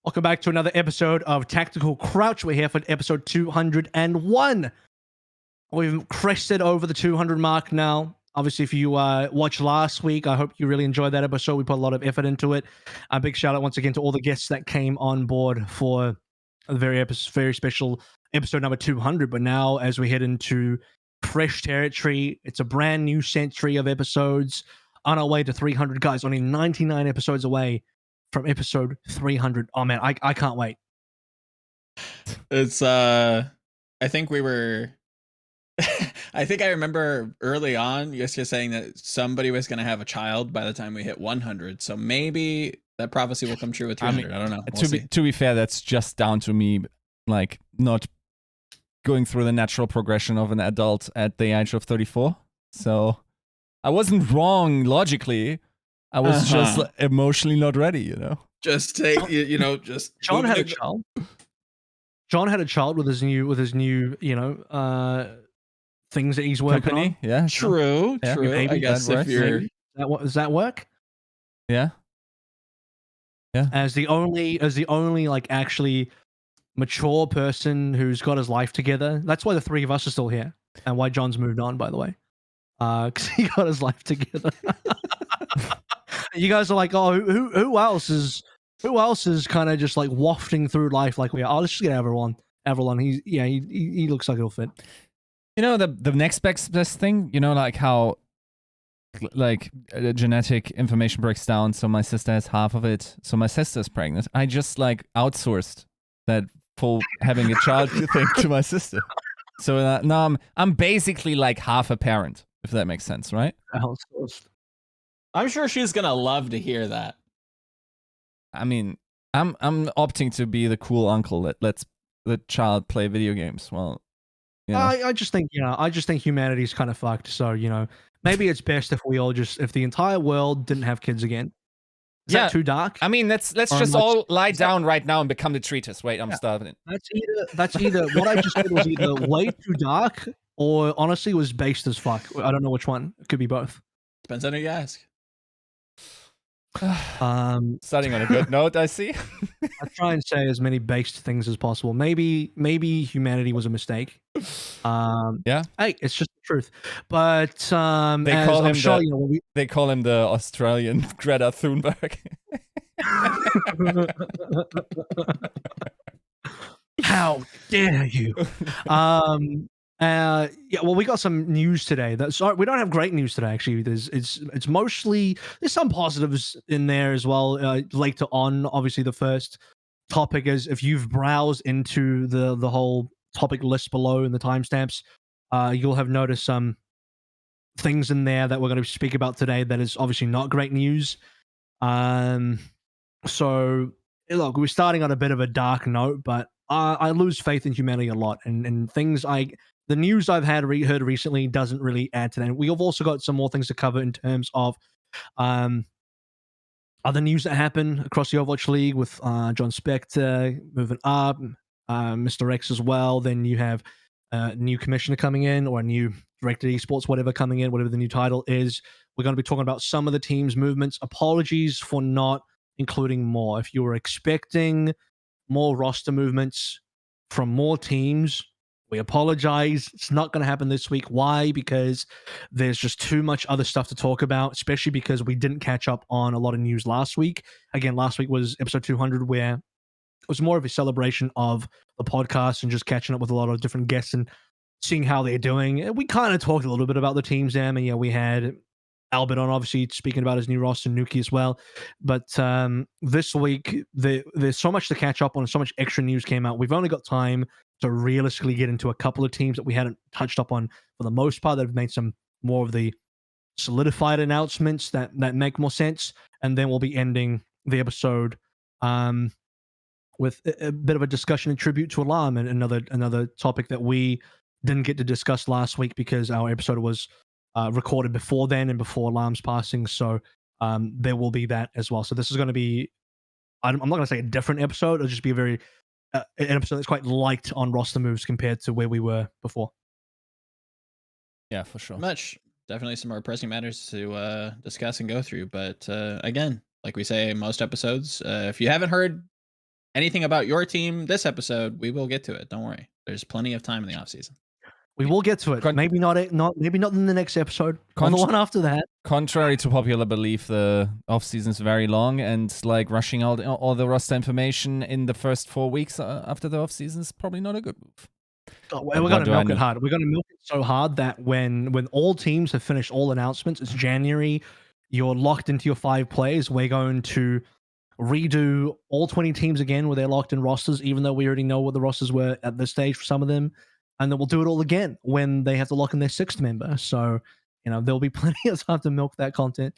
Welcome back to another episode of Tactical Crouch. We're here for episode 201. We've crested over the 200 mark now. Obviously, if you watched last week, I hope you really enjoyed that episode. We put a lot of effort into it. A big shout out once again to all the guests that came on board for a very special episode number 200. But now, as we head into fresh territory, it's a brand new century of episodes on our way to 300. Guys, only 99 episodes away from episode 300. Oh man, I can't wait. It's I think we were I think I remember early on Yiska saying that somebody was going to have a child by the time we hit 100. So maybe that prophecy will come true with 300. I don't know. To be fair, that's just down to me like not going through the natural progression of an adult at the age of 34. So I wasn't wrong logically. I was just emotionally not ready, you know. Just take, just Jon had a child. Jon had a child with his new, things that he's working on. Yeah, true. Maybe I guess if you're does that work? Yeah. As the only like actually mature person who's got his life together. That's why the three of us are still here, and why Jon's moved on, by the way, because he got his life together. You guys are like, oh, who else is kind of just like wafting through life like we are? Oh, let's just get Avalon. He looks like it'll fit. You know, the next best thing, you know, like how like genetic information breaks down. So my sister has half of it. So my sister's pregnant. I just like outsourced that full having a child thing to my sister. So now I'm basically like half a parent, if that makes sense, right? Outsourced. I'm sure she's gonna love to hear that. I mean, I'm opting to be the cool uncle that lets the child play video games. Well, you know. I just think humanity's kind of fucked. So maybe it's best if the entire world didn't have kids again. Is that too dark? I mean, let's just all lie down right now and become the treatise. Wait, I'm starving. That's either what I just said was either way too dark or honestly was based as fuck. I don't know which one. It could be both. Depends on who you ask. Starting on a good note, I see. I try and say as many based things as possible. Maybe humanity was a mistake. Yeah. Hey, it's just the truth. But they call him the Australian Greta Thunberg. How dare you? Well, we got some news today. We don't have great news today. Actually, it's mostly there's some positives in there as well. Later on, obviously, the first topic is if you've browsed into the whole topic list below in the timestamps, you'll have noticed some things in there that we're going to speak about today. That is obviously not great news. So look, we're starting on a bit of a dark note, but I lose faith in humanity a lot, and things the news I've heard recently doesn't really add to that. We have also got some more things to cover in terms of other news that happen across the Overwatch League with Jon Spector moving up, Mr. X as well. Then you have a new commissioner coming in, or a new director of esports, whatever coming in, whatever the new title is. We're going to be talking about some of the team's movements. Apologies for not including more. If you were expecting more roster movements from more teams, we apologize. It's not going to happen this week. Why? Because there's just too much other stuff to talk about, especially because we didn't catch up on a lot of news last week. Again, last week was episode 200, where it was more of a celebration of the podcast and just catching up with a lot of different guests and seeing how they're doing. And we kind of talked a little bit about the teams there. And we had Albert on, obviously, speaking about his new roster, Nuki as well. But this week, there's so much to catch up on, so much extra news came out. We've only got time to realistically get into a couple of teams that we hadn't touched up on for the most part, that have made some more of the solidified announcements that make more sense. And then we'll be ending the episode with a bit of a discussion and tribute to Alarm, and another topic that we didn't get to discuss last week because our episode was recorded before then and before Alarm's passing. So there will be that as well. So this is going to be, I'm not going to say a different episode. It'll just be a very an episode that's quite light on roster moves compared to where we were before. Yeah, for sure. Definitely some more pressing matters to discuss and go through. But again, like we say most episodes, if you haven't heard anything about your team this episode, we will get to it. Don't worry. There's plenty of time in the offseason. We will get to it. Maybe not in the next episode. Or the one after that. Contrary to popular belief, the off season is very long, and like rushing out all the roster information in the first 4 weeks after the off season is probably not a good move. Oh, we're going to milk it hard. We're going to milk it so hard that when all teams have finished all announcements, it's January. You're locked into your 5 players. We're going to redo all 20 teams again where they're locked in rosters, even though we already know what the rosters were at this stage for some of them. And then we'll do it all again when they have to lock in their 6th member. So, there'll be plenty of time to milk that content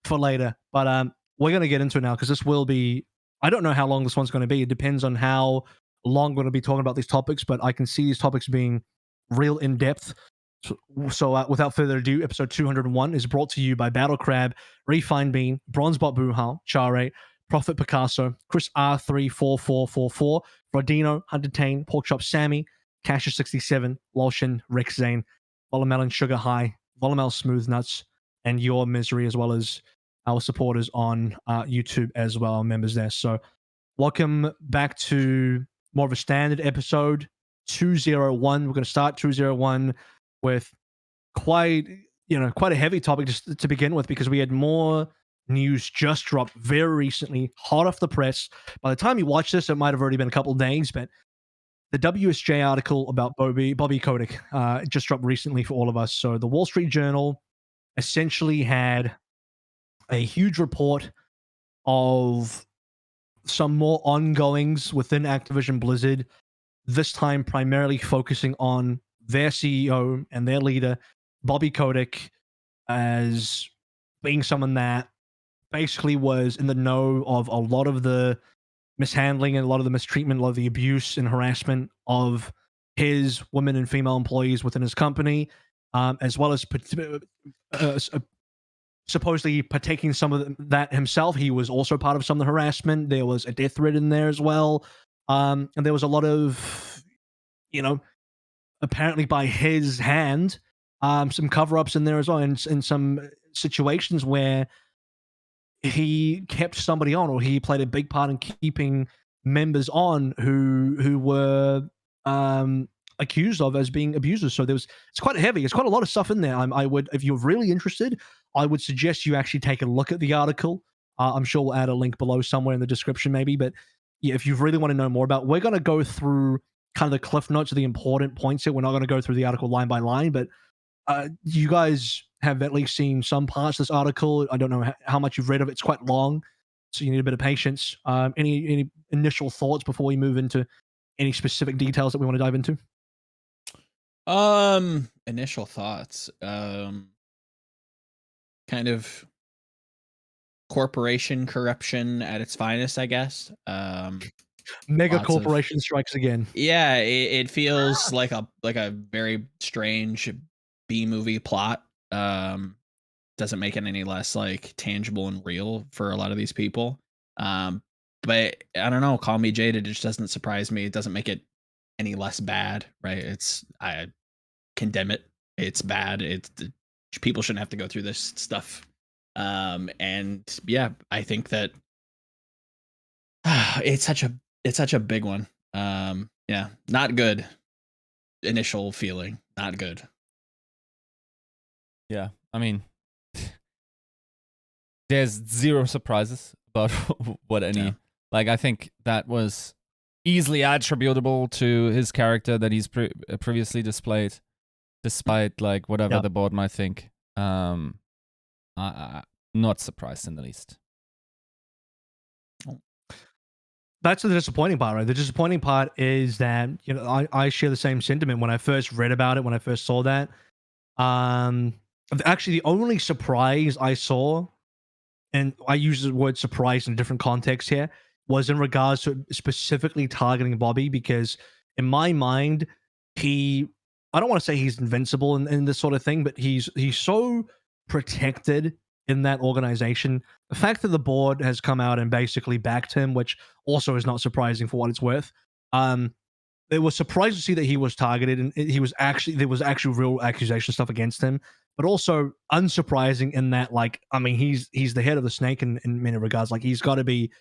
for later. But we're going to get into it now because this will be, I don't know how long this one's going to be. It depends on how long we're going to be talking about these topics, but I can see these topics being real in depth. So without further ado, episode 201 is brought to you by Battle Crab, Refined Bean, Bronzebot Buhal, Chare, Prophet Picasso, Chris R34444, Rodino, Hunter Tane, Porkchop Sammy, Casher67, Lolshin, Rex Zane, Volamel and Sugar High, Volamel Smooth Nuts, and Your Misery, as well as our supporters on YouTube as well, members there. So welcome back to more of a standard episode 201. We're going to start 201 with quite a heavy topic just to begin with, because we had more news just dropped very recently, hot off the press. By the time you watch this, it might have already been a couple of days, but the WSJ article about Bobby Kotick just dropped recently for all of us. So the Wall Street Journal essentially had a huge report of some more ongoings within Activision Blizzard, this time primarily focusing on their CEO and their leader, Bobby Kotick, as being someone that basically was in the know of a lot of the mishandling and a lot of the mistreatment, a lot of the abuse and harassment of his women and female employees within his company, as well as supposedly partaking some of that himself. He was also part of some of the harassment. There was a death threat in there as well. And there was a lot of, apparently by his hand, some cover-ups in there as well, and in some situations where he kept somebody on, or he played a big part in keeping members on who were accused of as being abusers. So it's quite heavy. It's quite a lot of stuff in there. I would, if you're really interested, I would suggest you actually take a look at the article. I'm sure we'll add a link below somewhere in the description maybe, but yeah, if you really want to know more about, we're going to go through kind of the cliff notes of the important points here. We're not going to go through the article line by line, but you guys have at least seen some parts of this article. I don't know how much you've read of it. It's quite long, so you need a bit of patience. Any initial thoughts before we move into any specific details that we want to dive into? Initial thoughts. Kind of corporation corruption at its finest, I guess. Mega corporation strikes again. Yeah, it feels like a very strange B-movie plot. Doesn't make it any less like tangible and real for a lot of these people. But I don't know, call me jaded, it just doesn't surprise me. It doesn't make it any less bad, right? I condemn it. It's bad. People shouldn't have to go through this stuff. And yeah, I think that it's such a big one. Yeah, not good. Initial feeling, not good. Yeah, I mean, there's zero surprises about what any. Like, I think that was easily attributable to his character that he's previously displayed, despite like whatever the board might think. Not surprised in the least. That's the disappointing part, right? The disappointing part is that, I share the same sentiment when I first read about it, when I first saw that. Actually, the only surprise I saw, and I use the word surprise in a different context here, was in regards to specifically targeting Bobby, because in my mind, I don't want to say he's invincible in this sort of thing, but he's so protected in that organization. The fact that the board has come out and basically backed him, which also is not surprising for what it's worth. It was surprising to see that he was targeted, and there was actually real accusation stuff against him, but also unsurprising in that, like, I mean, he's the head of the snake in many regards. Like, he's got to be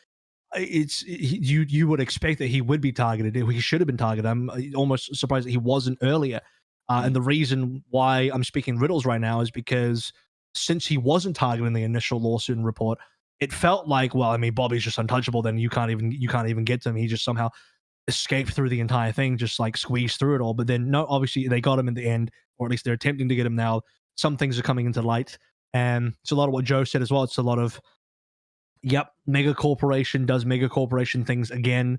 you would expect that he would be targeted. He should have been targeted. I'm almost surprised that he wasn't earlier. And the reason why I'm speaking riddles right now is because since he wasn't targeted in the initial lawsuit and report, it felt like, well, I mean, Bobby's just untouchable. Then you can't even get to him. He just somehow escaped through the entire thing, just like squeezed through it all. But then no, obviously they got him in the end, or at least they're attempting to get him now. Some things are coming into light, and it's a lot of what Joe said as well. It's a lot of, yep, mega corporation does mega corporation things again.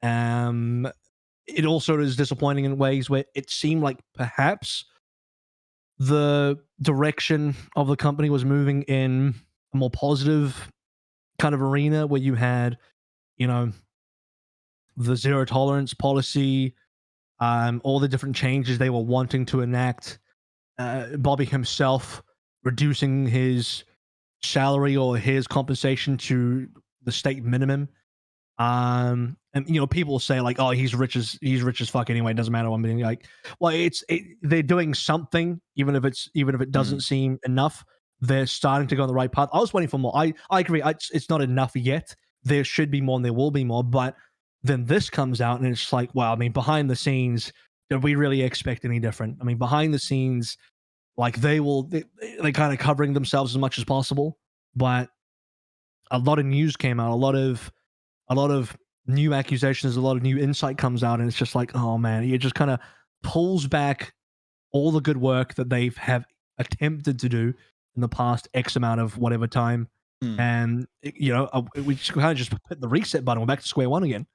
It also is disappointing in ways where it seemed like perhaps the direction of the company was moving in a more positive kind of arena, where you had, you know, the zero tolerance policy, all the different changes they were wanting to enact, Bobby himself reducing his salary or his compensation to the state minimum. And you know, people say like, "Oh, he's rich as fuck anyway. It doesn't matter." I'm being like, well, they're doing something, even if it doesn't seem enough. They're starting to go on the right path. I was waiting for more. I agree. It's not enough yet. There should be more, and there will be more. But then this comes out, and it's like, well, I mean, behind the scenes, did we really expect any different? I mean, behind the scenes, like they're kind of covering themselves as much as possible. But a lot of news came out. A lot of new accusations, a lot of new insight comes out, and it's just like, oh man, it just kind of pulls back all the good work that they have attempted to do in the past X amount of whatever time. And you know, we just kind of just hit the reset button. We're back to square one again.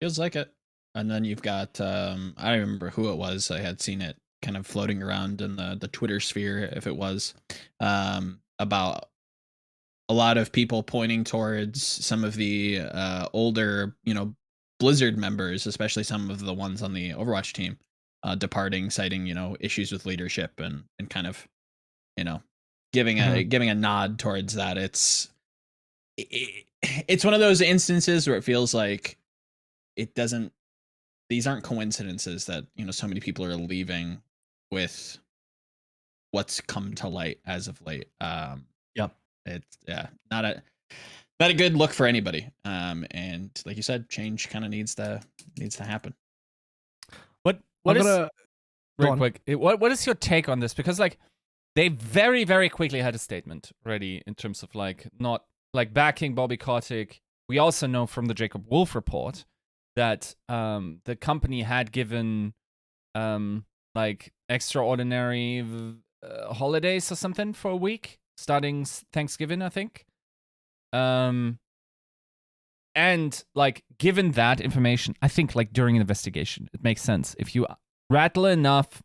Feels like it. And then you've got I don't remember who it was. I had seen it kind of floating around in the Twitter sphere, if it was, about a lot of people pointing towards some of the older, you know, Blizzard members, especially some of the ones on the Overwatch team, departing, citing, you know, issues with leadership and kind of, you know, giving a nod towards that. It's one of those instances where it feels like these aren't coincidences that, you know, so many people are leaving with what's come to light as of late. Yep. It's not a good look for anybody. And like you said, change kind of needs to happen. What is real quick? What is your take on this? Because like they very, very quickly had a statement ready in terms of like not like backing Bobby Kotick. We also know from the Jacob Wolf report that the company had given like extraordinary holidays or something for a week, starting Thanksgiving, I think. And like given that information, I think like during an investigation, it makes sense. If you rattle enough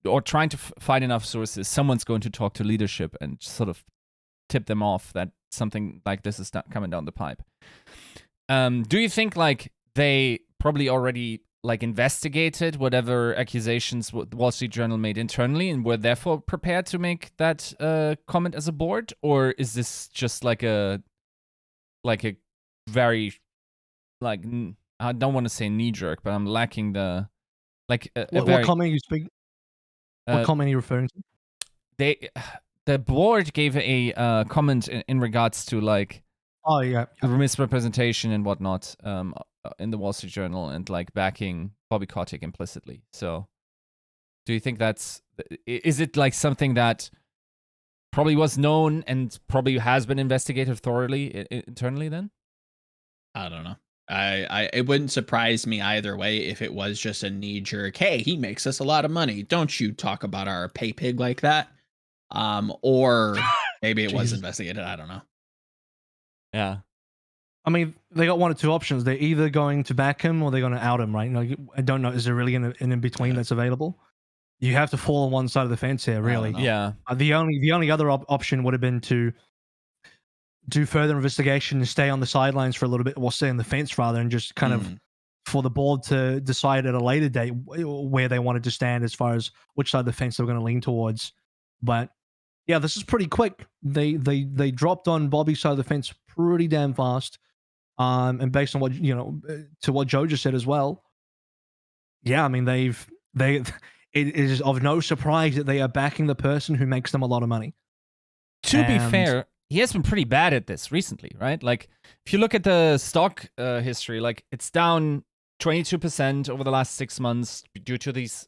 or trying to find enough sources, someone's going to talk to leadership and sort of tip them off that something like this is coming down the pipe. Do you think like they probably already like investigated whatever accusations the Wall Street Journal made internally and were therefore prepared to make that comment as a board? Or is this just like a very, like, I don't want to say knee jerk, but I'm lacking the, like, what comment you speak? What comment are you referring to? The board gave a comment in regards to like, oh yeah, misrepresentation and whatnot in the Wall Street Journal and like backing Bobby Kotick implicitly. So do you think is it like something that probably was known and probably has been investigated thoroughly internally then? I don't know. It wouldn't surprise me either way if it was just a knee jerk, hey, he makes us a lot of money, don't you talk about our pay pig like that. Or maybe it was investigated. I don't know. Yeah. I mean, they got one or two options. They're either going to back him or they're going to out him, right? You know, I don't know. Is there really an in between that's available? You have to fall on one side of the fence here, really. Yeah. The only other option would have been to do further investigation and stay on the sidelines for a little bit, or stay on the fence rather, and just kind of for the board to decide at a later date where they wanted to stand as far as which side of the fence they were going to lean towards. But yeah, this is pretty quick. They dropped on Bobby's side of the fence pretty damn fast. And based on what, you know, to what Joe just said as well, yeah, I mean, it is of no surprise that they are backing the person who makes them a lot of money. To be fair, he has been pretty bad at this recently, right? Like, if you look at the stock history, like it's down 22% over the last 6 months due to these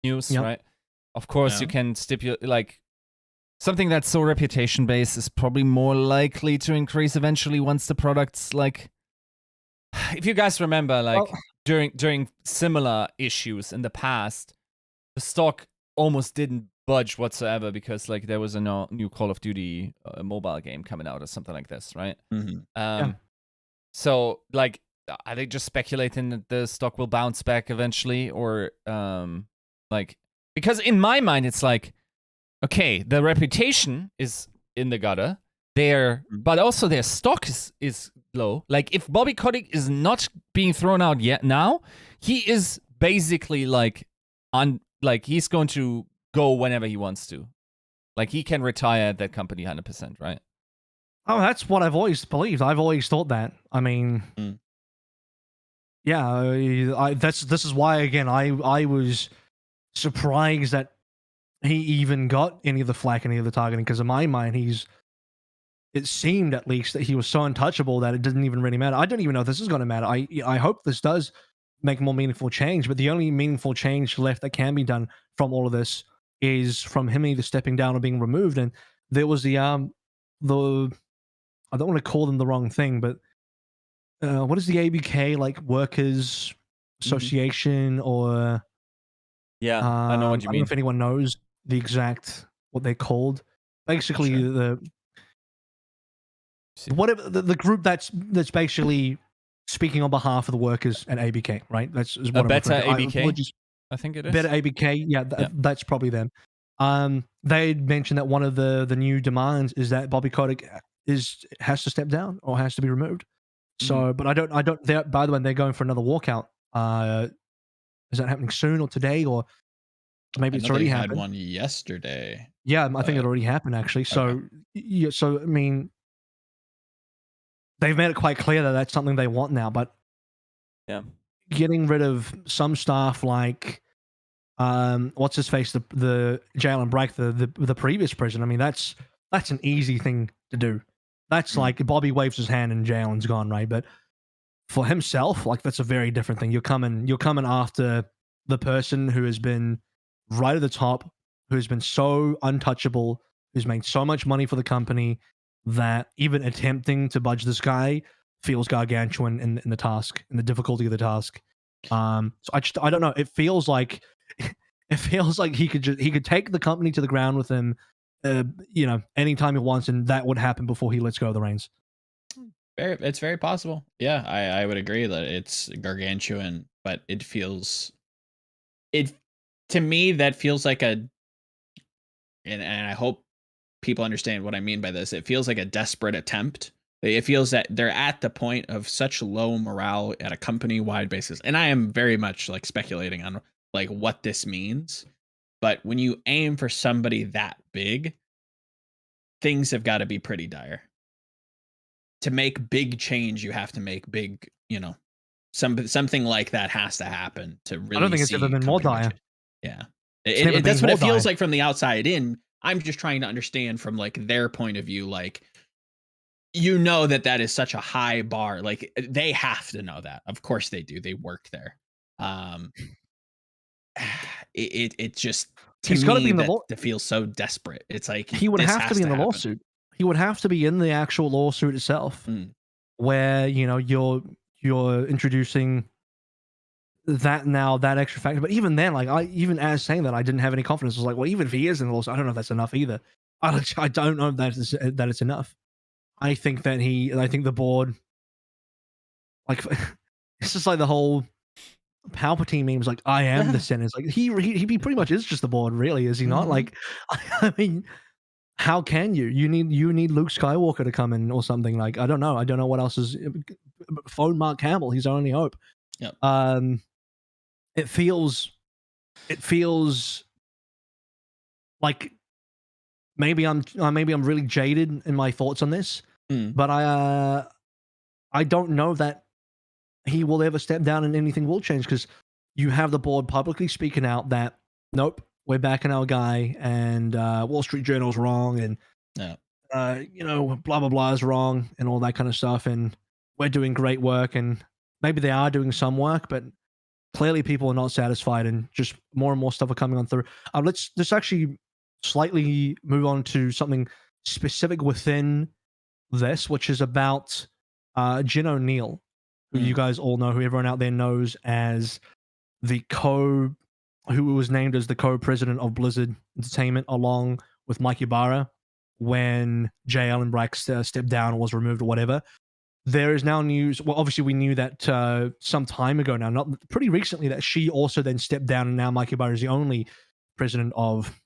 news, right? Of course, you can stipulate like something that's so reputation based is probably more likely to increase eventually once the product's like. If you guys remember, like during similar issues in the past, the stock almost didn't budge whatsoever because like there was a new Call of Duty mobile game coming out or something like this, right? So like, are they just speculating that the stock will bounce back eventually, or like, because in my mind it's like, okay, the reputation is in the gutter there, but also their stock is low. Like, if Bobby Kotick is not being thrown out yet now, he is basically like he's going to go whenever he wants to. Like, he can retire at that company 100%, right? Oh, that's what I've always believed. I've always thought that. I mean, yeah, this is why, again, I was surprised that he even got any of the flack, any of the targeting, because in my mind, it seemed at least that he was so untouchable that it didn't even really matter. I don't even know if this is going to matter. I hope this does make more meaningful change, but the only meaningful change left that can be done from all of this is from him either stepping down or being removed. And there was the I don't want to call them the wrong thing, but what is the ABK, like, workers association, or yeah, I know what you I don't mean. know if anyone knows the exact what they're called. Basically, whatever the group that's basically speaking on behalf of the workers at ABK, right? That's is what a better ABK. I think it is better ABK. Yeah, that's probably them. They mentioned that one of the new demands is that Bobby Kotick has to step down or has to be removed. So, but I don't. By the way, they're going for another walkout. Is that happening soon or today, or maybe it's already happened? Had one yesterday. Yeah, I think it already happened actually. So, yeah, so I mean, they've made it quite clear that that's something they want now. But getting rid of some staff like what's his face, the Jalen Brake, the previous president. I mean, that's an easy thing to do. That's like Bobby waves his hand and Jalen's gone, right? But for himself, like, that's a very different thing. You're coming after the person who has been right at the top, who's been so untouchable, who's made so much money for the company, that even attempting to budge this guy feels gargantuan in the task, in the difficulty of the task. So I don't know. It feels like he could take the company to the ground with him, anytime he wants, and that would happen before he lets go of the reins. It's very possible. Yeah, I would agree that it's gargantuan, but to me, that feels like and I hope people understand what I mean by this. It feels like a desperate attempt. It feels that they're at the point of such low morale at a company-wide basis. And I am very much like speculating on like what this means. But when you aim for somebody that big, things have got to be pretty dire. To make big change, you have to make big, something like that has to happen to really. I don't think it's ever been more dire. Yeah, that's what it feels like from the outside in. I'm just trying to understand from like their point of view, like, that is such a high bar. Like, they have to know that. Of course they do. They work there. It just, to he's got to be in the to feel so desperate. It's like he would have to be in the lawsuit. He would have to be in the actual lawsuit itself, where you're introducing that extra factor. But even then, like, even as saying that, I didn't have any confidence. I was like, well, even if he is in the lawsuit, I don't know if that's enough either. I don't know that it's enough. I think the board, like, it's just like the whole Palpatine memes, like, I am the Senate. It's like he pretty much is just the board, really, is he not? Like, I mean, how can you? You need Luke Skywalker to come in or something. Like, I don't know what else is. Phone Mark Hamill. He's our only hope. Yep. It feels like maybe I'm really jaded in my thoughts on this, but I don't know that he will ever step down and anything will change, because you have the board publicly speaking out that nope, we're backing our guy, and Wall Street Journal's wrong, and blah blah blah is wrong and all that kind of stuff, and we're doing great work, and maybe they are doing some work, but clearly people are not satisfied, and just more and more stuff are coming on through. Let's actually slightly move on to something specific within this, which is about Jin O'Neill, who you guys all know, who everyone out there knows as who was named as the co-president of Blizzard Entertainment, along with Mike Ibarra, when J. Allen Brack stepped down or was removed or whatever. There is now news. Well, obviously we knew that some time ago now, not pretty recently, that she also then stepped down, and now Mike Ibarra is the only president of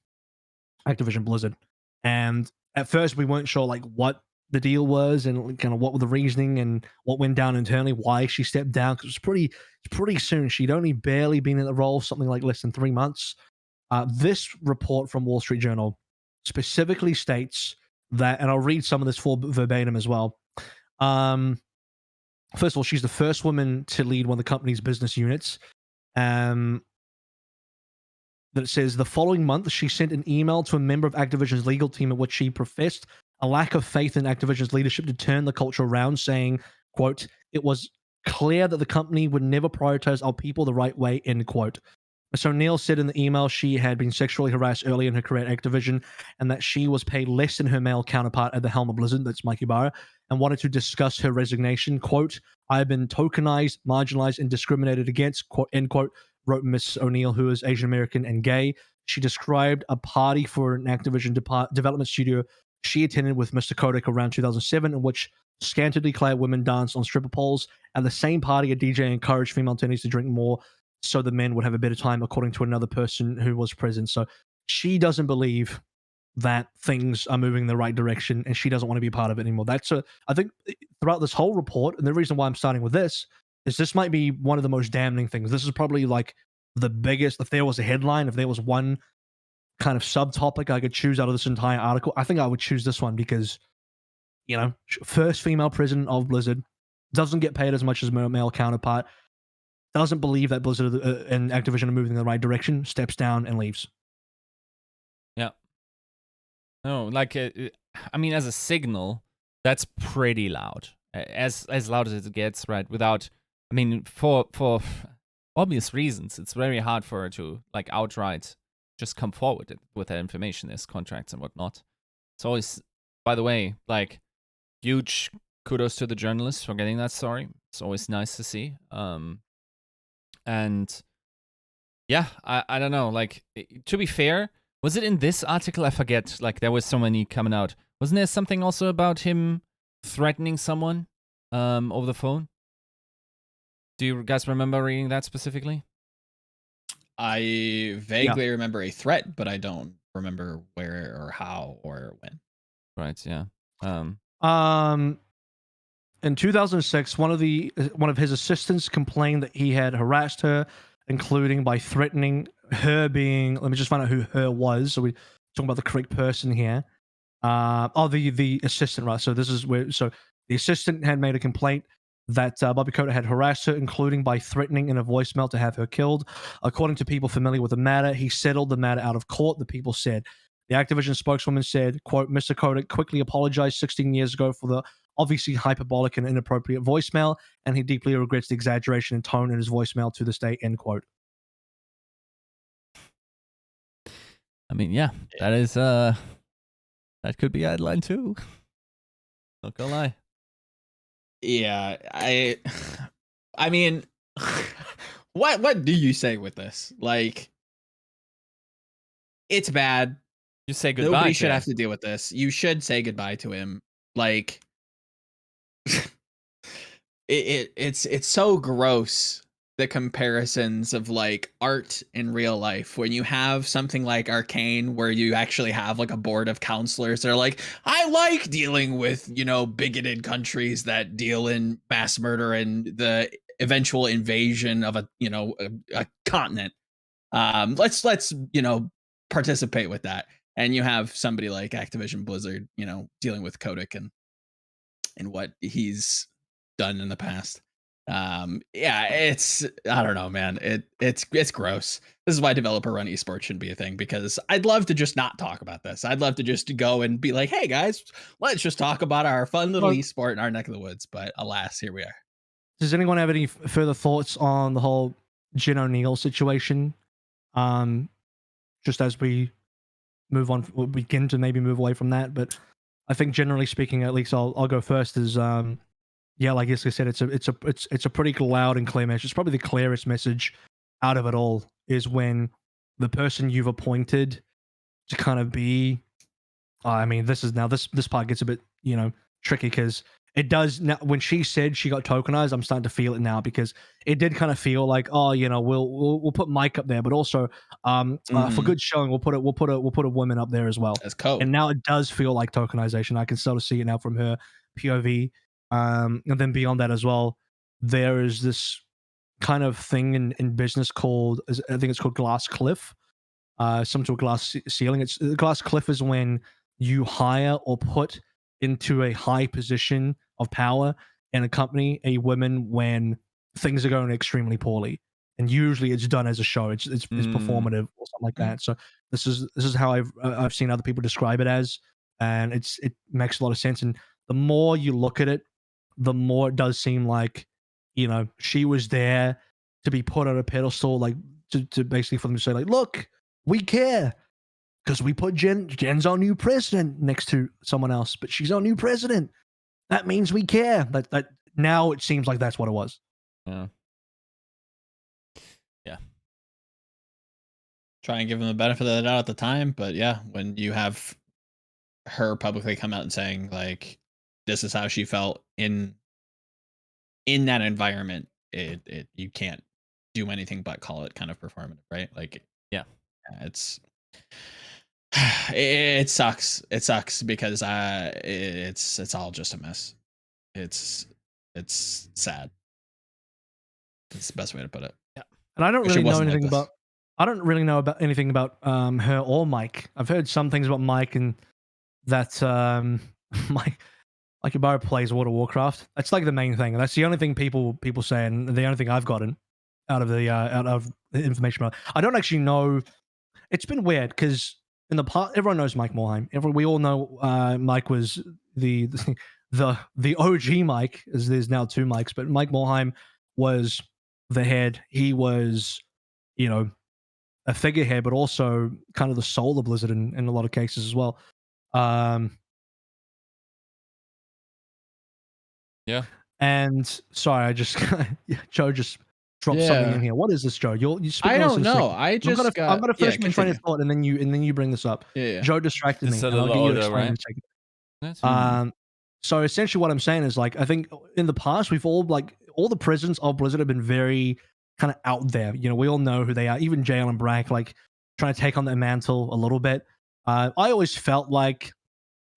Activision Blizzard. And at first we weren't sure like what the deal was and kind of what were the reasoning and what went down internally, why she stepped down, because it's pretty soon. She'd only barely been in the role something like less than 3 months. This report from Wall Street Journal specifically states that, and I'll read some of this for verbatim as well. First of all, she's the first woman to lead one of the company's business units. That it says the following month, she sent an email to a member of Activision's legal team in which she professed a lack of faith in Activision's leadership to turn the culture around, saying, quote, "It was clear that the company would never prioritize our people the right way," end quote. So O'Neill said in the email she had been sexually harassed early in her career at Activision, and that she was paid less than her male counterpart at the helm of Blizzard, that's Mike Ibarra, and wanted to discuss her resignation. Quote, "I have been tokenized, marginalized, and discriminated against," quote, end quote, wrote Miss O'Neill, who is Asian American and gay. She described a party for an Activision development studio she attended with Mr. Kotick around 2007, in which scantily clad women danced on stripper poles. At the same party, a DJ encouraged female attendees to drink more so the men would have a better time, according to another person who was present. So she doesn't believe that things are moving in the right direction, and she doesn't want to be part of it anymore. I think throughout this whole report, and the reason why I'm starting with this is this might be one of the most damning things. This is probably like the biggest, if there was a headline, if there was one kind of subtopic I could choose out of this entire article, I think I would choose this one because, first female president of Blizzard, doesn't get paid as much as her male counterpart, doesn't believe that Blizzard and Activision are moving in the right direction, steps down and leaves. Yeah. No, like, I mean, as a signal, that's pretty loud. As loud as it gets, right? Without, I mean, for obvious reasons, it's very hard for her to, like, outright just come forward with that information. There's contracts and whatnot. It's always, by the way, like, huge kudos to the journalists for getting that story. It's always nice to see. And yeah, I don't know, like, to be fair, was it in this article? I forget, like, there was so many coming out. Wasn't there something also about him threatening someone over the phone? Do you guys remember reading that specifically? I vaguely remember a threat, but I don't remember where or how or when. Right, yeah. In 2006, one of his assistants complained that he had harassed her, including by threatening her being. Let me just find out who her was. So we're talking about the correct person here. The assistant, right? So this is where. So the assistant had made a complaint that Bobby Kotick had harassed her, including by threatening in a voicemail to have her killed. According to people familiar with the matter, he settled the matter out of court, the people said. The Activision spokeswoman said, quote, "Mr. Kotick quickly apologized 16 years ago for the obviously hyperbolic and inappropriate voicemail, and he deeply regrets the exaggeration in tone in his voicemail to this day," end quote. I mean, yeah, that is, that could be a headline too. Not gonna lie. Yeah, I mean, what do you say with this? Like, it's bad. You say goodbye. Nobody should have to deal with this. You should say goodbye to him. Like, it's so gross, the comparisons of like art in real life, when you have something like Arcane where you actually have like a board of counselors that are like, I like dealing with, bigoted countries that deal in mass murder and the eventual invasion of a continent. Let's participate with that. And you have somebody like Activision Blizzard, dealing with Kotick and what he's done in the past. Yeah, I don't know, man. It's gross. This is why developer run esports shouldn't be a thing, because I'd love to just not talk about this. I'd love to just go and be like, hey guys, let's just talk about our fun little esport in our neck of the woods. But alas, here we are. Does anyone have any further thoughts on the whole Jen O'Neill situation? Just as we move on, we'll begin to maybe move away from that. But I think generally speaking, at least I'll go first. Is yeah, like I said, it's a pretty loud and clear message. It's probably the clearest message out of it all is when the person you've appointed to kind of be. I mean, this part gets a bit tricky because it does now. When she said she got tokenized, I'm starting to feel it now because it did kind of feel like, oh, we'll put Mike up there, but also for good showing, we'll put a woman up there as well. As code. And now it does feel like tokenization. I can sort of see it now from her POV. And then beyond that as well, there is this kind of thing in business called, I think it's called glass cliff, some to a glass ceiling. It's glass cliff is when you hire or put into a high position of power in a company a woman when things are going extremely poorly, and usually it's done as a show. It's performative or something like that. So this is how I've seen other people describe it as, and it makes a lot of sense. And the more you look at it, the more it does seem like she was there to be put on a pedestal, like to basically for them to say like, look, we care because we put Jen's our new president next to someone else, but she's our new president. That means we care. That now it seems like that's what it was. Yeah. Try and give them the benefit of the doubt at the time, but yeah, when you have her publicly come out and saying like this is how she felt in that environment, it you can't do anything but call it kind of performative, right? Like it sucks. It sucks because it's all just a mess. It's sad. That's the best way to put it. Yeah. And I don't really know anything about her or Mike. I've heard some things about Mike and that Mike Ibarra plays World of Warcraft. That's like the main thing. That's the only thing people say, and the only thing I've gotten out of the information. I don't actually know. It's been weird because in the past, everyone knows Mike Morheim. We all know Mike was the OG Mike, as there's now two Mikes, but Mike Morheim was the head. He was, a figurehead, but also kind of the soul of Blizzard in a lot of cases as well. Yeah. And sorry, I just Joe just dropped something in here. What is this, Joe? You speak. I don't know. I'm gonna finish my train of thought, and then you bring this up. Yeah. Joe distracted me. I'll get you to explain in a second. So essentially, what I'm saying is like I think in the past we've all the presidents of Blizzard have been very kind of out there. We all know who they are. Even Jalen and Brack trying to take on that mantle a little bit. I always felt like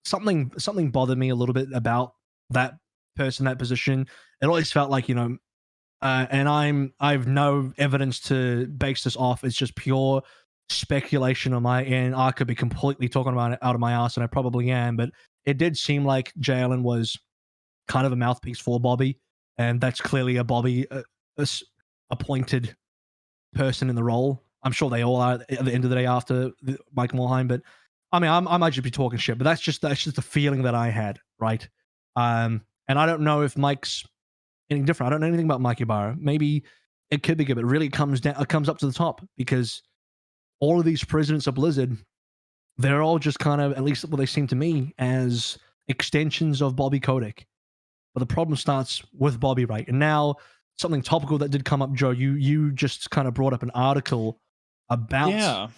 something bothered me a little bit about that person, that position. It always felt like and I've no evidence to base this off. It's just pure speculation on my end. I could be completely talking about it out of my ass, and I probably am, but it did seem like Jalen was kind of a mouthpiece for Bobby, and that's clearly a Bobby appointed person in the role. I'm sure they all are at the end of the day after Mike Morheim, but I mean, I might just be talking shit, but that's just the feeling that I had, right? And I don't know if Mike's anything different. I don't know anything about Mike Ibarra. Maybe it could be good, but really it comes up to the top because all of these presidents of Blizzard, they're all just kind of, at least what they seem to me, as extensions of Bobby Kotick. But the problem starts with Bobby, right? And now something topical that did come up, Joe. You just kind of brought up an article about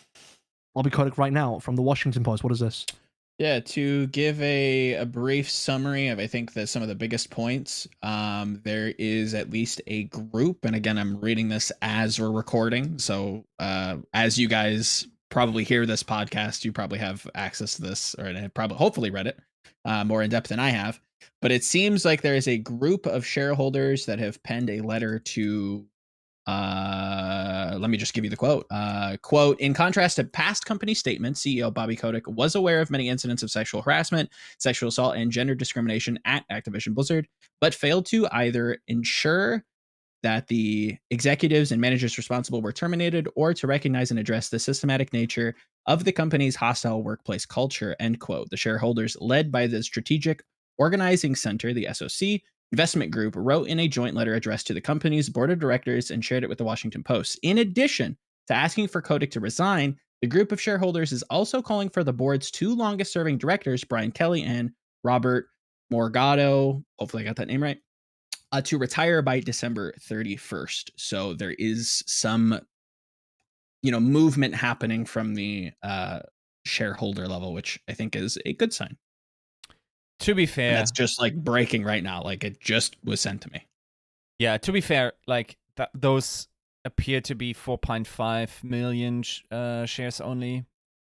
Bobby Kotick right now from the Washington Post. What is this? Yeah, to give a brief summary of I think some of the biggest points, there is at least a group, and again I'm reading this as we're recording, so as you guys probably hear this podcast, you probably have access to this, or have probably hopefully read it more in depth than I have. But it seems like there is a group of shareholders that have penned a letter to let me just give you the quote. Quote, in contrast to past company statements, CEO Bobby Kotick was aware of many incidents of sexual harassment, sexual assault, and gender discrimination at Activision Blizzard, but failed to either ensure that the executives and managers responsible were terminated, or to recognize and address the systematic nature of the company's hostile workplace culture, end quote. The shareholders, led by the Strategic Organizing Center, the SOC, investment group, wrote in a joint letter addressed to the company's board of directors and shared it with the Washington Post. In addition to asking for Kotick to resign, the group of shareholders is also calling for the board's two longest-serving directors, Brian Kelly and Robert Morgado, hopefully I got that name right, to retire by December 31st. So there is some, movement happening from the shareholder level, which I think is a good sign. To be And fair, that's just like breaking right now. Like it just was sent to me. yeah, to be fair, like those appear to be 4.5 million shares only,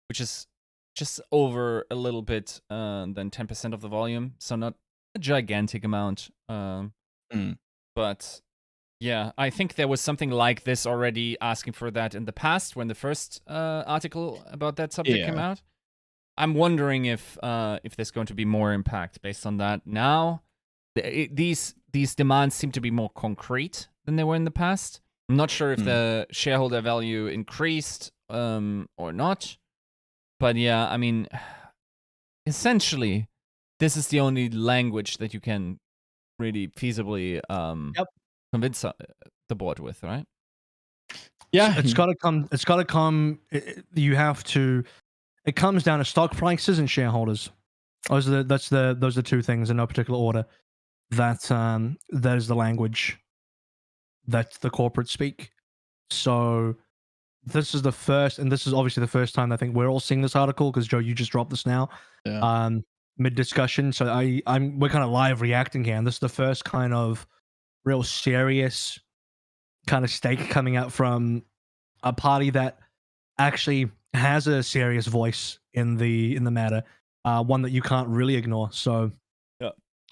which is just over a little bit than 10% of the volume. So not a gigantic amount. But yeah, I think there was something like this already asking for that in the past when the first article about that subject came out. I'm wondering if there's going to be more impact based on that now. These demands seem to be more concrete than they were in the past. I'm not sure if the shareholder value increased or not. But yeah, I mean, essentially, this is the only language that you can really feasibly convince the board with, right? Yeah, It's got to come. It's got to come. You have to. It comes down to stock prices and shareholders. Those are the two things in no particular order. That is the language that the corporates speak. So this is the first, and this is obviously the first time I think we're all seeing this article because Joe, you just dropped this now, mid discussion. So we're kind of live reacting here, and this is the first kind of real serious kind of stake coming out from a party that actually has a serious voice in the matter, one that you can't really ignore. So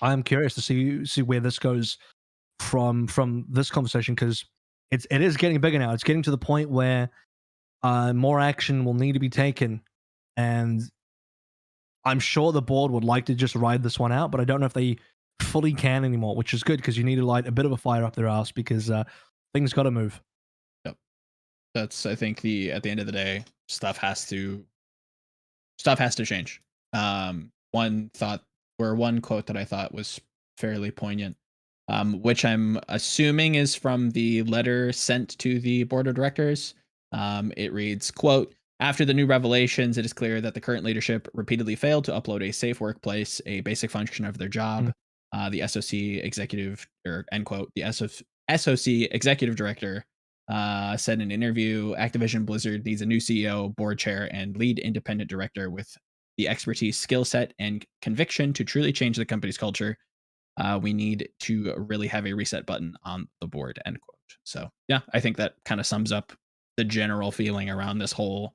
I'm curious to see where this goes from this conversation, because it is getting bigger now. It's getting to the point where more action will need to be taken, and I'm sure the board would like to just ride this one out, but I don't know if they fully can anymore, which is good because you need to light a bit of a fire up their ass because things got to move. Yep. That's, I think, at the end of the day, stuff has to change. One quote that I thought was fairly poignant, which I'm assuming is from the letter sent to the board of directors. It reads, quote, "After the new revelations, it is clear that the current leadership repeatedly failed to upload a safe workplace, a basic function of their job. The SOC executive, or end quote, the SOC executive director said in an interview, Activision Blizzard needs a new CEO, board chair, and lead independent director with the expertise, skill set, and conviction to truly change the company's culture. We need to really have a reset button on the board," end quote. So yeah, I think that kind of sums up the general feeling around this whole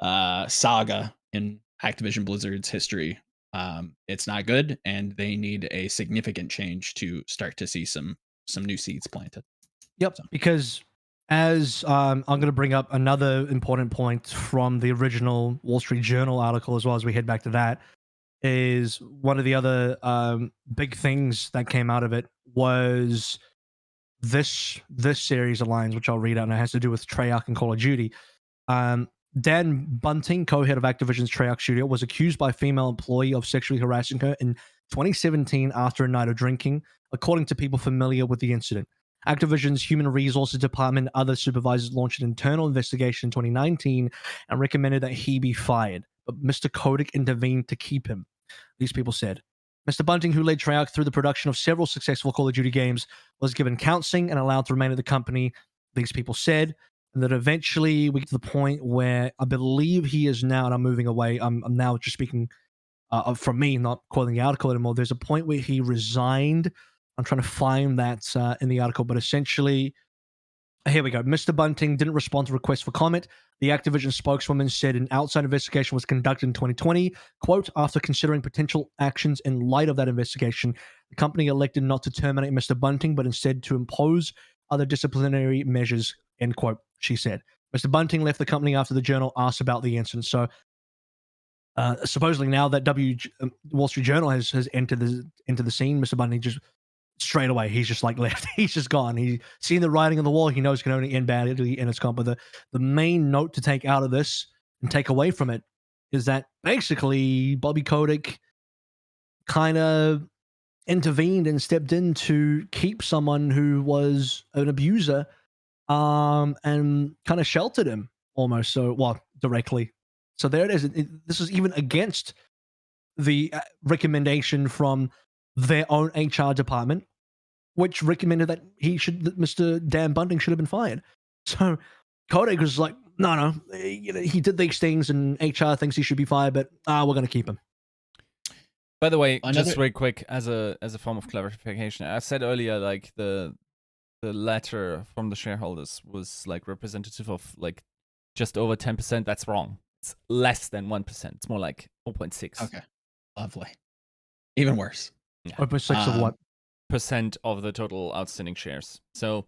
saga in Activision Blizzard's history. It's not good, and they need a significant change to start to see some new seeds planted. Yep, So. because as I'm going to bring up another important point from the original Wall Street Journal article, as well as we head back to that, is one of the other big things that came out of it was this series of lines, which I'll read out, and it has to do with Treyarch and Call of Duty. Dan Bunting, co-head of Activision's Treyarch studio, was accused by a female employee of sexually harassing her in 2017 after a night of drinking, according to people familiar with the incident. Activision's Human Resources Department and other supervisors launched an internal investigation in 2019 and recommended that he be fired, but Mr. Kotick intervened to keep him, these people said. Mr. Bunting, who led Treyarch through the production of several successful Call of Duty games, was given counseling and allowed to remain at the company, these people said. And that eventually we get to the point where I believe he is now, and I'm moving away, I'm now just speaking from me, not quoting the article anymore. There's a point where he resigned. I'm trying to find that in the article, but essentially, here we go. Mr. Bunting didn't respond to requests for comment. The Activision spokeswoman said an outside investigation was conducted in 2020. Quote, "After considering potential actions in light of that investigation, the company elected not to terminate Mr. Bunting, but instead to impose other disciplinary measures," end quote, she said. Mr. Bunting left the company after the Journal asked about the incident. So supposedly now that Wall Street Journal has entered the scene, Mr. Bunting just straight away he's just like left. He's just gone. He's seen the writing on the wall. He knows it can only end badly in its comp. But the main note to take out of this and take away from it is that basically Bobby Kotick kind of intervened and stepped in to keep someone who was an abuser, and kind of sheltered him almost. So, well, directly. So there it is. This is even against the recommendation from their own HR department, which recommended that that Mr. Dan Bunting should have been fired. So Kotick was like, no, he did these things, and HR thinks he should be fired, but we're going to keep him. By the way, just very quick, as a form of clarification, I said earlier, like the letter from the shareholders was like representative of like just over 10%. That's wrong. It's less than 1%. It's more like 0.6. Okay, lovely. Even worse. Yeah. 0.6 of what? Percent of the total outstanding shares. So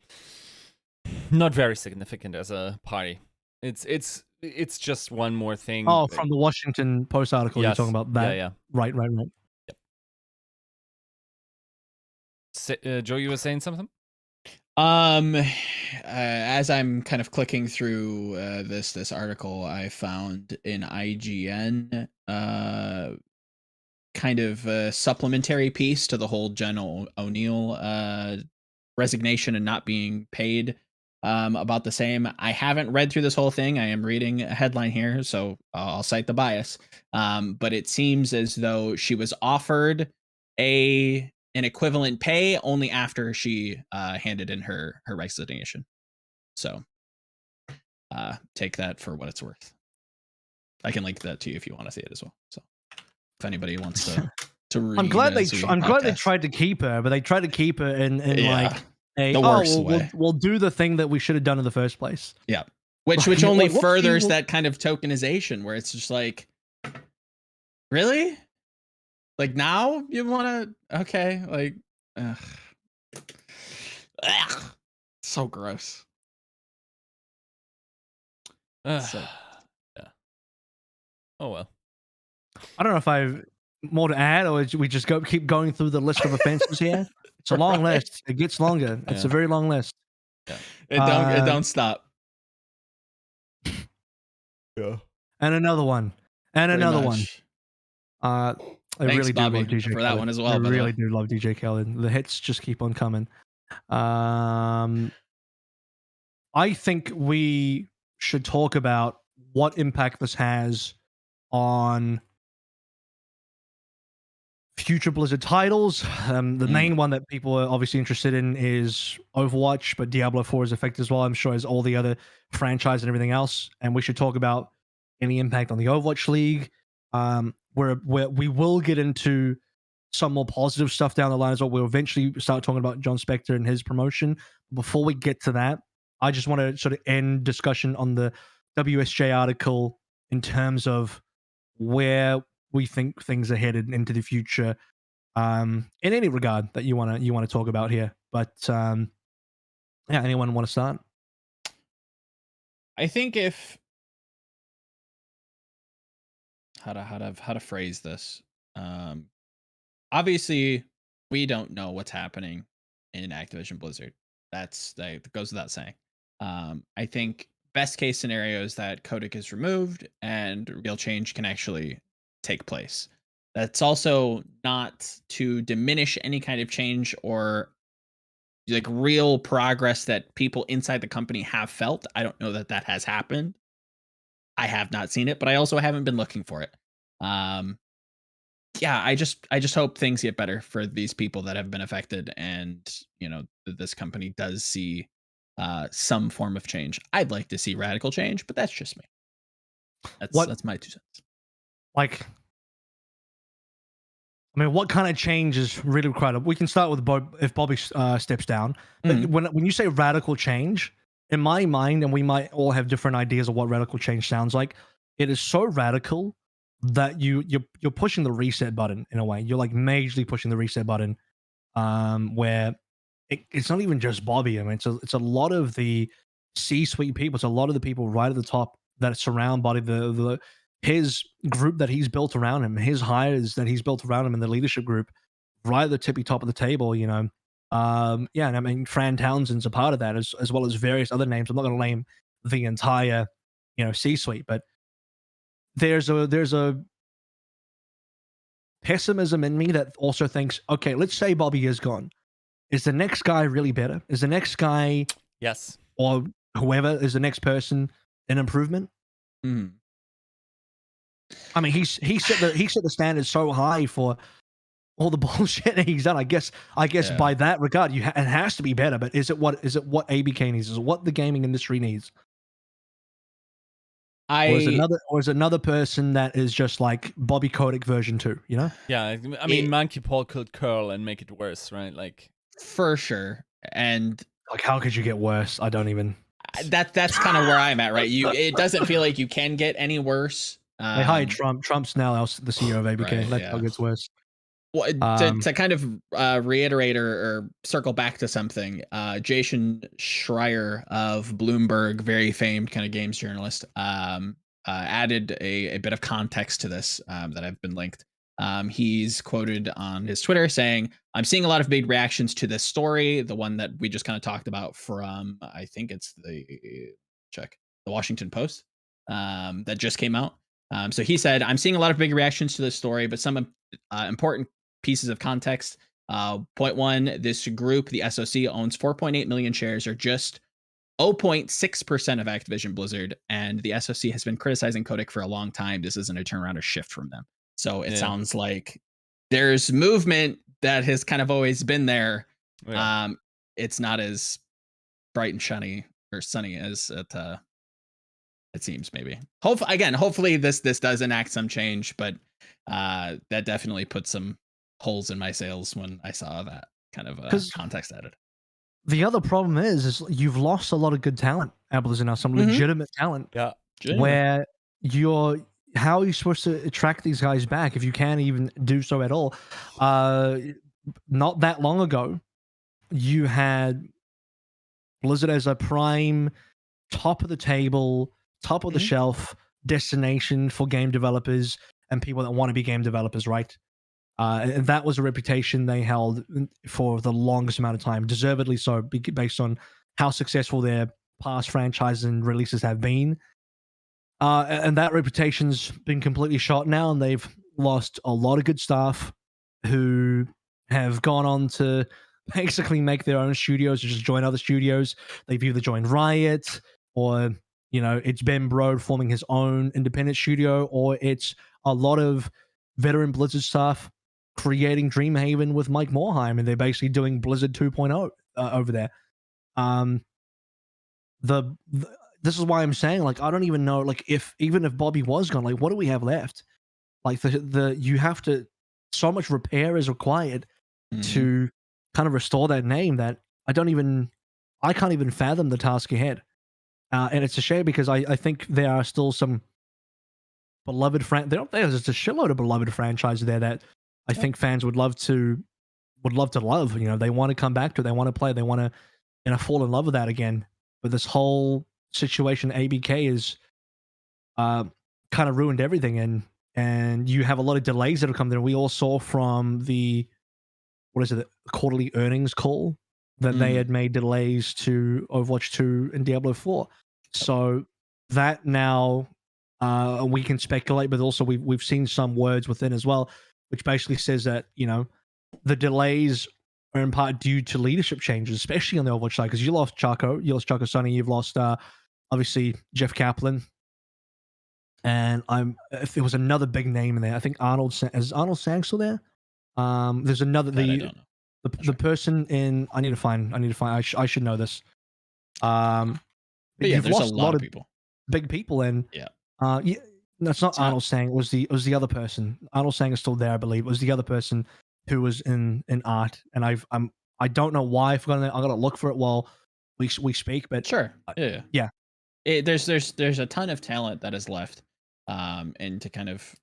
not very significant as a party. It's just one more thing. Oh, from the Washington Post article, yes. You're talking about that? Yeah. Right. Joe, you were saying something? As I'm kind of clicking through this article, I found in IGN kind of a supplementary piece to the whole Jen O'Neill resignation and not being paid about the same. I haven't read through this whole thing. I am reading a headline here, so I'll cite the bias. But it seems as though she was offered an equivalent pay only after she handed in her resignation. So take that for what it's worth. I can link that to you if you want to see it as well. So if anybody wants to read, I'm glad they tried to keep her, but they tried to keep her in like the worst way. We'll do the thing that we should have done in the first place. Yeah, which only furthers that kind of tokenization where it's just like, really, like now you want to like, so gross. Yeah. Oh well. I don't know if I have more to add, or we just keep going through the list of offenses here. It's a long list. It gets longer. It's a very long list. Yeah. It don't stop. Yeah. And another one. And another one. I Thanks, really do Bobby, love DJ for Khaled. that one as well. I really do love DJ Khaled. The hits just keep on coming. I think we should talk about what impact this has on future Blizzard titles. The main one that people are obviously interested in is Overwatch, but Diablo 4 is affected as well, I'm sure, as all the other franchise and everything else. And we should talk about any impact on the Overwatch League, where we will get into some more positive stuff down the line as well. We'll eventually start talking about Jon Spector and his promotion. Before we get to that, I just want to sort of end discussion on the WSJ article in terms of where we think things are headed into the future, in any regard that you want to talk about here. But anyone want to start? I think if how to phrase this. Obviously, we don't know what's happening in Activision Blizzard. That goes without saying. I think best case scenario is that Kotick is removed and real change can actually take place. That's also not to diminish any kind of change or like real progress that people inside the company have felt. I don't know that has happened. I have not seen it, but I also haven't been looking for it. I just hope things get better for these people that have been affected, and this company does see some form of change. I'd like to see radical change, but that's just me. That's my 2 cents. Like, I mean, what kind of change is really required? We can start with if Bobby steps down. But when you say radical change, in my mind, and we might all have different ideas of what radical change sounds like, it is so radical that you're pushing the reset button in a way. You're like majorly pushing the reset button, where it's not even just Bobby. I mean, it's a lot of the C-suite people. It's a lot of the people right at the top that surround Bobby, his group that he's built around him, his hires that he's built around him, and the leadership group right at the tippy top of the table. Yeah, and I mean Fran Townsend's a part of that as well as various other names. I'm not going to name the entire, C-suite, but there's a pessimism in me that also thinks, okay, let's say Bobby is gone. Is the next guy really better? Is the next guy Yes. or whoever is the next person an improvement? Mhm. I mean, he set the standard so high for all the bullshit that he's done. I guess Yeah. by that regard, it has to be better. But is it what ABK needs? Is it what the gaming industry needs? Or is another person that is just like Bobby Kotick version 2, you know? Yeah, I mean, Monkey Paw could curl and make it worse, right? Like, for sure. And like, how could you get worse? I don't even. That's kind of where I'm at, right? It doesn't feel like you can get any worse. They hired Trump. Trump's now the CEO of ABK. Right, That's how it gets worse. Well, to kind of reiterate or circle back to something, Jason Schreier of Bloomberg, very famed kind of games journalist, added a bit of context to this that I've been linked. He's quoted on his Twitter saying, "I'm seeing a lot of big reactions to this story, the one that we just kind of talked about from, I think it's the Washington Post that just came out." So he said, "I'm seeing a lot of big reactions to this story, but some important pieces of context. Point one, this group, the SOC, owns 4.8 million shares, or just 0.6% of Activision Blizzard, and the SOC has been criticizing Kotick for a long time. This isn't a turnaround or shift from them. So it sounds like there's movement that has kind of always been there. Yeah. It's not as bright and shiny or sunny as it seems, maybe. Hopefully this does enact some change, but that definitely put some holes in my sails when I saw that kind of context added. The other problem is you've lost a lot of good talent at Blizzard now, some legitimate talent. Yeah. Where how are you supposed to attract these guys back if you can't even do so at all? Not that long ago, you had Blizzard as a prime, top of the table, top of the shelf destination for game developers and people that want to be game developers, right? And that was a reputation they held for the longest amount of time, deservedly so, based on how successful their past franchises and releases have been. And that reputation's been completely shot now, and they've lost a lot of good staff who have gone on to basically make their own studios or just join other studios. They've either joined Riot or, it's Ben Brode forming his own independent studio, or it's a lot of veteran Blizzard staff creating Dreamhaven with Mike Morhaime, and they're basically doing Blizzard 2.0 over there. This is why I'm saying, like, I don't even know, like, even if Bobby was gone, like, what do we have left? Like, you have to, so much repair is required to kind of restore that name that I can't even fathom the task ahead. And it's a shame because I think there are still some beloved there's just a shitload of beloved franchises there that I think fans would love to love. They want to come back to it. They want to play. They want to, fall in love with that again. But this whole situation, ABK, is kind of ruined everything, and you have a lot of delays that have come there. We all saw from the quarterly earnings call that they had made delays to Overwatch 2 and Diablo 4. So that now we can speculate, but also we've seen some words within as well, which basically says that the delays are in part due to leadership changes, especially on the Overwatch side, because you lost Chaco Sonny, you've lost obviously Jeff Kaplan, and if there was another big name in there, I think is Arnold Sang still there? There's another the person in I need to find I should know this. But you've there's lost a lot of people, big people, and that's not Arnold Sang. It was the other person. Arnold Sang is still there, I believe. It was the other person who was in art, and I don't know why I forgot it. I gotta look for it while we speak. But sure, yeah. There's a ton of talent that is left, and to kind of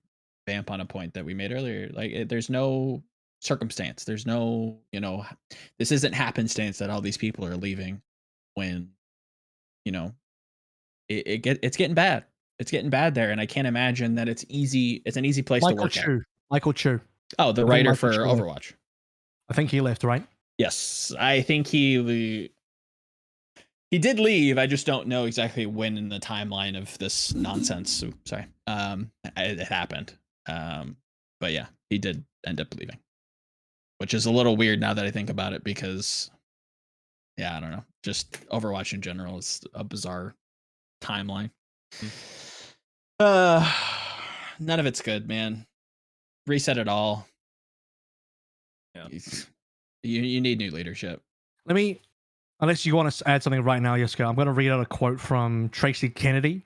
vamp on a point that we made earlier, like there's no circumstance, there's no this isn't happenstance that all these people are leaving when it's getting bad. It's getting bad there, and I can't imagine that it's an easy place to work at. Michael Chu. Oh, the writer for Overwatch. I think he left, right? Yes, I think he did leave. I just don't know exactly when in the timeline of this nonsense. Ooh, sorry. It happened. But yeah, he did end up leaving, which is a little weird now that I think about it because, yeah, I don't know. Just Overwatch in general is a bizarre timeline. None of it's good, man. Reset it all. Yeah. You need new leadership. Let me, unless you want to add something right now, Yiska, I'm going to read out a quote from Tracy Kennedy,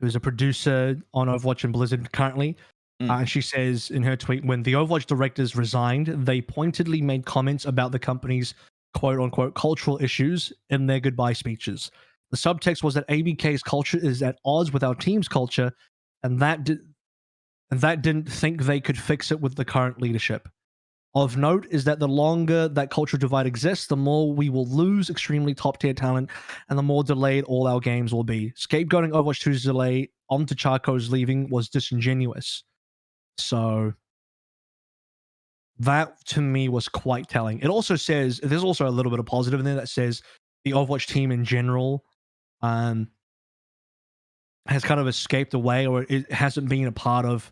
who's a producer on Overwatch and Blizzard currently. And she says in her tweet, when the Overwatch directors resigned, they pointedly made comments about the company's quote-unquote cultural issues in their goodbye speeches. The subtext was that ABK's culture is at odds with our team's culture, and that didn't think they could fix it with the current leadership. Of note is that the longer that cultural divide exists, the more we will lose extremely top-tier talent, and the more delayed all our games will be. Scapegoating Overwatch 2's delay onto Charco's leaving was disingenuous. So that to me was quite telling. It also says there's also a little bit of positive in there that says the Overwatch team in general has kind of escaped away, or it hasn't been a part of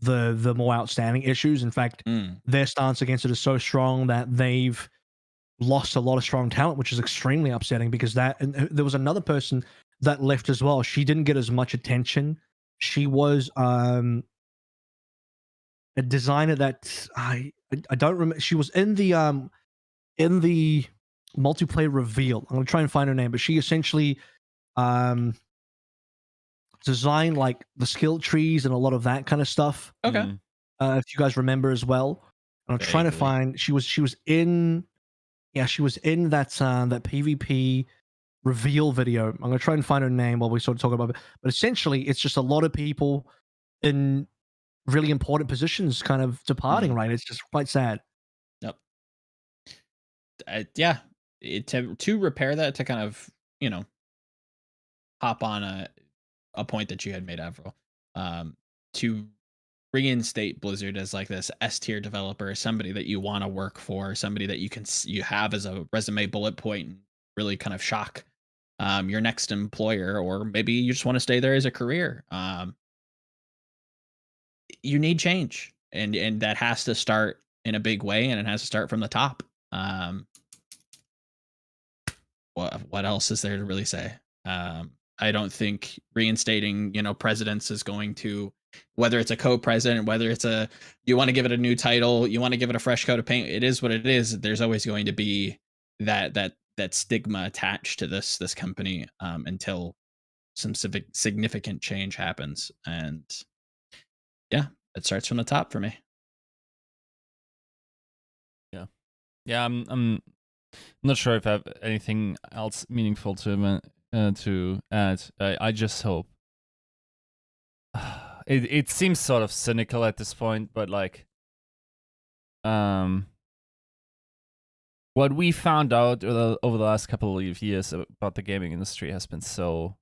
the more outstanding issues. In fact, their stance against it is so strong that they've lost a lot of strong talent, which is extremely upsetting because and there was another person that left as well. She didn't get as much attention. She was a designer that I don't remember. She was in the multiplayer reveal. I'm gonna try and find her name, but she essentially designed like the skill trees and a lot of that kind of stuff. Okay. If you guys remember as well. And I'm trying to find. She was in. Yeah, she was in that that PvP reveal video. I'm gonna try and find her name while we sort of talk about it. But essentially, it's just a lot of people in really important positions kind of departing, right? It's just quite sad. Yep. Yeah. To repair that, to kind of, hop on a point that you had made, Avril, to reinstate Blizzard as like this S tier developer, somebody that you want to work for, somebody that you have as a resume bullet point, and really kind of shock your next employer, or maybe you just want to stay there as a career. You need change, and that has to start in a big way, and it has to start from the top. What else is there to really say? I don't think reinstating, presidents is going to, whether it's a co-president, whether it's you want to give it a new title, you want to give it a fresh coat of paint. It is what it is. There's always going to be that stigma attached to this company until some significant change happens. And yeah, it starts from the top for me. Yeah, I'm not sure if I have anything else meaningful to add. I just hope. It seems sort of cynical at this point, but like, what we found out over the last couple of years about the gaming industry has been so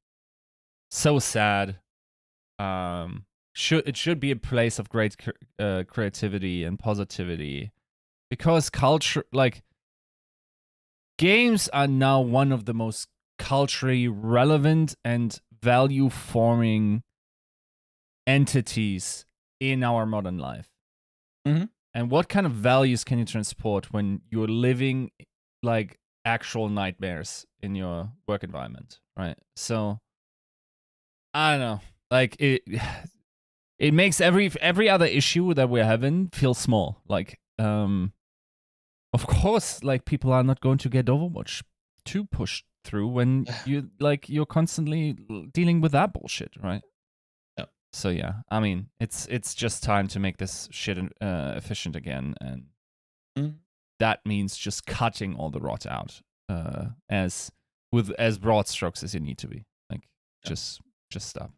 sad. It should be a place of great creativity and positivity, because culture, like, games are now one of the most culturally relevant and value-forming entities in our modern life. And what kind of values can you transport when you're living like actual nightmares in your work environment, right? So I don't know, like it makes every other issue that we're having feel small. Like of course, like, people are not going to get Overwatch 2 pushed through when you're constantly dealing with that bullshit, right? Yep. So yeah, I mean, it's just time to make this shit efficient again, and that means just cutting all the rot out, as broad strokes as you need to be. Like, just stop.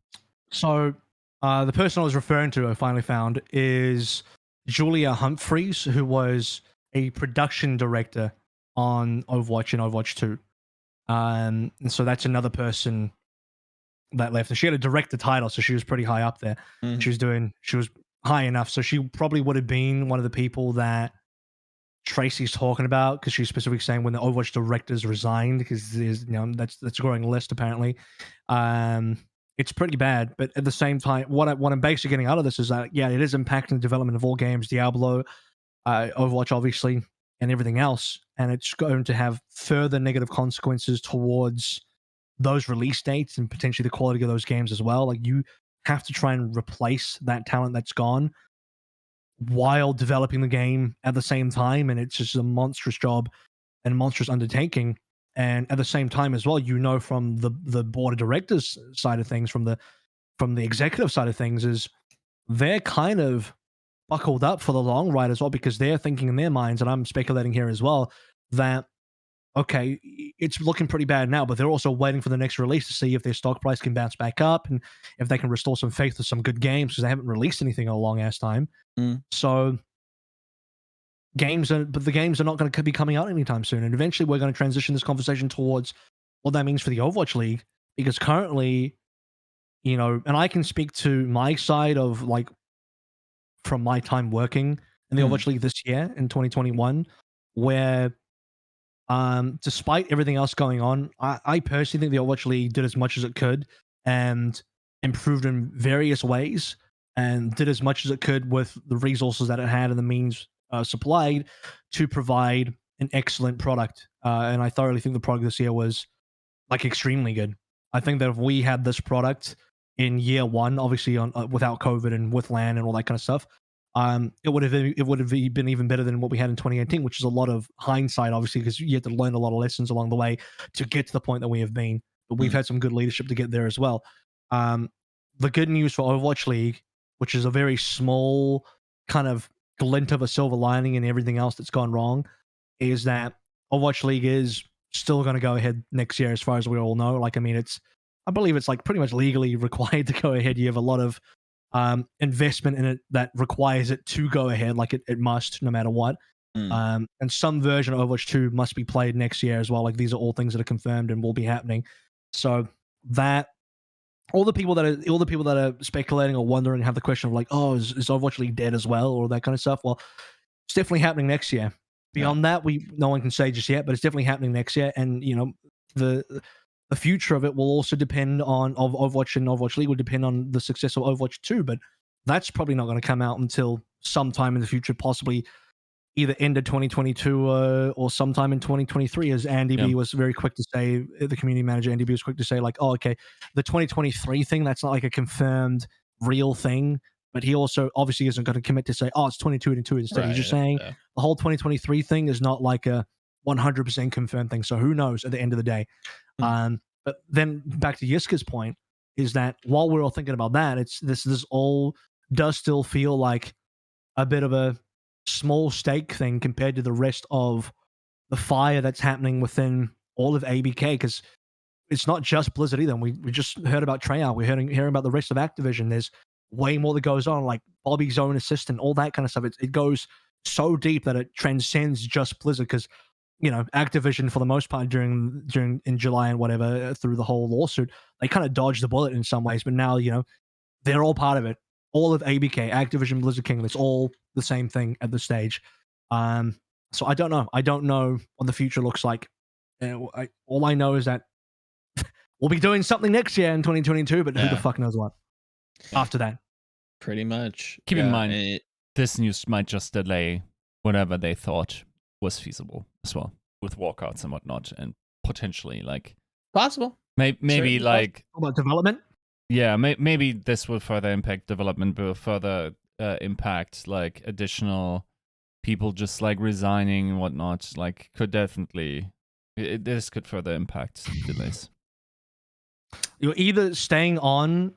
So the person I was referring to, I finally found, is Julia Humphreys, who was a production director on Overwatch and Overwatch 2. And so that's another person that left. And she had a director title, so she was pretty high up there. She was high enough, so she probably would have been one of the people that Tracy's talking about, because she's specifically saying when the Overwatch directors resigned, because there's that's a growing list apparently. It's pretty bad, but at the same time, what I'm basically getting out of this is that it is impacting the development of all games, Diablo, Overwatch, obviously, and everything else, and it's going to have further negative consequences towards those release dates and potentially the quality of those games as well. Like, you have to try and replace that talent that's gone while developing the game at the same time, and it's just a monstrous job and monstrous undertaking. And at the same time as well, from the board of directors side of things, from the executive side of things, is they're kind of buckled up for the long ride as well, because they're thinking in their minds, and I'm speculating here as well, that okay, it's looking pretty bad now, but they're also waiting for the next release to see if their stock price can bounce back up and if they can restore some faith with some good games, because they haven't released anything in a long ass time. So the games are not going to be coming out anytime soon, and eventually we're going to transition this conversation towards what that means for the Overwatch League, because currently, and I can speak to my side of, like, from my time working in the Overwatch League this year in 2021, where despite everything else going on, I personally think the Overwatch League did as much as it could and improved in various ways, and did as much as it could with the resources that it had and the means supplied to provide an excellent product. And I thoroughly think the product this year was, like, extremely good. I think that if we had this product in year one, obviously without COVID and with LAN and all that kind of stuff, it would have been even better than what we had in 2018, which is a lot of hindsight, obviously, because you had to learn a lot of lessons along the way to get to the point that we have been. But we've had some good leadership to get there as well. The good news for Overwatch League, which is a very small kind of glint of a silver lining in everything else that's gone wrong, is that Overwatch League is still going to go ahead next year, as far as we all know. Like, I mean, I believe it's like pretty much legally required to go ahead. You have a lot of investment in it that requires it to go ahead, like it must, no matter what. And some version of Overwatch 2 must be played next year as well. Like, these are all things that are confirmed and will be happening. So that all the people that are speculating or wondering have the question of, like, oh, is Overwatch League dead as well, or that kind of stuff. Well, it's definitely happening next year. Beyond that, no one can say just yet, but it's definitely happening next year. And the future of it will also depend on Overwatch, and Overwatch League will depend on the success of Overwatch 2, but that's probably not going to come out until sometime in the future, possibly either end of 2022 or sometime in 2023, as Andy B was very quick to say, the community manager Andy B was quick to say, like, oh, okay, the 2023 thing, that's not like a confirmed real thing, but he also obviously isn't going to commit to say, oh, it's 2022 instead. He's just saying the whole 2023 thing is not like a 100% confirmed thing, so who knows at the end of the day. But then back to Yiska's point, is that while we're all thinking about that, it's this all does still feel like a bit of a small stake thing compared to the rest of the fire that's happening within all of ABK, because it's not just Blizzard either. We just heard about Treyarch. We're hearing about the rest of Activision. There's way more that goes on, like Bobby's own assistant, all that kind of stuff. It goes so deep that it transcends just Blizzard, because Activision, for the most part, during in July and whatever, through the whole lawsuit, they kind of dodged the bullet in some ways, but now they're all part of it. All of ABK, Activision Blizzard Kingdom, it's all the same thing at this stage. So I don't know. I don't know what the future looks like. All I know is that we'll be doing something next year in 2022, but who the fuck knows what after that. Pretty much. Keep in mind, this news might just delay whatever they thought was feasible as well, with walkouts and whatnot, and potentially, like, possible. Maybe like about development. Yeah, maybe this will further impact development, will further impact like additional people just like resigning and whatnot. Like, could definitely this could further impact delays. You're either staying on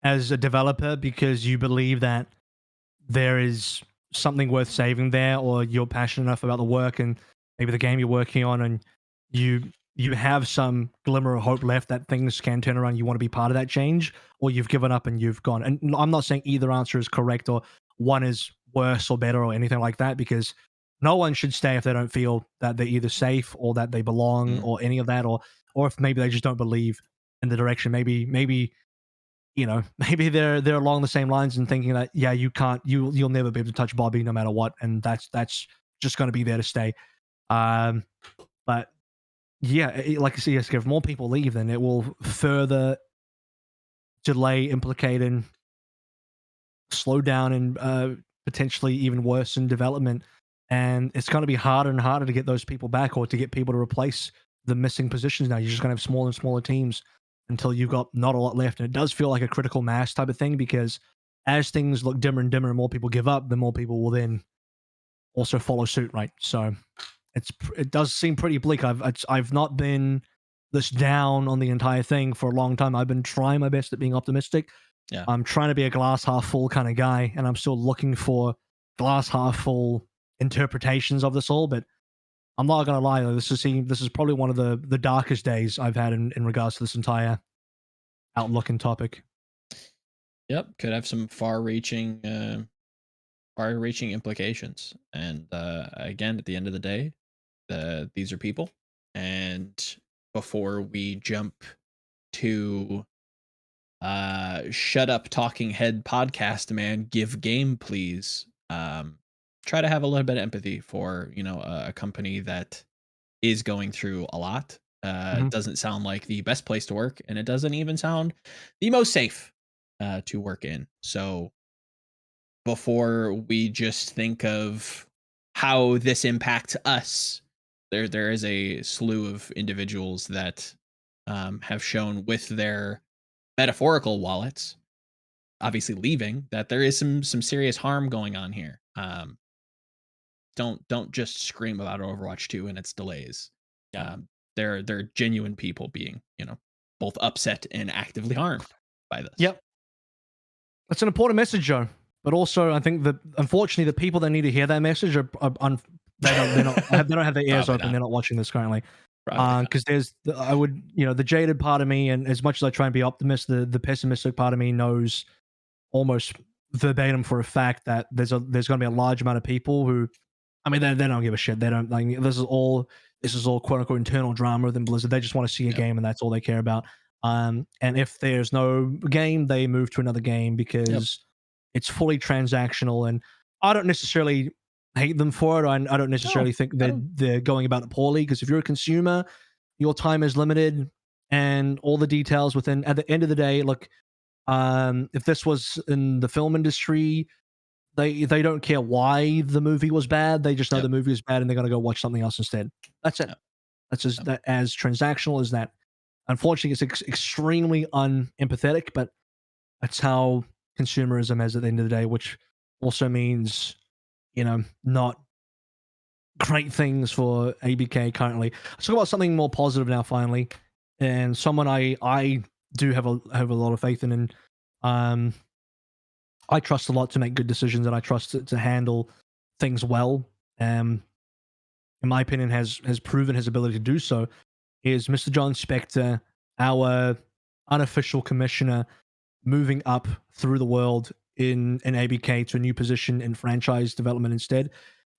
as a developer because you believe that there is something worth saving there, or you're passionate enough about the work and maybe the game you're working on, and you have some glimmer of hope left that things can turn around. You want to be part of that change, or you've given up and you've gone. And I'm not saying either answer is correct or one is worse or better or anything like that, because no one should stay if they don't feel that they're either safe or that they belong or any of that, or if maybe they just don't believe in the direction. Maybe maybe they're along the same lines and thinking that you'll never be able to touch Bobby no matter what, and that's just going to be there to stay. But yeah, like I see, if more people leave, then it will further delay, implicate, and slow down, and potentially even worsen development. And it's going to be harder and harder to get those people back, or to get people to replace the missing positions. Now you're just going to have smaller and smaller teams until you've got not a lot left. And it does feel like a critical mass type of thing, because as things look dimmer and dimmer and more people give up, the more people will then also follow suit, right? So it does seem pretty bleak. I've not been this down on the entire thing for a long time. I've been trying my best at being optimistic. Yeah. I'm trying to be a glass half full kind of guy, and I'm still looking for glass half full interpretations of this all. But I'm not gonna lie, though, this is probably one of the darkest days I've had in regards to this entire outlook and topic. Yep, could have some far-reaching implications. And again, at the end of the day, these are people. And before we jump to shut up talking head podcast, man, give game please, try to have a little bit of empathy for a company that is going through a lot. It doesn't sound like the best place to work, and it doesn't even sound the most safe to work in. So before we just think of how this impacts us, there is a slew of individuals that have shown with their metaphorical wallets, obviously leaving, that there is some serious harm going on here. Don't just scream about Overwatch 2 and its delays. There are genuine people being both upset and actively harmed by this. Yep, that's an important message, Joe. But also, I think that unfortunately, the people that need to hear that message they don't have their ears open. They're not watching this currently. Because there's the jaded part of me, and as much as I try and be optimistic, the pessimistic part of me knows almost verbatim for a fact that there's going to be a large amount of people who, I mean, they don't give a shit. They don't like this is all quote unquote internal drama within Blizzard. They just want to see a game, and that's all they care about. And if there's no game, they move to another game because it's fully transactional. And I don't necessarily hate them for it. I don't necessarily think they're going about it poorly, because if you're a consumer, your time is limited, and all the details within. At the end of the day, look, if this was in the film industry, they don't care why the movie was bad. They just know the movie was bad, and they're gonna go watch something else instead. That's it. That's as transactional as that. Unfortunately, it's extremely unempathetic, but that's how consumerism is at the end of the day, which also means not great things for ABK currently. Let's talk about something more positive now, finally, and someone I do have a lot of faith in, and I trust a lot to make good decisions, and I trust to handle things well. In my opinion, has proven his ability to do so. Is Mr. Jon Spector, our unofficial commissioner, moving up through the world in ABK to a new position in franchise development instead,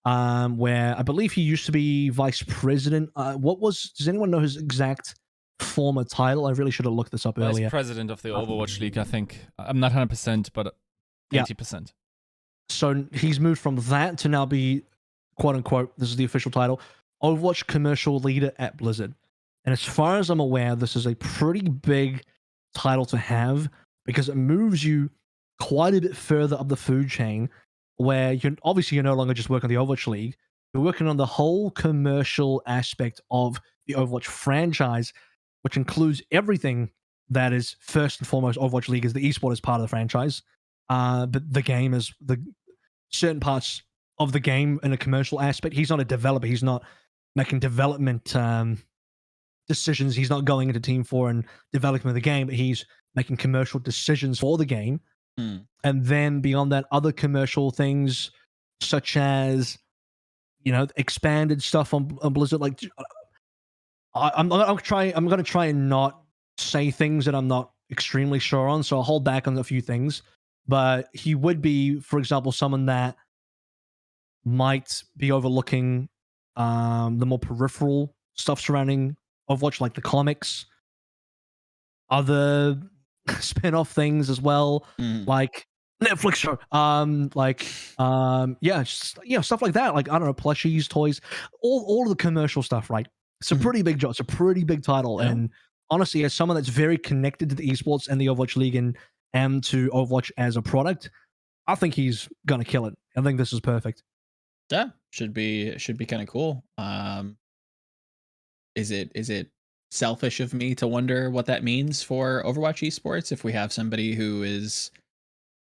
where I believe he used to be vice president. Does anyone know his exact former title? I really should have looked this up earlier. Vice president of the Overwatch League, I think. I'm not 100%, but 80%. So he's moved from that to now be, quote unquote, this is the official title, Overwatch commercial leader at Blizzard. And as far as I'm aware, this is a pretty big title to have, because it moves you quite a bit further up the food chain, where you're no longer just working on the Overwatch League, you're working on the whole commercial aspect of the Overwatch franchise, which includes everything that is first and foremost. Overwatch League is the esport as part of the franchise, but the game is the certain parts of the game in a commercial aspect. He's not a developer. He's not making development decisions. He's not going into Team 4 and developing the game. He's making commercial decisions for the game. And then beyond that, other commercial things such as expanded stuff on Blizzard. Like I'm going to try and not say things that I'm not extremely sure on, so I'll hold back on a few things. But he would be, for example, someone that might be overlooking the more peripheral stuff surrounding Overwatch, like the comics, other spin-off things as well, like Netflix show. Yeah, just stuff like that. Like I don't know, plushies, toys, all of the commercial stuff. Right, it's a pretty big job. It's a pretty big title, Yeah. and honestly, as someone that's very connected to the esports and the Overwatch League and to Overwatch as a product, I think he's gonna kill it. I think this is perfect. Yeah, should be kind of cool. Is it selfish of me to wonder what that means for Overwatch esports if we have somebody who is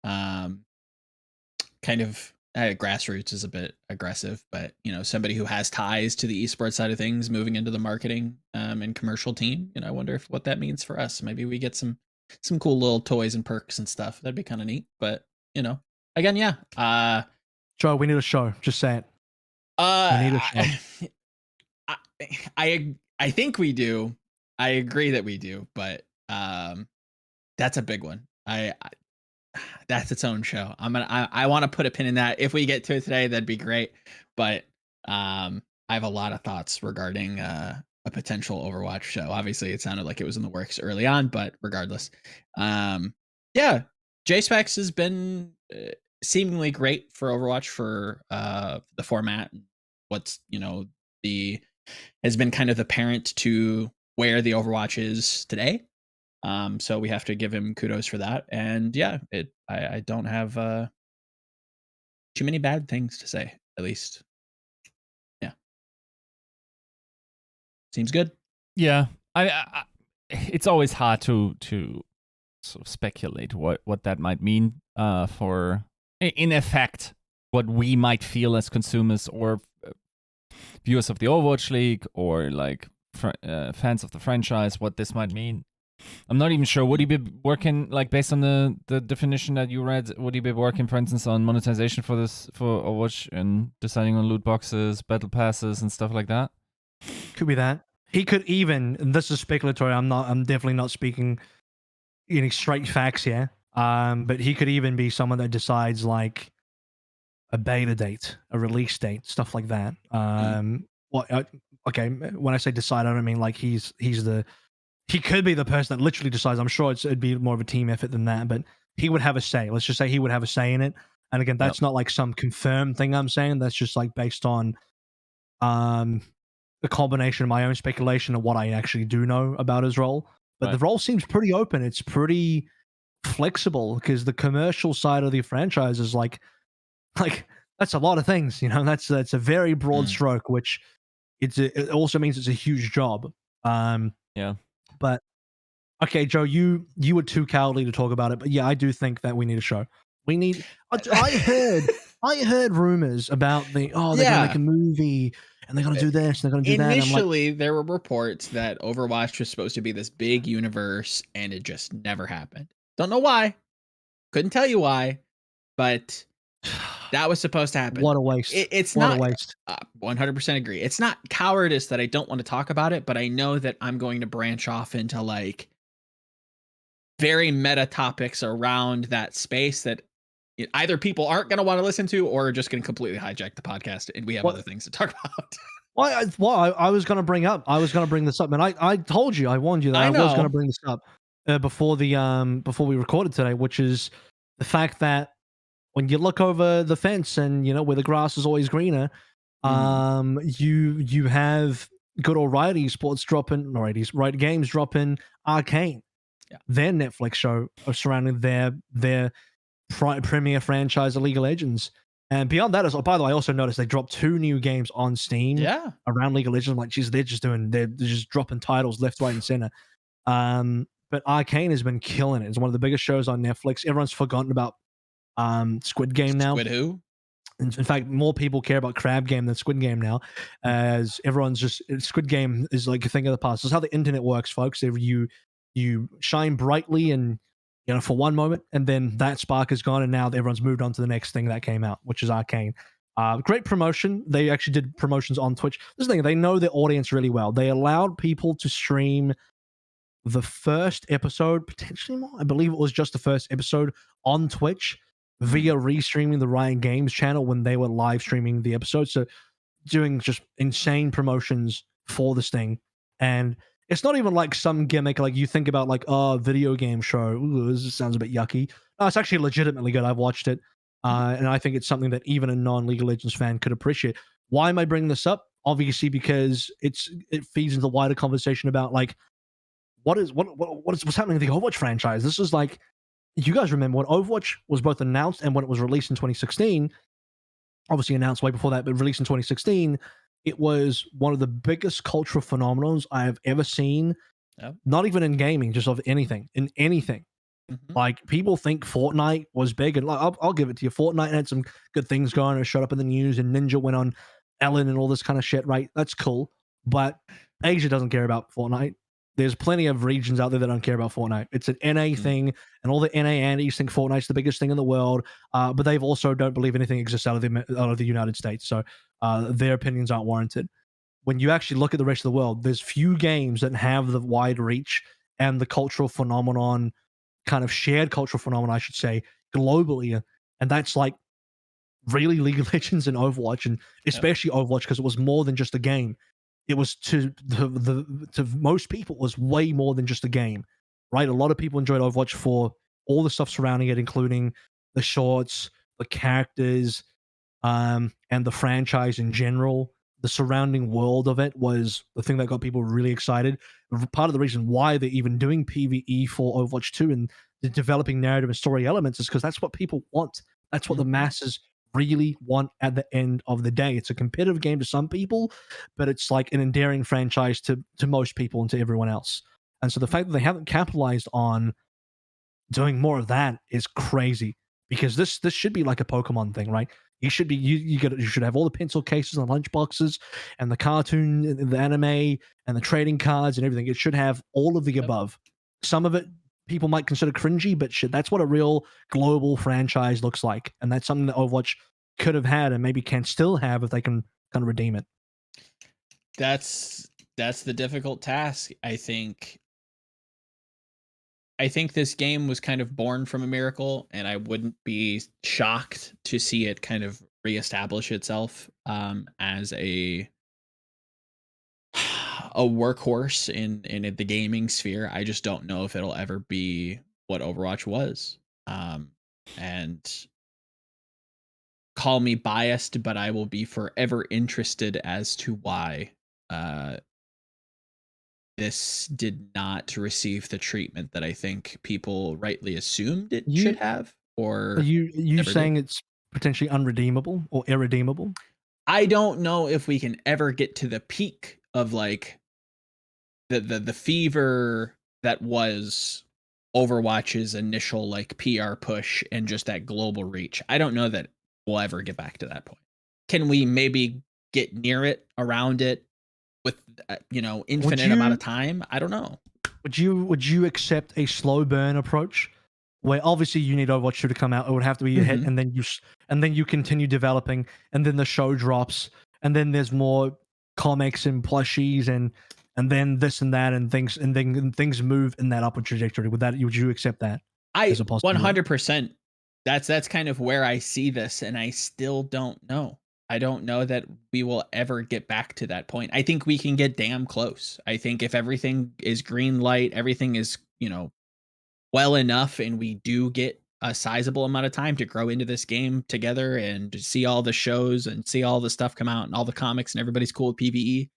kind of grassroots is a bit aggressive, but somebody who has ties to the esports side of things moving into the marketing and commercial team. I wonder what that means for us. Maybe we get some cool little toys and perks and stuff. That'd be kind of neat. But again, yeah. Joe, we need a show. Just say it. We need a show. I think we do. I agree that we do, but that's a big one. That's its own show. I want to put a pin in that. If we get to it today, that'd be great. But I have a lot of thoughts regarding a potential Overwatch show. Obviously, it sounded like it was in the works early on, but regardless, yeah, JSpecs has been seemingly great for Overwatch for the format. What's has been kind of the parent to where the Overwatch is today. So we have to give him kudos for that. And yeah, I don't have too many bad things to say, at least. Yeah. Seems good. Yeah. I it's always hard to sort of speculate what that might mean for, in effect, what we might feel as consumers or viewers of the Overwatch League or like fans of the franchise, what this might mean. I'm not even sure. Would he be working, like, based on the definition that you read, would he be working, for instance, on monetization for Overwatch and deciding on loot boxes, battle passes, and stuff like that? Could be that. He could even, and this is speculatory, I'm definitely not speaking straight facts here. But he could even be someone that decides like a beta date, a release date, stuff like that. Okay, when I say decide, I don't mean like he could be the person that literally decides. I'm sure it'd be more of a team effort than that, but he would have a say. Let's just say he would have a say in it. And again, that's not like some confirmed thing I'm saying. That's just like based on the combination of my own speculation and what I actually do know about his role. But the role seems pretty open. It's pretty flexible because the commercial side of the franchise is like that's a lot of things. That's a very broad stroke, which it also means it's a huge job. Yeah. But okay, Joe, you were too cowardly to talk about it, but yeah, I do think that we need a show. We need. I heard rumors about they're gonna make a movie and they're gonna do this, they're gonna do that. Initially, there were reports that Overwatch was supposed to be this big universe, and it just never happened. Don't know why. Couldn't tell you why, but that was supposed to happen. What a waste! It's what not a waste. 100% agree. It's not cowardice that I don't want to talk about it, but I know that I'm going to branch off into like very meta topics around that space that either people aren't going to want to listen to or are just going to completely hijack the podcast, and we have other things to talk about. I was going to bring this up, and I told you, I warned you that I was going to bring this up before we recorded today, which is the fact that when you look over the fence and where the grass is always greener, you have good old Riot Esports dropping, Riot Games dropping Arcane, their Netflix show surrounding their premier franchise of League of Legends. And beyond that, by the way, I also noticed they dropped 2 new games on Steam around League of Legends. I'm like, geez, they're just dropping titles left, right, and center. But Arcane has been killing it. It's one of the biggest shows on Netflix. Everyone's forgotten about Squid Game now. Squid who? In fact, more people care about Crab Game than Squid Game now, as everyone's just Squid Game is like a thing of the past. This is how the internet works, folks. You shine brightly and for one moment, and then that spark is gone, and now everyone's moved on to the next thing that came out, which is Arcane. Great promotion. They actually did promotions on Twitch. This is the thing, they know their audience really well. They allowed people to stream the first episode, potentially more. I believe it was just the first episode on Twitch via restreaming the Riot Games channel when they were live streaming the episode. So doing just insane promotions for this thing. And it's not even like some gimmick like you think about like, oh, video game show. Ooh, this sounds a bit yucky. No, it's actually legitimately good. I've watched it. And I think it's something that even a non-League of Legends fan could appreciate. Why am I bringing this up? Obviously, because it feeds into the wider conversation about like what's happening in the Overwatch franchise. This is like, you guys remember when Overwatch was both announced and when it was released in 2016. Obviously announced way before that, but released in 2016. It was one of the biggest cultural phenomenons I have ever seen. Yep. Not even in gaming, just of anything, in anything. Mhm. Like, people think Fortnite was big, and like, I'll give it to you. Fortnite had some good things going. It showed up in the news, and Ninja went on Ellen and all this kind of shit. Right, that's cool. But Asia doesn't care about Fortnite. There's plenty of regions out there that don't care about Fortnite. It's an NA thing, and all the NA antis think Fortnite's the biggest thing in the world. But they've also don't believe anything exists out of the United States. So their opinions aren't warranted. When you actually look at the rest of the world, there's few games that have the wide reach and the cultural phenomenon, kind of shared cultural phenomenon, I should say, globally. And that's like really League of Legends and Overwatch, and especially Overwatch, because it was more than just a game. It was to most people, it was way more than just a game, right? A lot of people enjoyed Overwatch for all the stuff surrounding it, including the shorts, the characters, and the franchise in general. The surrounding world of it was the thing that got people really excited. Part of the reason why they're even doing PvE for Overwatch 2 and the developing narrative and story elements is because that's what people want. That's what the masses really want at the end of the day. It's a competitive game to some people, but it's like an endearing franchise to most people and to everyone else. And so the fact that they haven't capitalized on doing more of that is crazy, because this should be like a Pokemon thing, right? You should be you should have all the pencil cases and lunch boxes and the cartoon, and the anime, and the trading cards and everything. It should have all of the above. Some of it people might consider cringy, but shit, that's what a real global franchise looks like, and that's something that Overwatch could have had and maybe can still have if they can kind of redeem it. That's the difficult task. I think this game was kind of born from a miracle, and I wouldn't be shocked to see it kind of reestablish itself as a workhorse in the gaming sphere. I just don't know if it'll ever be what Overwatch was. And call me biased, but I will be forever interested as to why this did not receive the treatment that I think people rightly assumed it should have. Or Are you saying did. it's potentially unredeemable or irredeemable? I don't know if we can ever get to the peak of like the fever that was Overwatch's initial like PR push and just that global reach. I don't know that we'll ever get back to that point. Can we maybe get near it, around it, with infinite amount of time? I don't know. Would you accept a slow burn approach, where obviously you need Overwatch 2 to come out? It would have to be a hit, and then you continue developing, and then the show drops, and then there's more comics and plushies, and then this and that, and things move in that upward trajectory. Would you accept that? I 100%. That's kind of where I see this, and I still don't know. I don't know that we will ever get back to that point. I think we can get damn close. I think if everything is green light, everything is, well enough, and we do get a sizable amount of time to grow into this game together and to see all the shows and see all the stuff come out and all the comics and everybody's cool with PvE.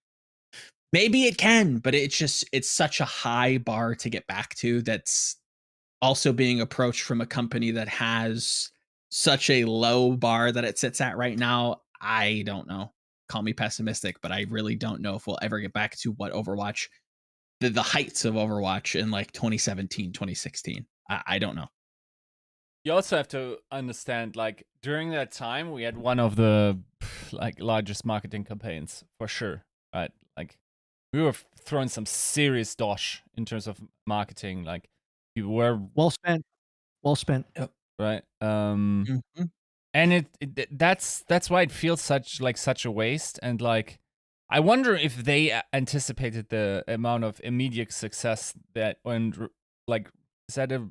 Maybe it can, but it's such a high bar to get back to, that's also being approached from a company that has such a low bar that it sits at right now. I don't know. Call me pessimistic, but I really don't know if we'll ever get back to what Overwatch, the heights of Overwatch in like 2017, 2016. I don't know. You also have to understand, like, during that time, we had one of the like largest marketing campaigns for sure, right? Like, we were throwing some serious dosh in terms of marketing. Like, we were well spent. Yep. Right. And that's why it feels such a waste. And like, I wonder if they anticipated the amount of immediate success that, and like, is that a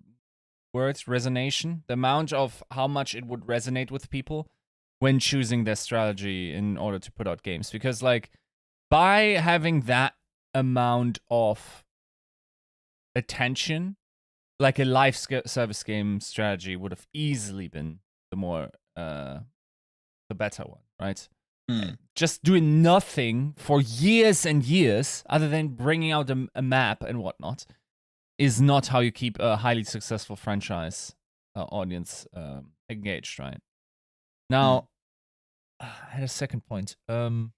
word? Resignation? The amount of how much it would resonate with people when choosing their strategy in order to put out games. Because like, by having that amount of attention, like a live service game strategy would have easily been the better one, right? Just doing nothing for years and years, other than bringing out a map and whatnot, is not how you keep a highly successful franchise audience engaged, right? Now, I had a second point. No,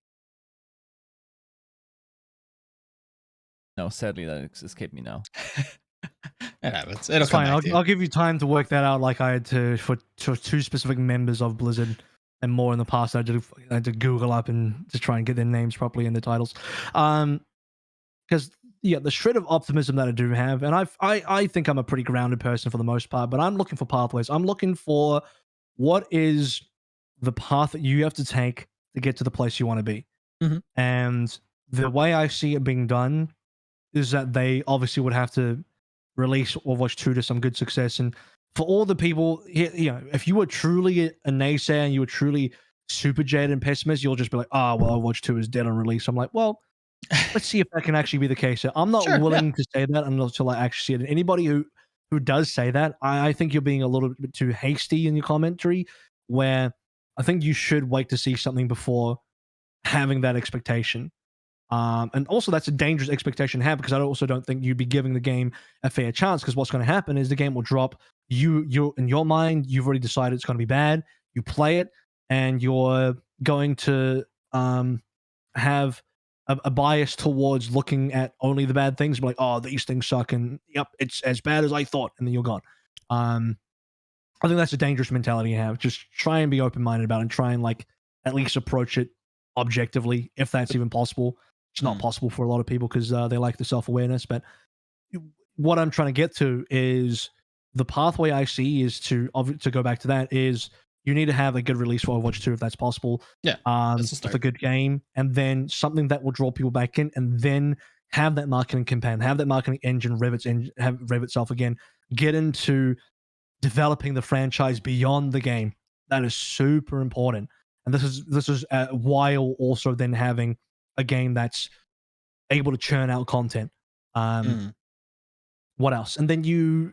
sadly, that escaped me now. It happens. It'll It's come fine. back to you. I'll give you time to work that out, like I had for two specific members of Blizzard, and more in the past. I had to Google up and just try and get their names properly in the titles, because the shred of optimism that I do have, and I think I'm a pretty grounded person for the most part, but I'm looking for pathways. I'm looking for what is the path that you have to take to get to the place you want to be, and the way I see it being done is that they obviously would have to release Overwatch 2 to some good success. And for all the people, if you were truly a naysayer and you were truly super jaded and pessimist, you'll just be like, well, Overwatch 2 is dead on release. I'm like, well, let's see if that can actually be the case. I'm not willing to say that until I actually see it. And anybody who does say that, I think you're being a little bit too hasty in your commentary, where I think you should wait to see something before having that expectation. And also that's a dangerous expectation to have, because I also don't think you'd be giving the game a fair chance, because what's going to happen is the game will drop. You in your mind, you've already decided it's going to be bad. You play it, and you're going to have a bias towards looking at only the bad things, like, oh, these things suck, and yep, it's as bad as I thought, and then you're gone. I think that's a dangerous mentality to have. Just try and be open-minded about it, and try and at least approach it objectively, if that's even possible. It's not possible for a lot of people because they like the self-awareness. But what I'm trying to get to is the pathway I see is to go back to that is you need to have a good release for Overwatch 2 if that's possible. Yeah, with a good game, and then something that will draw people back in, and then have that marketing campaign, have that marketing engine rev itself again, get into developing the franchise beyond the game. That is super important. And this is while also then having a game that's able to churn out content. What else? And then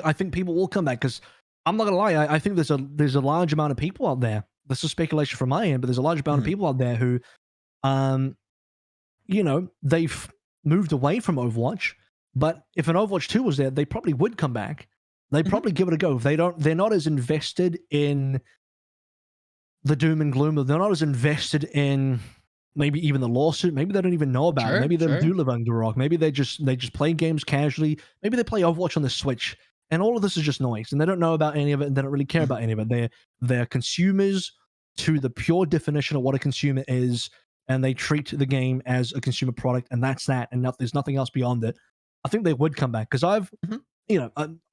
I think people will come back, because I'm not gonna lie, I think there's a large amount of people out there. This is speculation from my end, but there's a large amount of people out there who, they've moved away from Overwatch. But if an Overwatch 2 was there, they probably would come back. They'd probably give it a go. They're not as invested in the doom and gloom. They're not as invested in maybe even the lawsuit. Maybe they don't even know about it. Maybe they do live under a rock. Maybe they just play games casually. Maybe they play Overwatch on the Switch, and all of this is just noise, and they don't know about any of it, and they don't really care about any of it. They're consumers to the pure definition of what a consumer is, and they treat the game as a consumer product, and that's that, and there's nothing else beyond it. I think they would come back, because I'm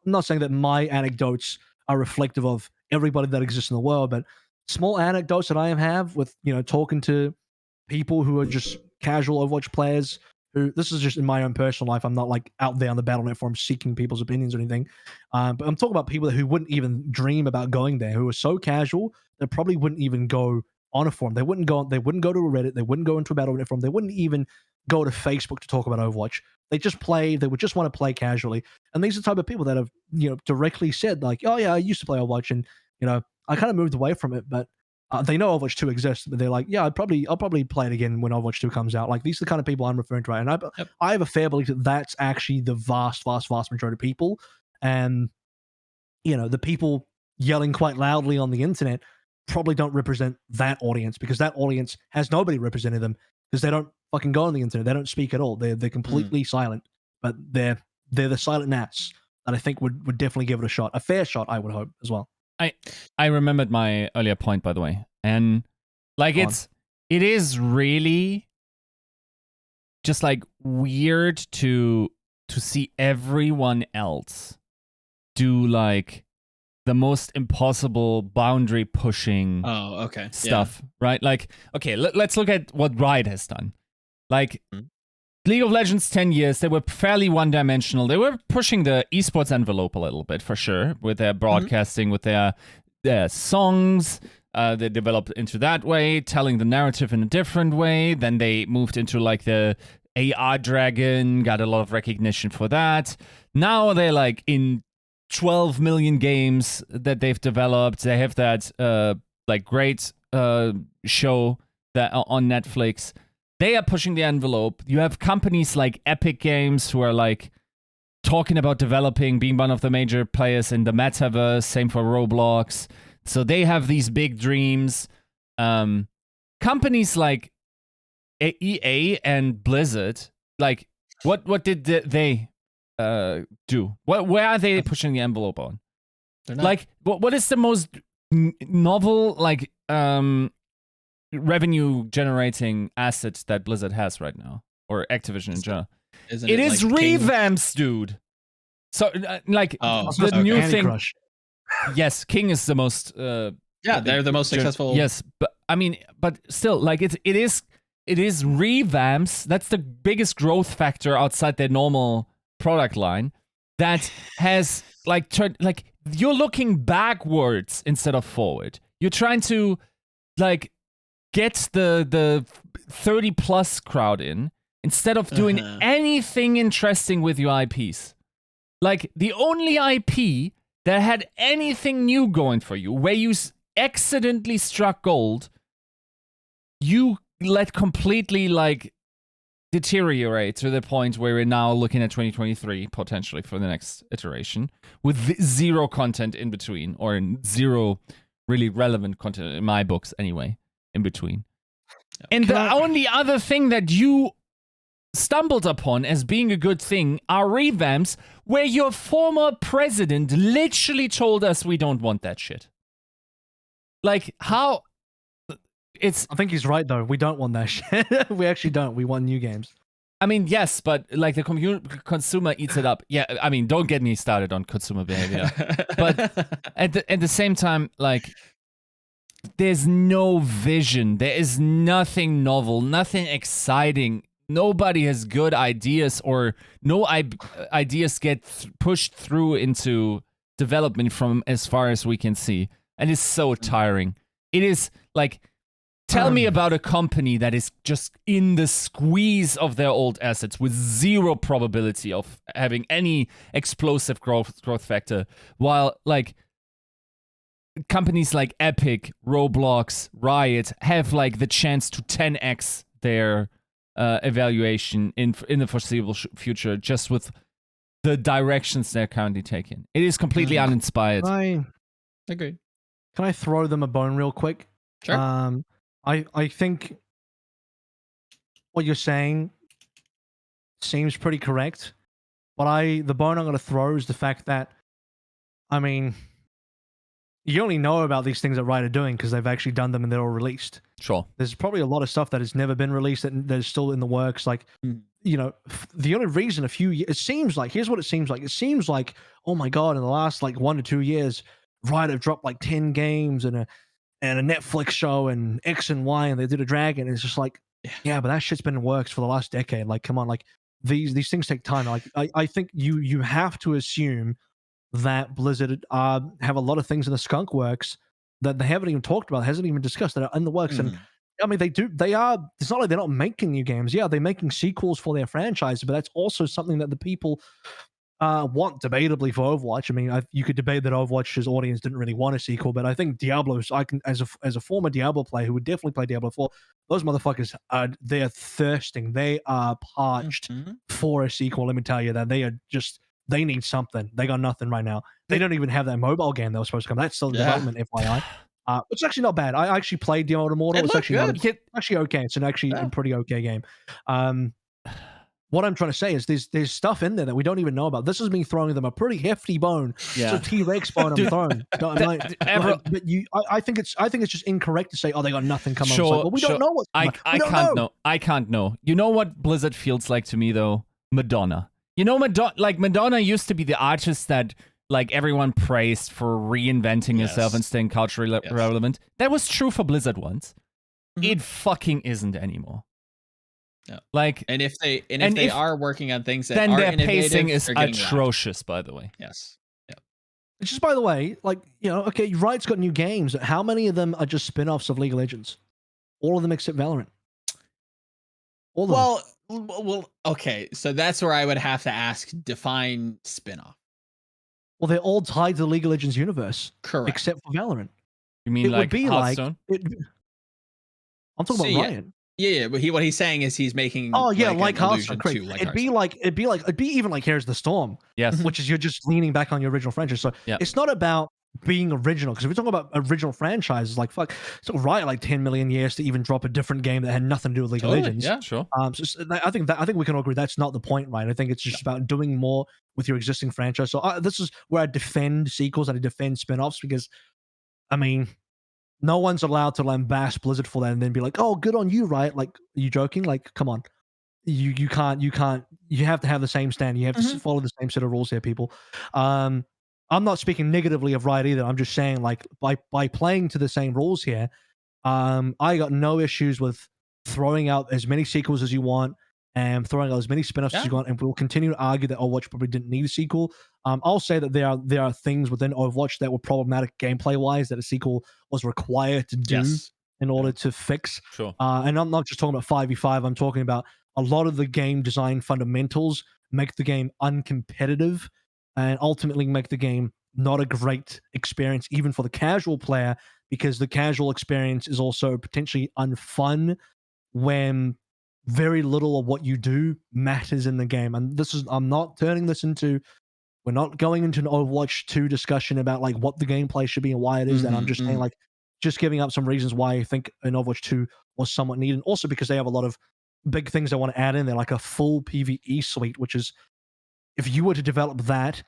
not saying that my anecdotes are reflective of everybody that exists in the world, but small anecdotes that I have with, talking to people who are just casual Overwatch players, who, this is just in my own personal life. I'm not out there on the Battle.net forum seeking people's opinions or anything. But I'm talking about people who wouldn't even dream about going there, who are so casual that probably wouldn't even go on a forum. They wouldn't go to a Reddit. They wouldn't go into a Battle.net forum. They wouldn't even go to Facebook to talk about Overwatch. They would just want to play casually. And these are the type of people that have, directly said oh yeah, I used to play Overwatch, and, I kind of moved away from it, but they know Overwatch 2 exists, but they're like, yeah, I'll probably play it again when Overwatch 2 comes out. These are the kind of people I'm referring to, right? And I have a fair belief that that's actually the vast majority of people. And, the people yelling quite loudly on the internet probably don't represent that audience, because that audience has nobody representing them, because they don't fucking go on the internet. They don't speak at all. They're completely silent, but they're the silent gnats that I think would definitely give it a shot, a fair shot, I would hope as well. I remembered my earlier point, by the way, and it is really just weird to see everyone else do the most impossible boundary pushing stuff, right? Okay, let's look at what Riot has done. League of Legends 10 years, they were fairly one-dimensional. They were pushing the esports envelope a little bit, for sure, with their broadcasting, with their songs. They developed into that way, telling the narrative in a different way. Then they moved into the AR Dragon got a lot of recognition for that. Now they're like in 12 million games that they've developed. They have that like great show that on Netflix. They are pushing the envelope. You have companies like Epic Games who are like talking about developing, being one of the major players in the metaverse. Same for Roblox. So they have these big dreams. Companies like EA and Blizzard, like what did they do? Where are they pushing the envelope on? They're not. Like what is the most novel like revenue generating asset that Blizzard has right now, or Activision in general? Isn't It is like King? revamps, dude. So like Oh, the okay. new Candy thing. Crush. Yes, King is the most. Yeah, they're the most successful. Yes, but I mean, but still, like it is revamps. That's the biggest growth factor outside their normal product line. That has like turned like you're looking backwards instead of forward. You're trying to like get the 30 plus crowd in instead of doing anything interesting with your IPs. Like the only IP that had anything new going for you, where you accidentally struck gold, you let completely like deteriorate to the point where we're now looking at 2023 potentially for the next iteration with zero content in between, or zero really relevant content in my books anyway in between. And the only other thing that you stumbled upon as being a good thing are revamps where your former president literally told us we don't want that shit. Like, how? It's. I think he's right though. We don't want that shit. We actually don't. We want new games. I mean, yes, but like the consumer eats it up. Yeah, I mean, don't get me started on consumer behavior. But at the same time, like, there's no vision. There is nothing novel, nothing exciting. Nobody has good ideas, or no ideas get pushed through into development from as far as we can see. And it's so tiring. It is like, tell me about a company that is just in the squeeze of their old assets with zero probability of having any explosive growth factor, while like companies like Epic, Roblox, Riot have like the chance to 10x their evaluation in the foreseeable future just with the directions they're currently taking. It is completely uninspired. Agreed. Can I throw them a bone real quick? Sure. I think what you're saying seems pretty correct, but the bone I'm going to throw is the fact that, I mean, you only know about these things that Riot are doing because they've actually done them and they're all released. Sure. There's probably a lot of stuff that has never been released that is still in the works. Like, you know, the only reason it seems like, here's what it seems like. It seems like, oh my God, in the last like 1 to 2 years, Riot have dropped like 10 games and a Netflix show and X and Y, and they did a Dragon. It's just like, yeah, but that shit's been in works for the last decade. Like, come on, like these things take time. Like, I think you have to assume that Blizzard have a lot of things in the skunk works that they haven't even talked about, hasn't even discussed, that are in the works. And I mean, they are, it's not like they're not making new games. Yeah, they're making sequels for their franchises, but that's also something that the people want, debatably, for Overwatch. I mean, you could debate that Overwatch's audience didn't really want a sequel, but I think Diablo's, I can, as a former Diablo player who would definitely play Diablo 4, those motherfuckers they're thirsting. They are parched for a sequel. Let me tell you that they need something. They got nothing right now. They don't even have that mobile game that was supposed to come. That's still in development, FYI. It's actually not bad. I actually played Diablo Immortal. It's actually actually okay. It's a pretty okay game. What I'm trying to say is there's stuff in there that we don't even know about. This is me throwing them a pretty hefty bone. Yeah. It's a T-Rex bone I'm throwing. I think it's just incorrect to say, oh, they got nothing coming. Sure, well, we don't know what's coming. I can't know. You know what Blizzard feels like to me though? Madonna. You know, Madonna used to be the artist that like everyone praised for reinventing herself and staying culturally relevant. That was true for Blizzard once. It fucking isn't anymore. Yeah. Like, and if they are working on things that then are their innovative, pacing is atrocious, by the way. Yes. Yeah. It's just, by the way, like, you know, okay, Riot's got new games. How many of them are just spin-offs of League of Legends? All of them except Valorant. All of them. Well, okay. So that's where I would have to ask, define spin-off. Well, they're all tied to the League of Legends universe, Correct. except for Valorant. You mean It like would be Hearthstone? like I'm talking about Riot. Yeah, but what he's saying is he's making Oh yeah, like like an allusion Hearthstone. to like It'd be Hearthstone. like it'd be even like Here's the Storm, Yes. which is you're just leaning back on your original franchise. So Yep. it's not about being original, because if we're talking about original franchises, like fuck, so Riot like 10 million years to even drop a different game that had nothing to do with League of Legends. Yeah, sure. So I think we can all agree that's not the point, right? I think it's just about doing more with your existing franchise. So this is where I defend sequels and I defend spin-offs, because I mean, no one's allowed to lambast Blizzard for that and then be like, "Oh, good on you, right?" Like, are you joking? Like, come on, you can't. You have to have the same standard. You have to follow the same set of rules here, people. I'm not speaking negatively of Riot either. I'm just saying, like, by playing to the same rules here, I got no issues with throwing out as many sequels as you want and throwing out as many spin-offs as you want, and we'll continue to argue that Overwatch probably didn't need a sequel. I'll say that there are things within Overwatch that were problematic gameplay-wise that a sequel was required to do in order to fix. Sure. And I'm not just talking about 5v5. I'm talking about a lot of the game design fundamentals make the game uncompetitive and ultimately make the game not a great experience, even for the casual player, because the casual experience is also potentially unfun when very little of what you do matters in the game. And I'm not turning this into, we're not going into an Overwatch 2 discussion about like what the gameplay should be and why it is that. I'm just saying, like, just giving up some reasons why I think an Overwatch 2 was somewhat needed. Also because they have a lot of big things they want to add in there, like a full PvE suite, which is, if you were to develop that,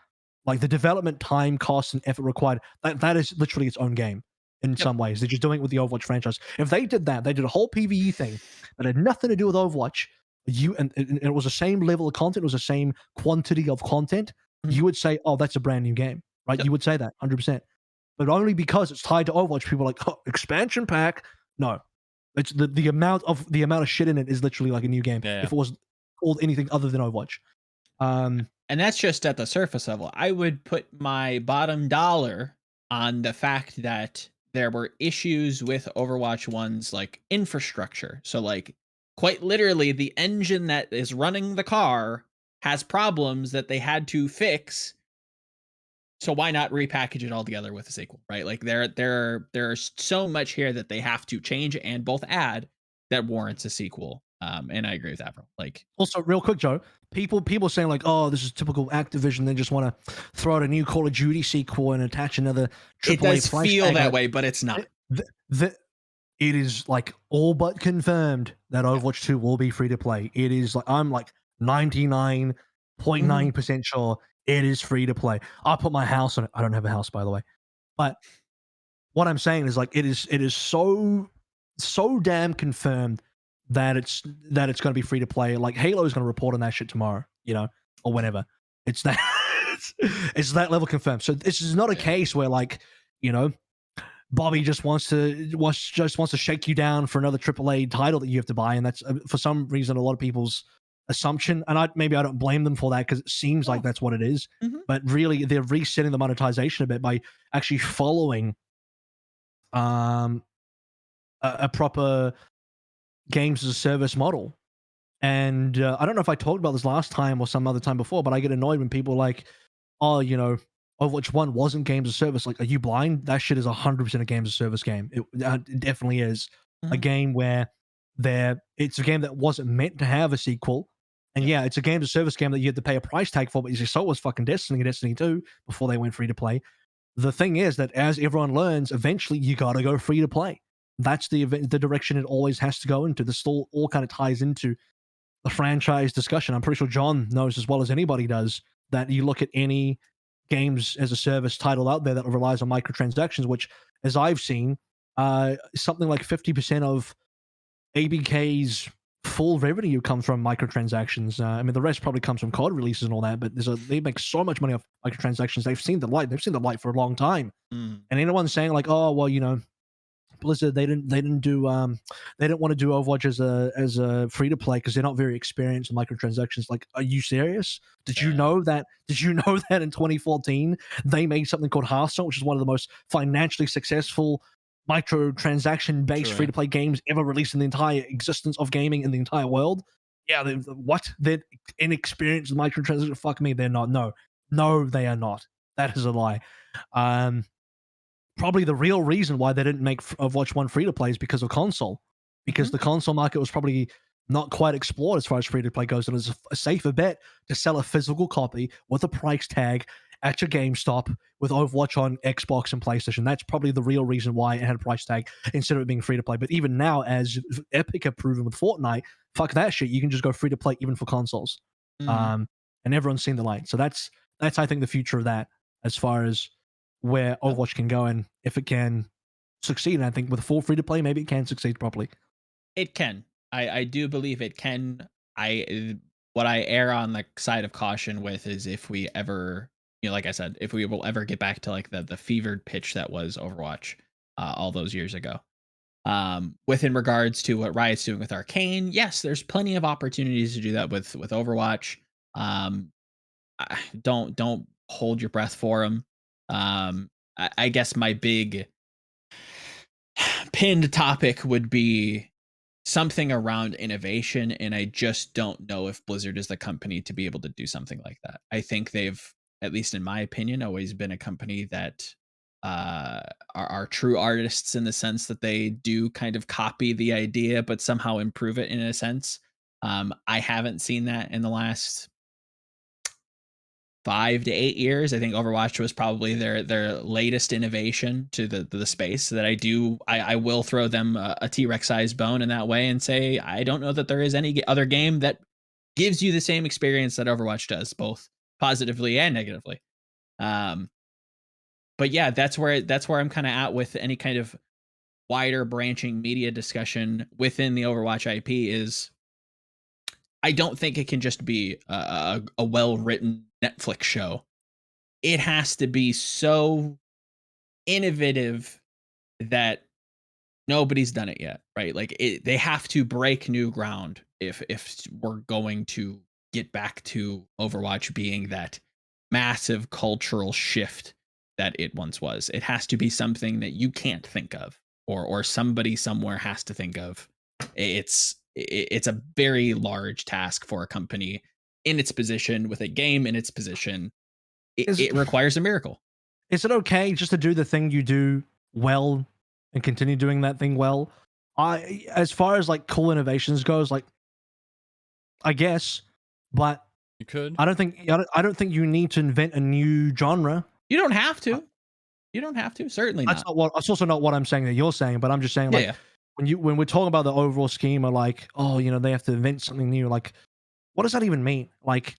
like the development time, cost, and effort required, that is literally its own game in some ways. They're just doing it with the Overwatch franchise. If they did that, they did a whole PvE thing that had nothing to do with Overwatch, and it was the same level of content, it was the same quantity of content, you would say, oh, that's a brand new game, right? You would say that 100%. But only because it's tied to Overwatch, people are like, oh, expansion pack. No, it's the amount of shit in it is literally like a new game. If it was called anything other than Overwatch. And that's just at the surface level. I would put my bottom dollar on the fact that there were issues with Overwatch 1's like infrastructure. So like quite literally the engine that is running the car has problems that they had to fix. So why not repackage it all together with a sequel, right? Like there's so much here that they have to change and both add that warrants a sequel. And I agree with that, bro. Like, also, real quick, Joe, people saying like, oh, this is typical Activision. They just want to throw out a new Call of Duty sequel and attach another AAA. It does feel that way, but it's not. It is like all but confirmed that Overwatch 2 will be free to play. It is like, I'm like 99.9% sure it is free to play. I'll put my house on it. I don't have a house, by the way. But what I'm saying is like, it is so damn confirmed that it's going to be free to play. Like Halo is going to report on that shit tomorrow, or whenever. It's that it's that level confirmed. So this is not a case where like, Bobby just wants to shake you down for another AAA title that you have to buy, and that's for some reason a lot of people's assumption. And I don't blame them for that, because it seems like that's what it is. But really, they're resetting the monetization a bit by actually following a proper games as a service model. And I don't know if I talked about this last time or some other time before, but I get annoyed when people are like, oh, Overwatch 1 wasn't games as a service. Like, are you blind? That shit is 100% a games as a service game. It definitely is a game where it's a game that wasn't meant to have a sequel. And yeah, it's a games as a service game that you had to pay a price tag for, but so was fucking Destiny and Destiny 2 before they went free to play. The thing is that as everyone learns, eventually you gotta go free to play. That's the direction it always has to go into. This all kind of ties into the franchise discussion. I'm pretty sure John knows as well as anybody does that you look at any games as a service title out there that relies on microtransactions, which, as I've seen, something like 50% of ABK's full revenue comes from microtransactions. I mean, the rest probably comes from COD releases and all that, but they make so much money off microtransactions. They've seen the light for a long time. And anyone saying like, oh, well, Blizzard, they didn't want to do Overwatch as a free to play because they're not very experienced in microtransactions. Like, are you serious? Did you know that in 2014 they made something called Hearthstone, which is one of the most financially successful microtransaction-based True. free-to-play games ever released in the entire existence of gaming in the entire world. Yeah, what? They're inexperienced microtransactions? Fuck me, they're not. No, they are not. That is a lie. Probably the real reason why they didn't make Overwatch 1 free-to-play is because of console. Because the console market was probably not quite explored as far as free-to-play goes, and it's a safer bet to sell a physical copy with a price tag at your GameStop with Overwatch on Xbox and PlayStation. That's probably the real reason why it had a price tag instead of it being free-to-play. But even now, as Epic have proven with Fortnite, fuck that shit. You can just go free-to-play even for consoles. And everyone's seen the light. So that's I think, the future of that as far as where Overwatch can go, and if it can succeed. And I think with full free-to-play, maybe it can succeed properly. It can. I do believe it can. What I err on the side of caution with is if we ever, like I said, if we will ever get back to like the fevered pitch that was Overwatch all those years ago. Within regards to what Riot's doing with Arcane, yes, there's plenty of opportunities to do that with Overwatch. Don't hold your breath for them. I guess my big pinned topic would be something around innovation, and I just don't know if Blizzard is the company to be able to do something like that. I think they've, at least in my opinion, always been a company that are true artists in the sense that they do kind of copy the idea but somehow improve it in a sense. I haven't seen that in the last 5 to 8 years. I think Overwatch was probably their latest innovation to the space that I will throw them a T-Rex sized bone in that way and say, I don't know that there is any other game that gives you the same experience that Overwatch does, both positively and negatively. But yeah, that's where I'm kind of at with any kind of wider branching media discussion within the Overwatch IP is I don't think it can just be a well-written Netflix show. It has to be so innovative that nobody's done it yet, right? Like they have to break new ground if we're going to get back to Overwatch being that massive cultural shift that it once was. It has to be something that you can't think of, or somebody somewhere has to think of. It's a very large task for a company in its position, with a game in its position. It requires a miracle. Is it okay just to do the thing you do well and continue doing that thing well? As far as like cool innovations goes, like I guess, but you could. I don't think you need to invent a new genre. You don't have to. You don't have to. Certainly not. That's also not what I'm saying that you're saying, but I'm just saying, like, yeah. when we're talking about the overall scheme of like, oh, they have to invent something new, like, what does that even mean? Like,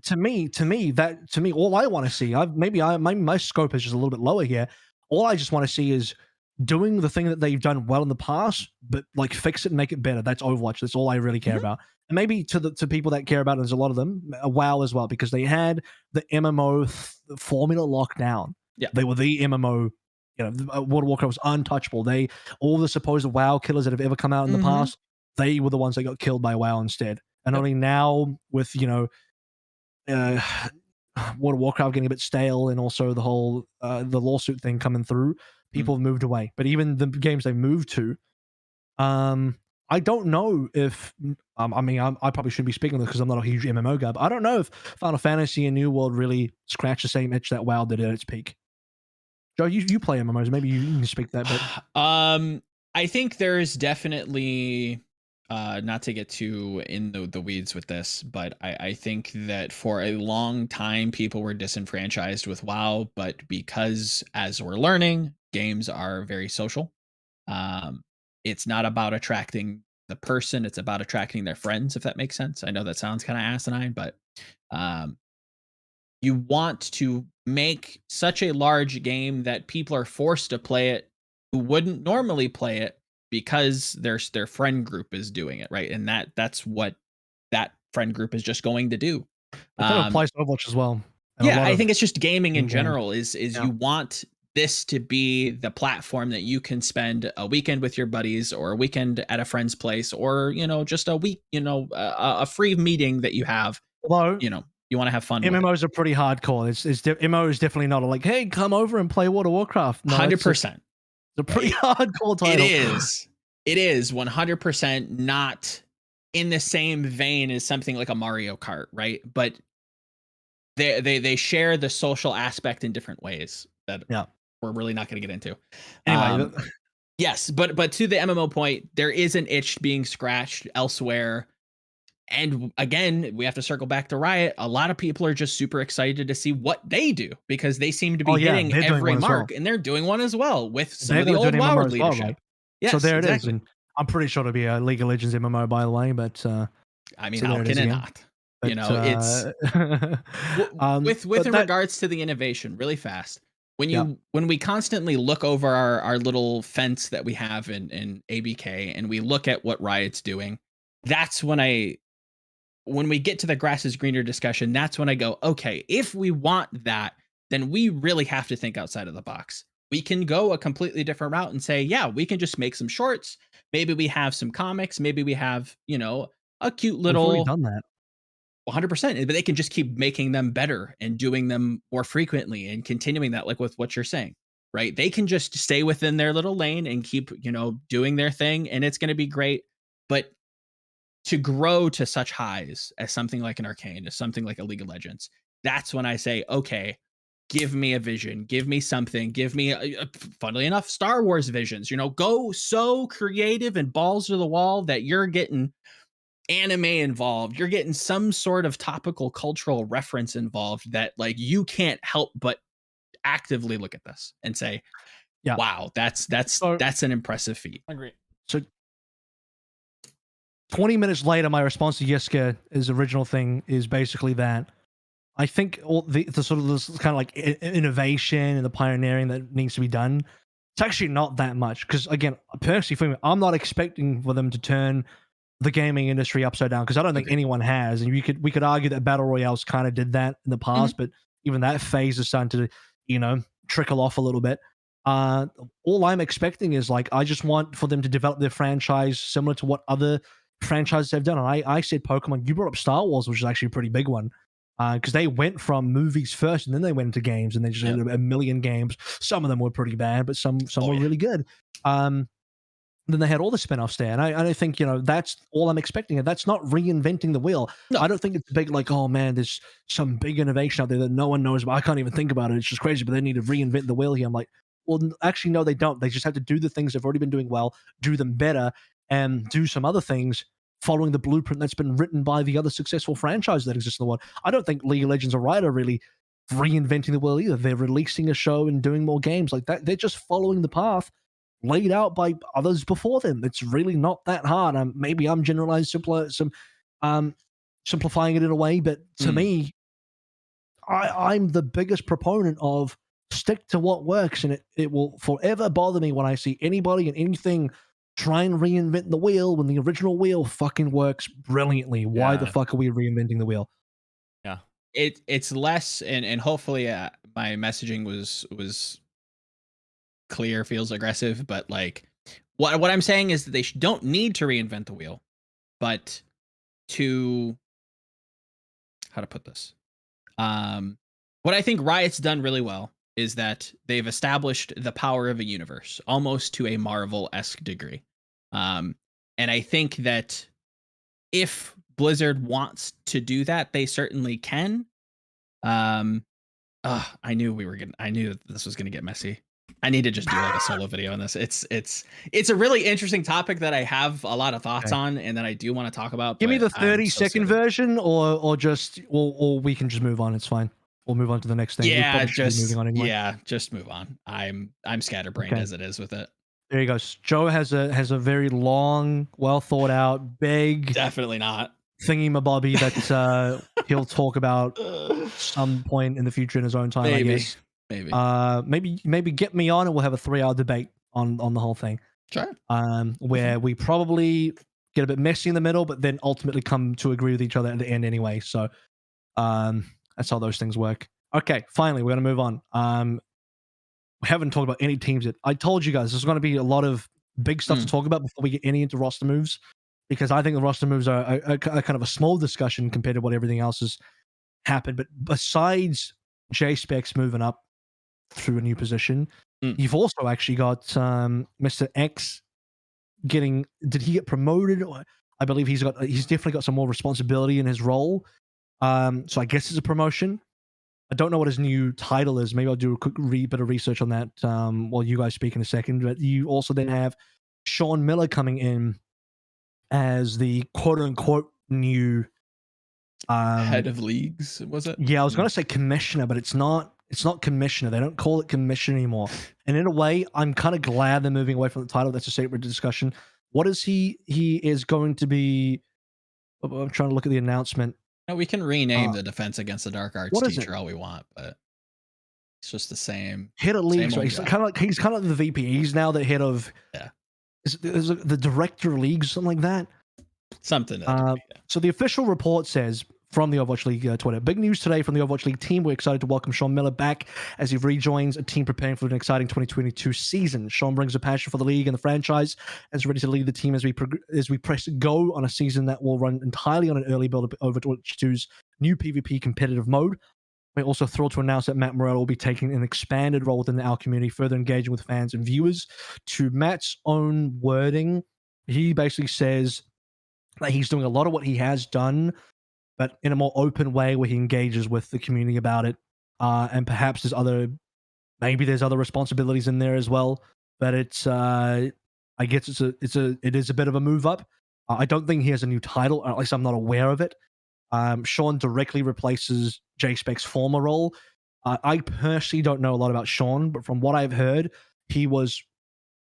to me, all I want to see, my scope is just a little bit lower here. All I just want to see is doing the thing that they've done well in the past, but like fix it and make it better. That's Overwatch. That's all I really care about. And maybe to people that care about it, there's a lot of them, WoW as well, because they had the MMO formula locked down. Yeah, they were the MMO. World of Warcraft was untouchable. All the supposed WoW killers that have ever come out in the past, they were the ones that got killed by WoW instead. And only now with World of Warcraft getting a bit stale, and also the whole the lawsuit thing coming through, people have moved away. But even the games they moved to, I don't know if I probably shouldn't be speaking on this because I'm not a huge MMO guy, but I don't know if Final Fantasy and New World really scratch the same itch that WoW did at its peak. Joe, you play MMOs. Maybe you can speak that bit. I think there is definitely, not to get too in the weeds with this, but I think that for a long time people were disenfranchised with WoW, but because, as we're learning, games are very social. It's not about attracting the person, it's about attracting their friends, if that makes sense. I know that sounds kind of asinine, but you want to make such a large game that people are forced to play it who wouldn't normally play it because their friend group is doing it, right? And that's what that friend group is just going to do. It kind of applies to Overwatch as well. Yeah, I think it's just gaming in general is you want this to be the platform that you can spend a weekend with your buddies, or a weekend at a friend's place, or just a week, a free meeting that you have. Although, you want to have fun. MMOs are pretty hardcore. MMO is definitely not like, hey, come over and play World of Warcraft. No, 100%. a pretty hardcore title. It is 100% not in the same vein as something like a Mario Kart, right? But they share the social aspect in different ways that we're really not going to get into. Anyway, yes, but to the MMO point, there is an itch being scratched elsewhere. And again, we have to circle back to Riot. A lot of people are just super excited to see what they do because they seem to be hitting every mark, and they're doing one as well with some of the old WoW leadership. Right? Yes, so there it is, and I'm pretty sure it'll be a League of Legends MMO, by the way. But I mean, how can it not? But, you know, it's with regards to the innovation, really fast. When we constantly look over our little fence that we have in ABK and we look at what Riot's doing, that's when we get to the grass is greener discussion, that's when I go, okay, if we want that, then we really have to think outside of the box. We can go a completely different route and say, yeah, we can just make some shorts. Maybe we have some comics. Maybe we have, you know, a cute little. We've already done that. 100%. But they can just keep making them better and doing them more frequently and continuing that, like with what you're saying, right? They can just stay within their little lane and keep, you know, doing their thing, and it's going to be great. But to grow to such highs as something like an Arcane, as something like a League of Legends, that's when I say, okay, give me a vision, give me something, give me, funnily enough, Star Wars visions, you know, go so creative and balls to the wall that you're getting anime involved, you're getting some sort of topical cultural reference involved that like you can't help but actively look at this and say, wow, that's an impressive feat. I agree. So 20 minutes later, my response to Yiska's original thing is basically that I think all the sort of this kind of like innovation and the pioneering that needs to be done, it's actually not that much. Because again, personally for me, I'm not expecting for them to turn the gaming industry upside down, because I don't think anyone has. And we could argue that battle royales kind of did that in the past, but even that phase is starting to, you know, trickle off a little bit. All I'm expecting is like, I just want for them to develop their franchise similar to what other franchises have done. And I said Pokemon. You brought up Star Wars, which is actually a pretty big one, because they went from movies first and then they went into games, and they just had a million games. Some of them were pretty bad, but some were really good. Then they had all the spin-offs there, and I think, you know, that's all I'm expecting. And that's not reinventing the wheel. No. I don't think it's big like, oh man, there's some big innovation out there that no one knows about. I can't even think about it. It's just crazy, but they need to reinvent the wheel here. I'm like, well, actually, no, they don't. They just have to do the things they've already been doing well, do them better, and do some other things following the blueprint that's been written by the other successful franchises that exist in the world. I don't think League of Legends or Riot are really reinventing the wheel either. They're releasing a show and doing more games like that. They're just following the path laid out by others before them. It's really not that hard. Maybe I'm simplifying it in a way, but to me, I'm the biggest proponent of stick to what works, and it will forever bother me when I see anybody and anything try and reinvent the wheel when the original wheel fucking works brilliantly. Why the fuck are we reinventing the wheel? Yeah, it's less, and hopefully my messaging was clear, feels aggressive, but like what I'm saying is that they don't need to reinvent the wheel, but to, how to put this, what I think Riot's done really well is that they've established the power of a universe almost to a Marvel-esque degree. And I think that if Blizzard wants to do that, they certainly can. I knew that this was gonna get messy. I need to just do like a solo video on this. It's a really interesting topic that I have a lot of thoughts on, and that I do want to talk about. Give me the 30-second version, or we can just move on. It's fine. We'll move on to the next thing. Yeah, just move on. I'm scatterbrained as it is with it. There you go. Joe has a very long, well thought out, big, definitely not thingy-mabobby that he'll talk about some point in the future in his own time. Maybe. I guess. Maybe get me on and we'll have a 3-hour debate on the whole thing. Sure. Where we probably get a bit messy in the middle, but then ultimately come to agree with each other at the end anyway. So that's how those things work. Okay, finally, we're going to move on. We haven't talked about any teams yet. I told you guys there's going to be a lot of big stuff to talk about before we get any into roster moves, because I think the roster moves are kind of a small discussion compared to what everything else has happened. But besides J-Specs moving up through a new position, You've also actually got Mr. X getting. Did he get promoted? I believe he's definitely got some more responsibility in his role. So I guess it's a promotion. I don't know what his new title is. Maybe I'll do a quick bit of research on that while you guys speak in a second. But you also then have Sean Miller coming in as the quote-unquote new head of leagues, was it? Yeah, I was going to say commissioner, but it's not. It's not commissioner. They don't call it commissioner anymore. And in a way, I'm kind of glad they're moving away from the title. That's a separate discussion. What is he? He is going to be. I'm trying to look at the announcement. No, we can rename the Defense Against the Dark Arts teacher all we want, but it's just the same. Head of leagues, right? He's kind of like the VP. He's now the head of. Yeah. Is the director of leagues, something like that? Something. So the official report says from the Overwatch League Twitter, big news today from the Overwatch League team. We're excited to welcome Sean Miller back as he rejoins a team preparing for an exciting 2022 season. Sean brings a passion for the league and the franchise and is ready to lead the team as we press go on a season that will run entirely on an early build of Overwatch 2's new PvP competitive mode. We're also thrilled to announce that Matt Morello will be taking an expanded role within our community, further engaging with fans and viewers. To Matt's own wording, he basically says that he's doing a lot of what he has done, but in a more open way where he engages with the community about it. And perhaps there's other responsibilities in there as well. But it's I guess it is a bit of a move up. I don't think he has a new title, or at least I'm not aware of it. Sean directly replaces J-Spec's former role. I personally don't know a lot about Sean, but from what I've heard, he was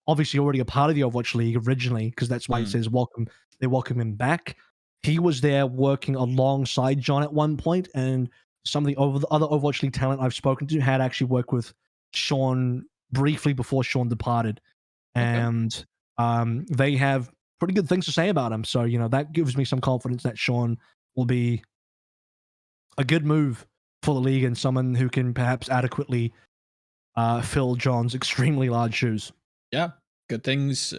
obviously already a part of the Overwatch League originally, because that's why it says welcome. They welcome him back. He was there working alongside Jon at one point, and some of the other Overwatch League talent I've spoken to had actually worked with Sean briefly before Sean departed. And they have pretty good things to say about him. So, that gives me some confidence that Sean will be a good move for the league and someone who can perhaps adequately fill Jon's extremely large shoes. Yeah, good things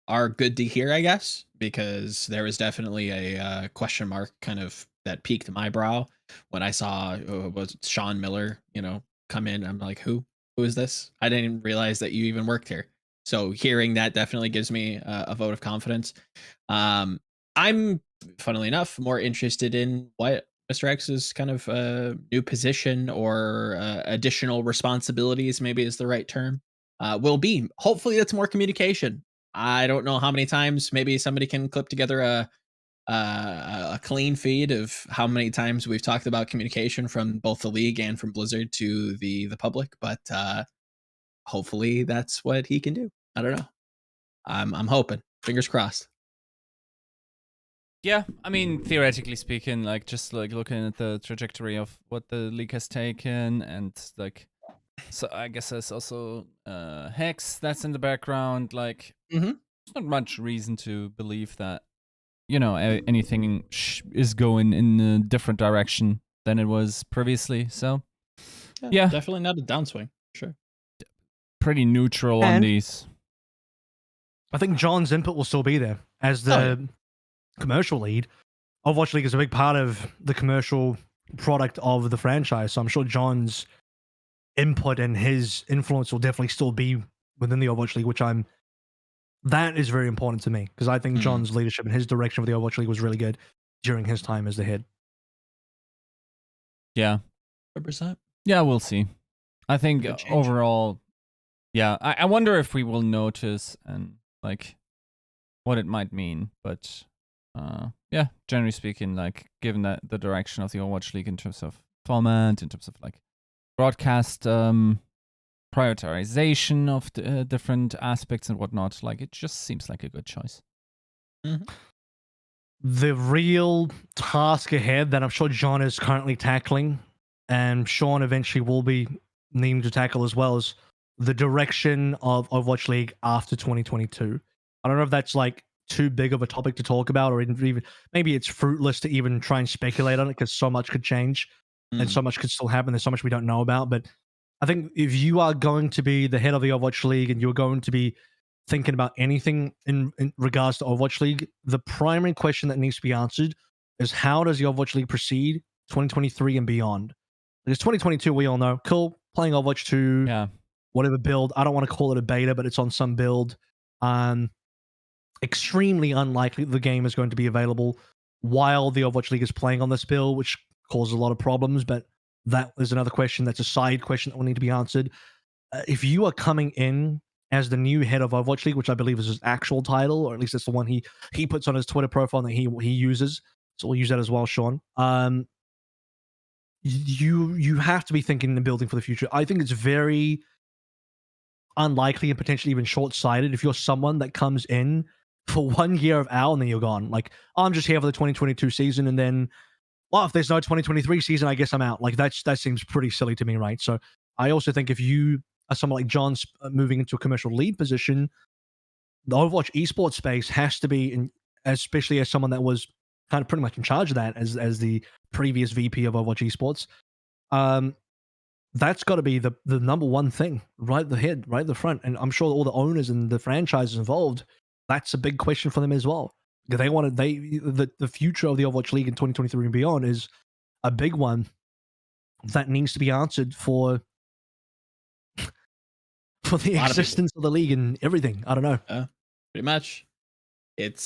are good to hear, I guess, because there was definitely a question mark kind of that piqued my brow when I saw was Sean Miller, come in. I'm like, who is this? I didn't even realize that you even worked here. So hearing that definitely gives me a vote of confidence. I'm, funnily enough, more interested in what Mr. X's kind of new position or additional responsibilities, maybe is the right term, will be. Hopefully that's more communication. I don't know how many times maybe somebody can clip together a clean feed of how many times we've talked about communication from both the league and from Blizzard to the public, but hopefully that's what he can do. I don't know. I'm hoping. Fingers crossed. Yeah, I mean, theoretically speaking, just looking at the trajectory of what the league has taken, and so I guess there's also Hex that's in the background. There's not much reason to believe that anything is going in a different direction than it was previously. So yeah, definitely not a downswing. Sure, pretty neutral on these. I think Jon's input will still be there as the commercial lead. Overwatch League is a big part of the commercial product of the franchise, so I'm sure Jon's input and his influence will definitely still be within the Overwatch League, that is very important to me, because I think Jon's leadership and his direction of the Overwatch League was really good during his time as the head. Yeah. 100%. Yeah, we'll see. I think overall, yeah, I wonder if we will notice and what it might mean, but yeah, generally speaking, given that the direction of the Overwatch League in terms of format, in terms of broadcast prioritization of the, different aspects and whatnot, it just seems like a good choice. The real task ahead that I'm sure Jon is currently tackling, and Sean eventually will be needing to tackle as well, is the direction of Overwatch League after 2022. I don't know if that's too big of a topic to talk about, or even maybe it's fruitless to even try and speculate on it, because so much could change and so much could still happen. There's so much we don't know about. But I think if you are going to be the head of the Overwatch League and you're going to be thinking about anything in regards to Overwatch League, the primary question that needs to be answered is, how does the Overwatch League proceed 2023 and beyond? Because 2022, we all know, cool, playing Overwatch 2, Yeah. whatever build. I don't want to call it a beta, but it's on some build. Extremely unlikely the game is going to be available while the Overwatch League is playing on this build, which causes a lot of problems. But that is another question. That's a side question that will need to be answered. If you are coming in as the new head of Overwatch League, which I believe is his actual title, or at least that's the one he puts on his Twitter profile that he uses. So we'll use that as well, Sean. You have to be thinking and building for the future. I think it's very unlikely and potentially even short-sighted if you're someone that comes in for 1 year of OWL and then you're gone. Like, oh, I'm just here for the 2022 season, and then, well, if there's no 2023 season, I guess I'm out. Like, that seems pretty silly to me, right? So I also think if you are someone like Jon moving into a commercial lead position, the Overwatch esports space has to be, especially as someone that was kind of pretty much in charge of that as the previous VP of Overwatch esports, that's got to be the number one thing, right at the head, right at the front. And I'm sure all the owners and the franchises involved, that's a big question for them as well. The future of the Overwatch League in 2023 and beyond is a big one that needs to be answered for the existence of the league and everything. I don't know. Pretty much. It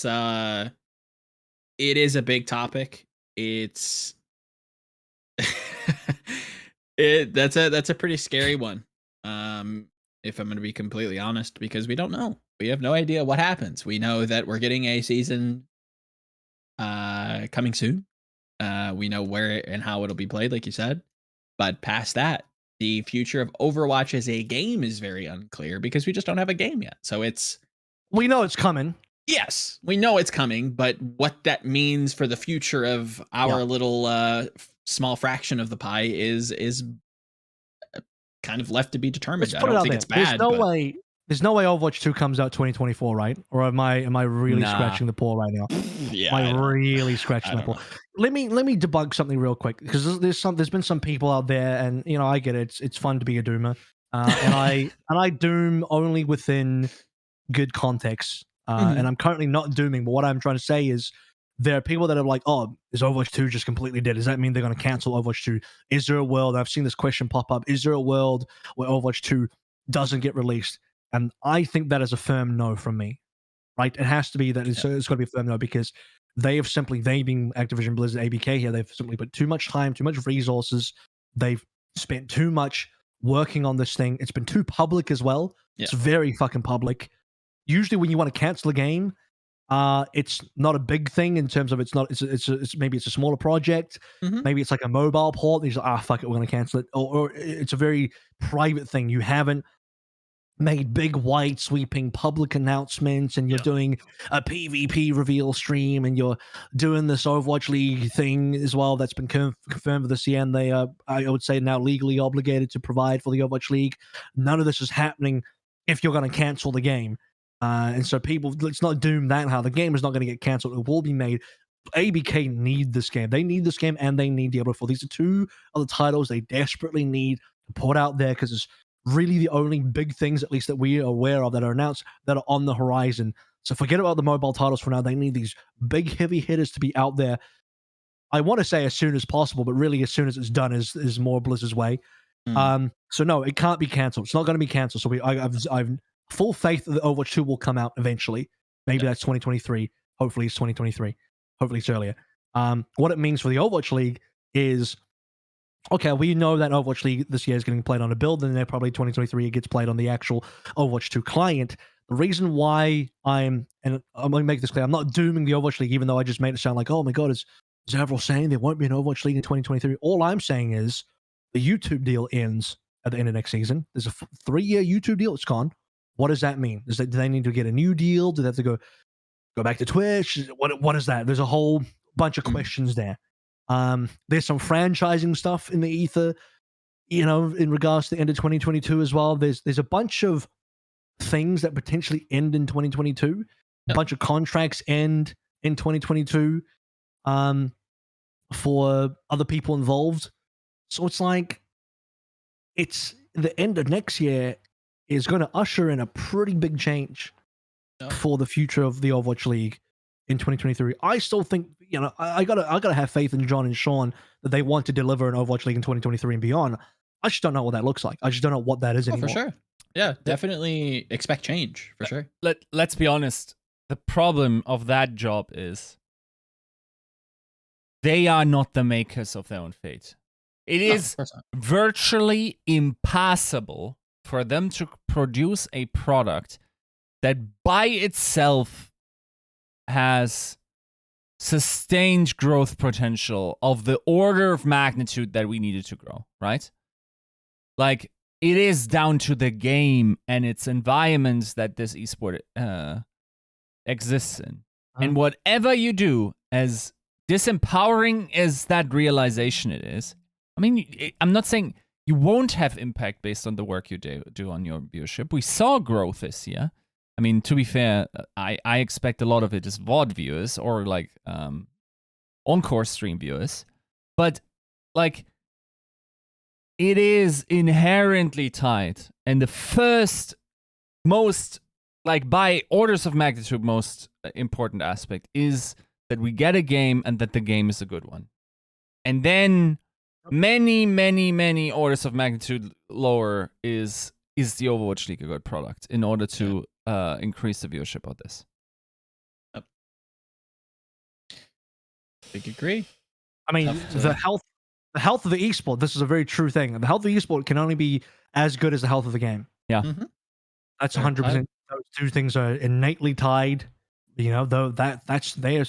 is a big topic. It's that's a pretty scary one. If I'm going to be completely honest, because we don't know. We have no idea what happens. We know that we're getting a season coming soon. We know where and how it'll be played, like you said. But past that, the future of Overwatch as a game is very unclear because we just don't have a game yet. So we know it's coming. Yes, we know it's coming, but what that means for the future of our little small fraction of the pie is kind of left to be determined. I don't think it's bad. There's no way Overwatch 2 comes out 2024, right? Or am I really scratching the paw right now? Yeah, am I really scratching the paw? Let me debug something real quick, because there's been some people out there, and I get it. It's fun to be a doomer, and I doom only within good context. And I'm currently not dooming, but what I'm trying to say is there are people that are like, oh, is Overwatch 2 just completely dead? Does that mean they're going to cancel Overwatch 2? Is there a world, I've seen this question pop up, is there a world where Overwatch 2 doesn't get released? And I think that is a firm no from me, right? It has to be that it's got to be a firm no, because they being Activision Blizzard, ABK here, they've simply put too much time, too much resources. They've spent too much working on this thing. It's been too public as well. Yeah. It's very fucking public. Usually when you want to cancel a game, it's not a big thing in terms of it's maybe it's a smaller project. Maybe it's like a mobile port. And he's like, fuck it, we're going to cancel it. Or it's a very private thing. You haven't made big, wide, sweeping public announcements, and you're doing a PvP reveal stream, and you're doing this Overwatch League thing as well that's been confirmed for this year, and they are, I would say, now legally obligated to provide for the Overwatch League. None of this is happening if you're going to cancel the game. And so let's not doom that how the game is not going to get canceled. It will be made. ABK need this game. They need this game, and they need Diablo 4. These are two of the titles they desperately need to put out there, because it's really the only big things, at least that we are aware of, that are announced, that are on the horizon. So forget about the mobile titles for now. They need these big, heavy hitters to be out there. I want to say as soon as possible, but really as soon as it's done is more Blizzard's way. So no, it can't be canceled. It's not going to be canceled. So I've full faith that Overwatch 2 will come out eventually. Maybe that's 2023. Hopefully it's 2023. Hopefully it's earlier. What it means for the Overwatch League is, okay, we know that Overwatch League this year is getting played on a build, and then probably 2023 it gets played on the actual Overwatch 2 client. The reason why and I'm going to make this clear, I'm not dooming the Overwatch League, even though I just made it sound like, oh my god, is Avril saying there won't be an Overwatch League in 2023? All I'm saying is the YouTube deal ends at the end of next season. There's a 3-year YouTube deal. It's gone. What does that mean? Do they need to get a new deal? Do they have to go back to Twitch? What is that? There's a whole bunch of questions there. There's some franchising stuff in the ether, in regards to the end of 2022 as well. There's a bunch of things that potentially end in 2022. A bunch of contracts end in 2022 for other people involved. So it's like, it's the end of next year is going to usher in a pretty big change for the future of the Overwatch League in 2023. I still think, I gotta have faith in Jon and Sean that they want to deliver an Overwatch League in 2023 and beyond. I just don't know what that looks like. I just don't know what that is anymore. For sure. Yeah, definitely expect change for sure. Let's be honest. The problem of that job is they are not the makers of their own fate. It is virtually impossible for them to produce a product that by itself has sustained growth potential of the order of magnitude that we needed to grow, right? Like, it is down to the game and its environments that this esport exists in. And whatever you do, as disempowering as that realization it is, I mean, I'm not saying you won't have impact based on the work you do on your viewership. We saw growth this year. I mean, to be fair, I expect a lot of it is VOD viewers or like encore stream viewers. But like, it is inherently tied. And the first most, like by orders of magnitude, most important aspect is that we get a game and that the game is a good one. And then many, many, many orders of magnitude lower is the Overwatch League a good product in order to increase the viewership of this. I agree. I mean, the health of the esport, this is a very true thing. The health of the esport can only be as good as the health of the game. Yeah. That's 100%. Those two things are innately tied. You know, though they're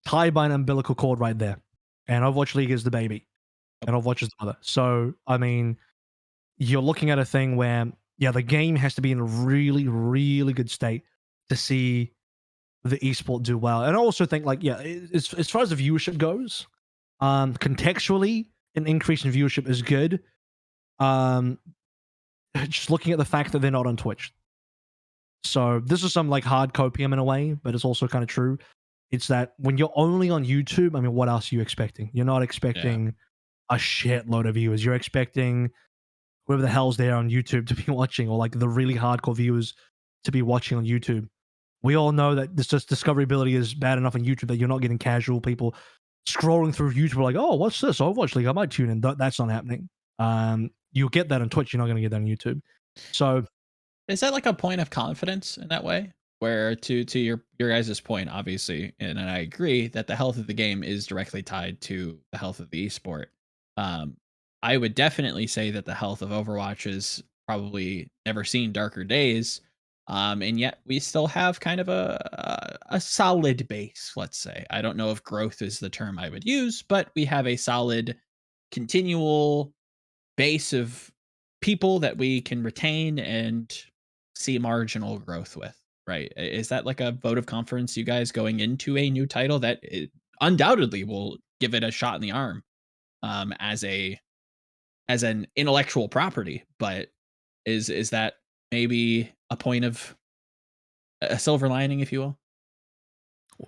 tied by an umbilical cord right there. And Overwatch League is the baby. And Overwatch is the mother. So, I mean, you're looking at a thing where, yeah, the game has to be in a really, really good state to see the esport do well. And I also think, like, yeah, as far as the viewership goes, contextually, an increase in viewership is good. Just looking at the fact that they're not on Twitch. So this is some like hard copium in a way, but it's also kind of true. It's that when you're only on YouTube, I mean, what else are you expecting? You're not expecting a shitload of viewers. You're expecting whoever the hell's there on YouTube to be watching, or like the really hardcore viewers to be watching on YouTube. We all know that this just discoverability is bad enough on YouTube that you're not getting casual people scrolling through YouTube like, oh, what's this? Overwatch League, I might tune in. That's not happening. You'll get that on Twitch. You're not going to get that on YouTube. So is that like a point of confidence in that way? Where to your guys' point, obviously, and I agree that the health of the game is directly tied to the health of the esport. I would definitely say that the health of Overwatch has probably never seen darker days. And yet we still have kind of a solid base, let's say. I don't know if growth is the term I would use, but we have a solid, continual base of people that we can retain and see marginal growth with, right? Is that like a vote of confidence, you guys, going into a new title that undoubtedly will give it a shot in the arm as an intellectual property? But is that maybe a point of a silver lining, if you will?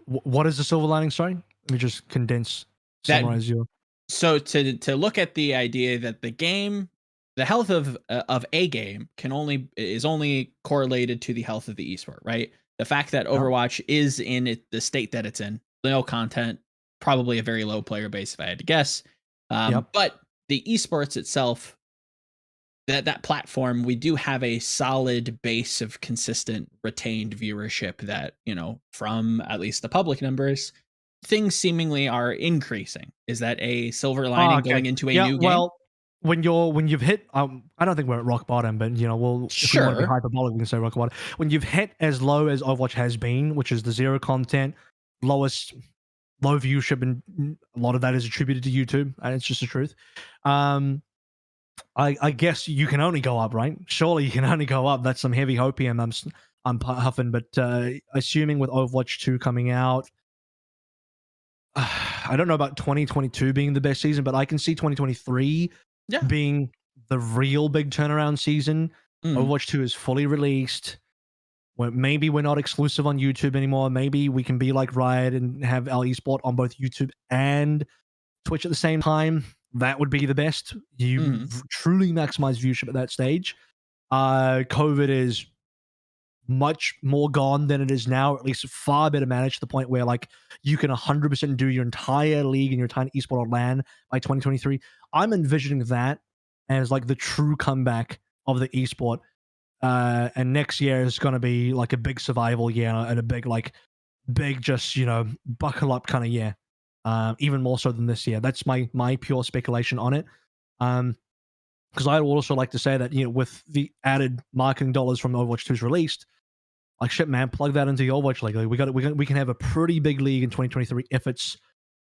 What is the silver lining? Sorry, let me just summarize you. So to look at the idea that the game, the health of a game is only correlated to the health of the esport, right? The fact that Overwatch is in the state that it's in, no content, probably a very low player base if I had to guess. But the esports itself, that platform, we do have a solid base of consistent retained viewership that, you know, from at least the public numbers, things seemingly are increasing. Is that a silver lining going into a new game? Well, when you've hit, I don't think we're at rock bottom, but you know, if we want to be hyperbolic, we can say rock bottom. When you've hit as low as Overwatch has been, which is the zero content, low viewership, and a lot of that is attributed to YouTube, and it's just the truth. I guess you can only go up, right? Surely you can only go up. That's some heavy hopium I'm huffing, but assuming with Overwatch 2 coming out, I don't know about 2022 being the best season, but I can see 2023 being the real big turnaround season. Overwatch 2 is fully released. Maybe we're not exclusive on YouTube anymore. Maybe we can be like Riot and have our esport on both YouTube and Twitch at the same time. That would be the best. You truly maximize viewership at that stage. COVID is much more gone than it is now, or at least far better managed to the point where like you can 100% do your entire league and your entire esport on LAN by 2023. I'm envisioning that as like the true comeback of the esport. And next year is going to be like a big survival year and a big just, buckle up kind of year. Even more so than this year. That's my pure speculation on it. Because I would also like to say that, with the added marketing dollars from Overwatch 2's released, like shit, man, plug that into the Overwatch League. Like, we can have a pretty big league in 2023 if it's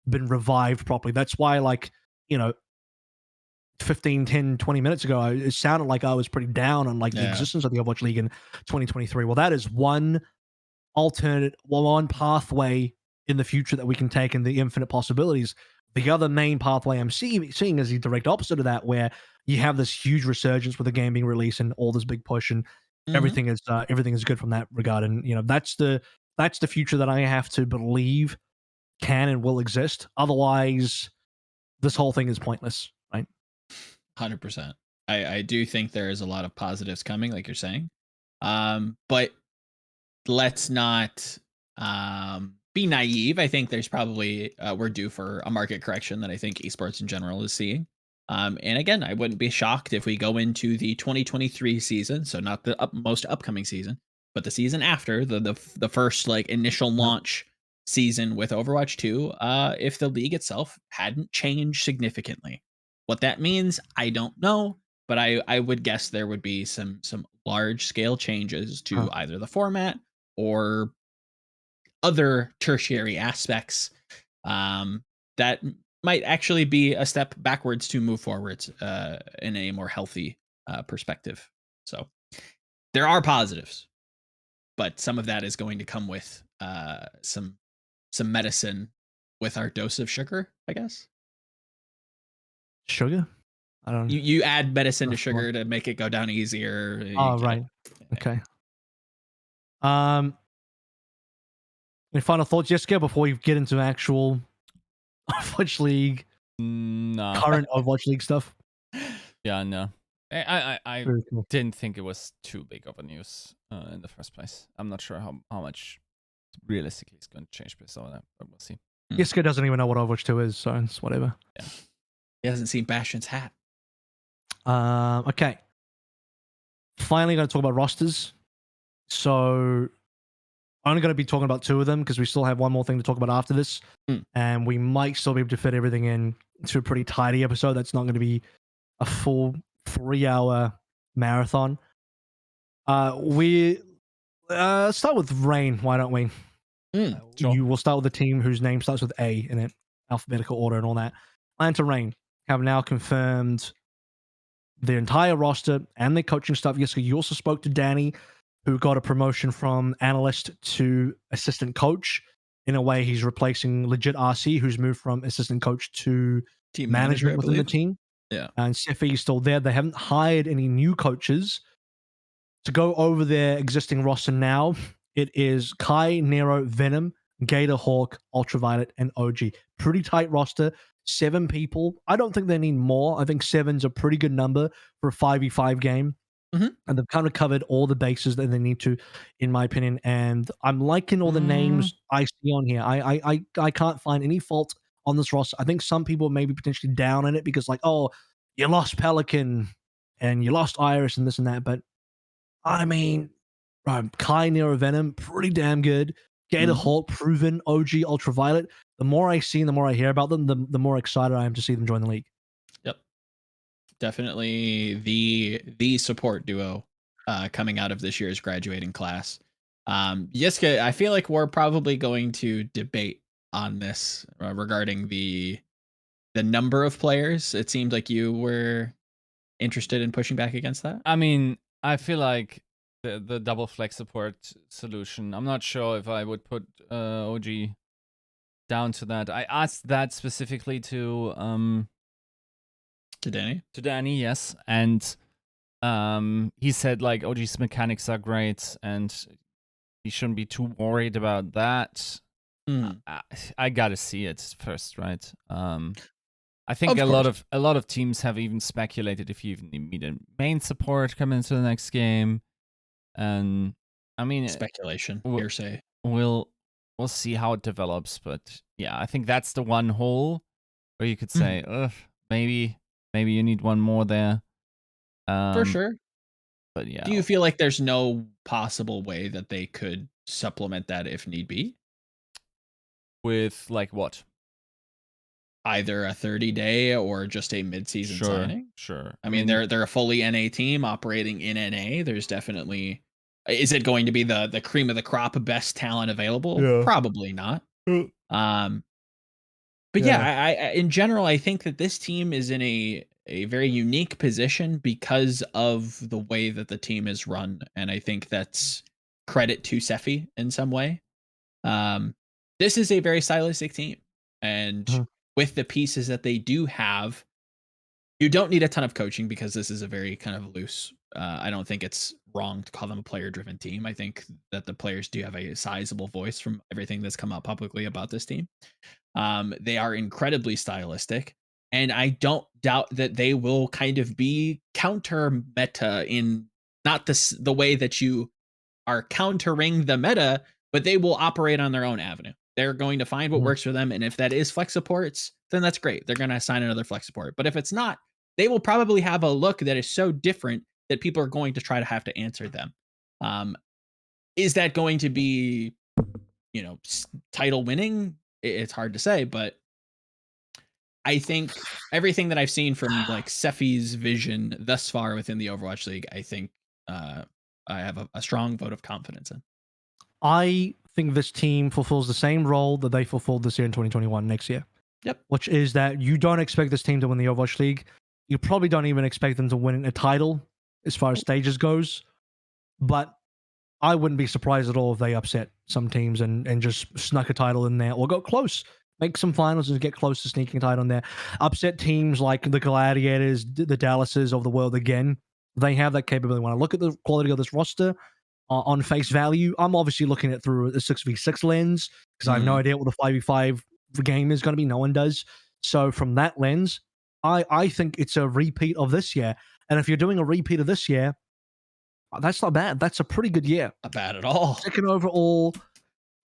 been revived properly. That's why, 15, 10, 20 minutes ago, it sounded like I was pretty down on the existence of the Overwatch League in 2023. Well, that is one pathway in the future that we can take in the infinite possibilities. The other main pathway I'm seeing is the direct opposite of that, where you have this huge resurgence with the game being released and all this big push, and everything is good from that regard. And that's the future that I have to believe can and will exist. Otherwise, this whole thing is pointless, right? 100%. I do think there is a lot of positives coming, like you're saying. But let's not be naive. I think there's probably we're due for a market correction that I think esports in general is seeing. And again, I wouldn't be shocked if we go into the 2023 season, so not the most upcoming season, but the season after the first initial launch season with Overwatch 2, if the league itself hadn't changed significantly. What that means, I don't know, but I would guess there would be some large scale changes to either the format or other tertiary aspects that might actually be a step backwards to move forwards in a more healthy perspective. So there are positives, but some of that is going to come with some medicine with our dose of sugar, I guess. Sugar? I don't know. You add medicine to sugar to make it go down easier. Oh, right. Okay. Any final thoughts, Yiska, before we get into actual Overwatch League, current Overwatch League stuff? Yeah, no. I Cool. didn't think it was too big of a news in the first place. I'm not sure how much realistically is going to change based on that, but we'll see. Yiska doesn't even know what Overwatch 2 is, so it's whatever. Yeah. He hasn't seen Bastion's hat. Okay. Finally, going to talk about rosters. So, only going to be talking about two of them because we still have one more thing to talk about after this. And we might still be able to fit everything in to a pretty tidy episode. That's not going to be a full 3-hour marathon. We start with Reign, why don't we? Sure. You will start with the team whose name starts with A in it, alphabetical order and all that. Atlanta Reign have now confirmed their entire roster and their coaching staff. Yes, you also spoke to Danny, who got a promotion from analyst to assistant coach. In a way, he's replacing legit RC, who's moved from assistant coach to Team management manager, within the team. Yeah. And Sefi is still there. They haven't hired any new coaches. To go over their existing roster now, it is Kai, Nero, Venom, Gator, Hawk, Ultraviolet, and OG. Pretty tight roster. 7 people. I don't think they need more. I think 7's a pretty good number for a 5v5 game. And they've kind of covered all the bases that they need to, in my opinion. And I'm liking all the names I see on here. I can't find any fault on this roster. I think some people may be potentially down on it because, you lost Pelican and you lost Iris and this and that. But, I mean, Kai, Nero, Venom, pretty damn good. Gator, Hawk, proven. OG, Ultraviolet. The more I see and the more I hear about them, the more excited I am to see them join the league. Yep. Definitely the support duo coming out of this year's graduating class. Yiska, I feel like we're probably going to debate on this regarding the number of players. It seemed like you were interested in pushing back against that. I mean, I feel like the double flex support solution, I'm not sure if I would put OG down to that. I asked that specifically to Danny, yes, and he said OG's mechanics are great and he shouldn't be too worried about that. I gotta see it first, right? I think a lot of teams have even speculated if you even need a main support coming into the next game, and I mean speculation, hearsay. We'll see how it develops, but yeah, I think that's the one hole where you could say, maybe you need one more there. For sure. But yeah. Do you feel like there's no possible way that they could supplement that if need be? With like what? Either a 30-day or just a mid-season signing? Sure. I mean, they're a fully NA team operating in NA. There's definitely, is it going to be the cream of the crop, best talent available? Yeah. Probably not. But yeah, I in general, I think that this team is in a very unique position because of the way that the team is run, and I think that's credit to Sephi in some way. This is a very stylistic team, and with the pieces that they do have, you don't need a ton of coaching because this is a very kind of loose. I don't think it's wrong to call them a player-driven team. I think that the players do have a sizable voice from everything that's come out publicly about this team. They are incredibly stylistic, and I don't doubt that they will kind of be counter meta in not the way that you are countering the meta, but they will operate on their own avenue. They're going to find what works for them, and if that is flex supports, then that's great. They're going to assign another flex support. But if it's not, they will probably have a look that is so different that people are going to try to have to answer them. Is that going to be, title winning? It's hard to say, but I think everything that I've seen from like Sephi's vision thus far within the Overwatch League, I think I have a strong vote of confidence in. I think this team fulfills the same role that they fulfilled this year in 2021 next year. Yep. Which is that you don't expect this team to win the Overwatch League. You probably don't even expect them to win a title as far as stages goes. But I wouldn't be surprised at all if they upset some teams and just snuck a title in there or got close. Make some finals and get close to sneaking a title in there. Upset teams like the Gladiators, the Dallases of the world again. They have that capability. When I look at the quality of this roster on face value, I'm obviously looking at it through a 6v6 lens because I have no idea what the 5v5 game is going to be. No one does. So from that lens, I think it's a repeat of this year. And if you're doing a repeat of this year, that's not bad. That's a pretty good year. Not bad at all. Second overall,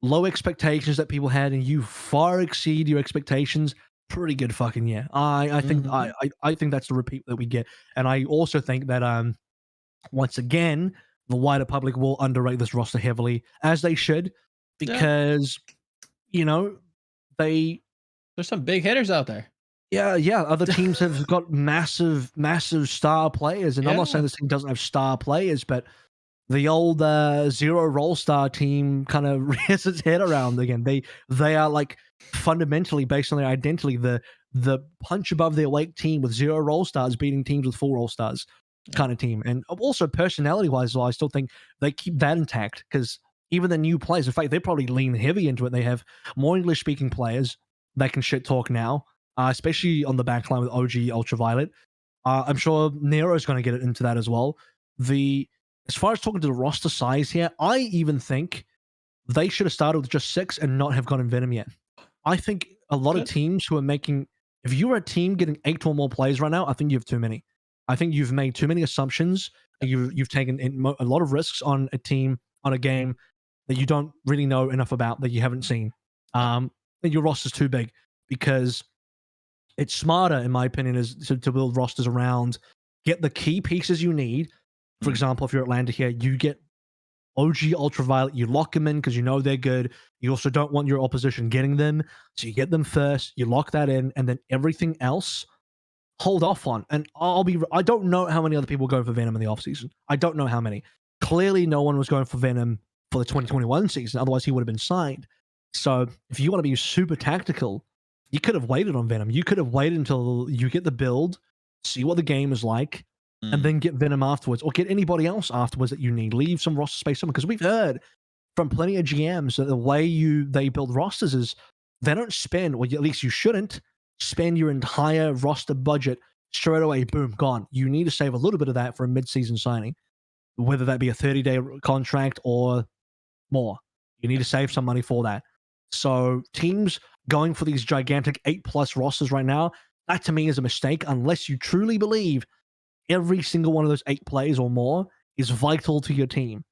low expectations that people had, and you far exceed your expectations. Pretty good fucking year. I think I think that's the repeat that we get, and I also think that once again the wider public will underrate this roster heavily, as they should, because there's some big hitters out there. Yeah. Other teams have got massive star players, and I'm not saying this team doesn't have star players, but the old zero role star team kind of rears its head around again. They are like fundamentally based on their identity, the punch above their weight team with zero role stars beating teams with full role stars kind of team. And also personality wise, I still think they keep that intact because even the new players, in fact, they probably lean heavy into it. They have more English speaking players that can shit talk now, especially on the backline with OG Ultraviolet. I'm sure Nero's going to get into that as well. As far as talking to the roster size here, I even think they should have started with just 6 and not have gotten Venom yet. I think a lot of teams who are making, if you're a team getting 8 or more players right now, I think you have too many. I think you've made too many assumptions. You've taken a lot of risks on a team, on a game that you don't really know enough about, that you haven't seen. Your roster's too big because it's smarter, in my opinion, is to build rosters around, get the key pieces you need. For example, if you're Atlanta here, you get OG Ultraviolet, you lock them in because you know they're good. You also don't want your opposition getting them, so you get them first, you lock that in, and then everything else, hold off on. And I don't know how many other people go for Venom in the offseason. I don't know how many. Clearly, no one was going for Venom for the 2021 season, otherwise he would have been signed. So if you want to be super tactical, you could have waited on Venom. You could have waited until you get the build, see what the game is like, and then get Venom afterwards, or get anybody else afterwards that you need. Leave some roster space somewhere, because we've heard from plenty of GMs that the way they build rosters is they don't spend, or at least you shouldn't, spend your entire roster budget straight away, boom, gone. You need to save a little bit of that for a mid-season signing, whether that be a 30-day contract or more. You need to save some money for that. So teams going for these gigantic 8+ rosters right now, that to me is a mistake, unless you truly believe every single one of those 8 players or more is vital to your team.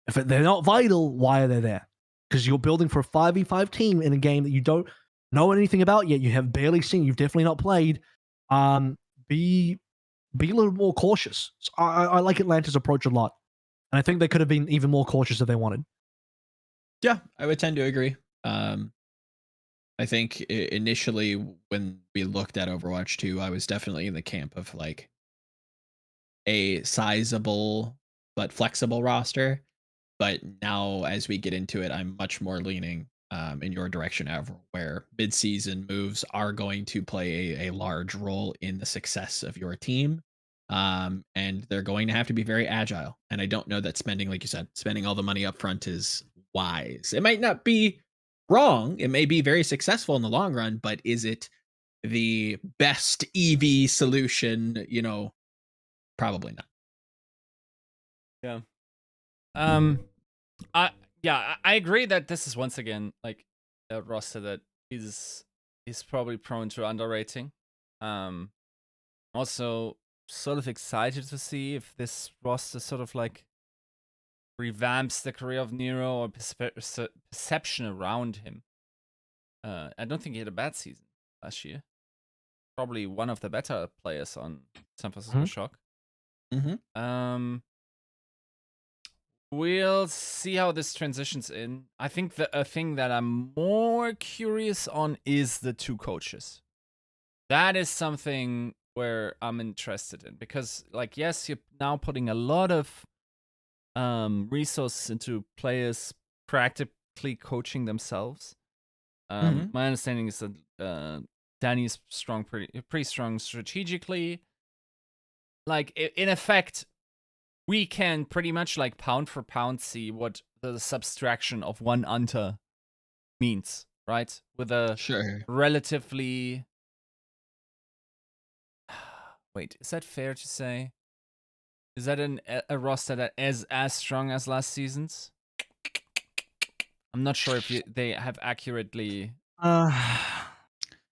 If they're not vital, why are they there? Because you're building for a 5v5 team in a game that you don't know anything about yet. You have barely seen. You've definitely not played. Be be a little more cautious. So I like Atlanta's approach a lot, and I think they could have been even more cautious if they wanted. Yeah, I would tend to agree. I think initially when we looked at Overwatch 2, I was definitely in the camp of like a sizable but flexible roster. But now, as we get into it, I'm much more leaning in your direction, where mid-season moves are going to play a large role in the success of your team. And they're going to have to be very agile. And I don't know that spending, like you said, spending all the money up front is wise. It might not be wrong. It may be very successful in the long run, but is it the best EV solution? Probably not. Yeah. I I agree that this is once again like a roster that is probably prone to underrating. Also sort of excited to see if this roster sort of like revamps the career of Nero or perception around him. I don't think he had a bad season last year. Probably one of the better players on San Francisco Shock. Mm-hmm. We'll see how this transitions in. I think a thing that I'm more curious on is the two coaches. That is something where I'm interested in because, like, yes, you're now putting a lot of resources into players practically coaching themselves. My understanding is that Danny is pretty strong strategically. Like, in effect, we can pretty much like pound for pound see what the subtraction of one Anta means, right? With a relatively... Wait, is that fair to say? Is that a roster that is as strong as last season's? I'm not sure if they have accurately...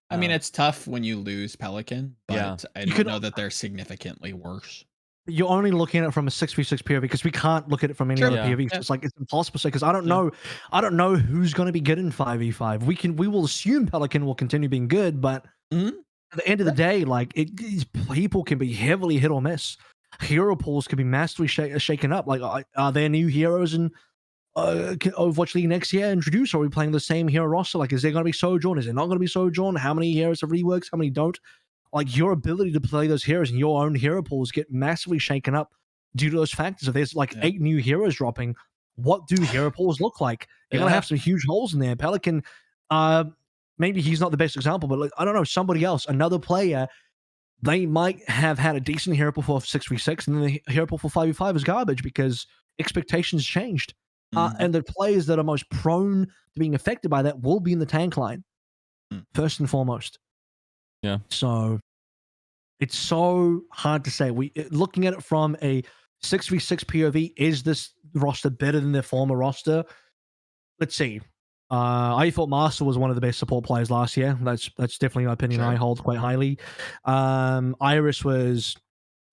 I mean, it's tough when you lose Pelican, but I don't know that they're significantly worse. You're only looking at it from a 6v6 POV because we can't look at it from any other POV. So it's like it's impossible to say because I don't know who's going to be good in 5v5. We will assume Pelican will continue being good, but at the end of the day, like people can be heavily hit or miss. Hero pools can be massively shaken up. Like, are there new heroes in Overwatch League next year introduced? Or are we playing the same hero roster? Like, is there going to be Sojourn? Is there not going to be Sojourn? How many heroes have reworks? How many don't? Like, your ability to play those heroes and your own hero pools get massively shaken up due to those factors. If there's like 8 new heroes dropping, what do hero pools look like? You're gonna have some huge holes in there. Pelican, maybe he's not the best example, but like, I don't know, somebody else, another player, they might have had a decent hero pool for 6v6, and then the hero pool for 5v5 is garbage because expectations changed. And the players that are most prone to being affected by that will be in the tank line, first and foremost. Yeah. So it's so hard to say. Looking at it from a 6v6 POV, is this roster better than their former roster? Let's see. I thought Master was one of the best support players last year. That's definitely an opinion I hold quite highly. Iris was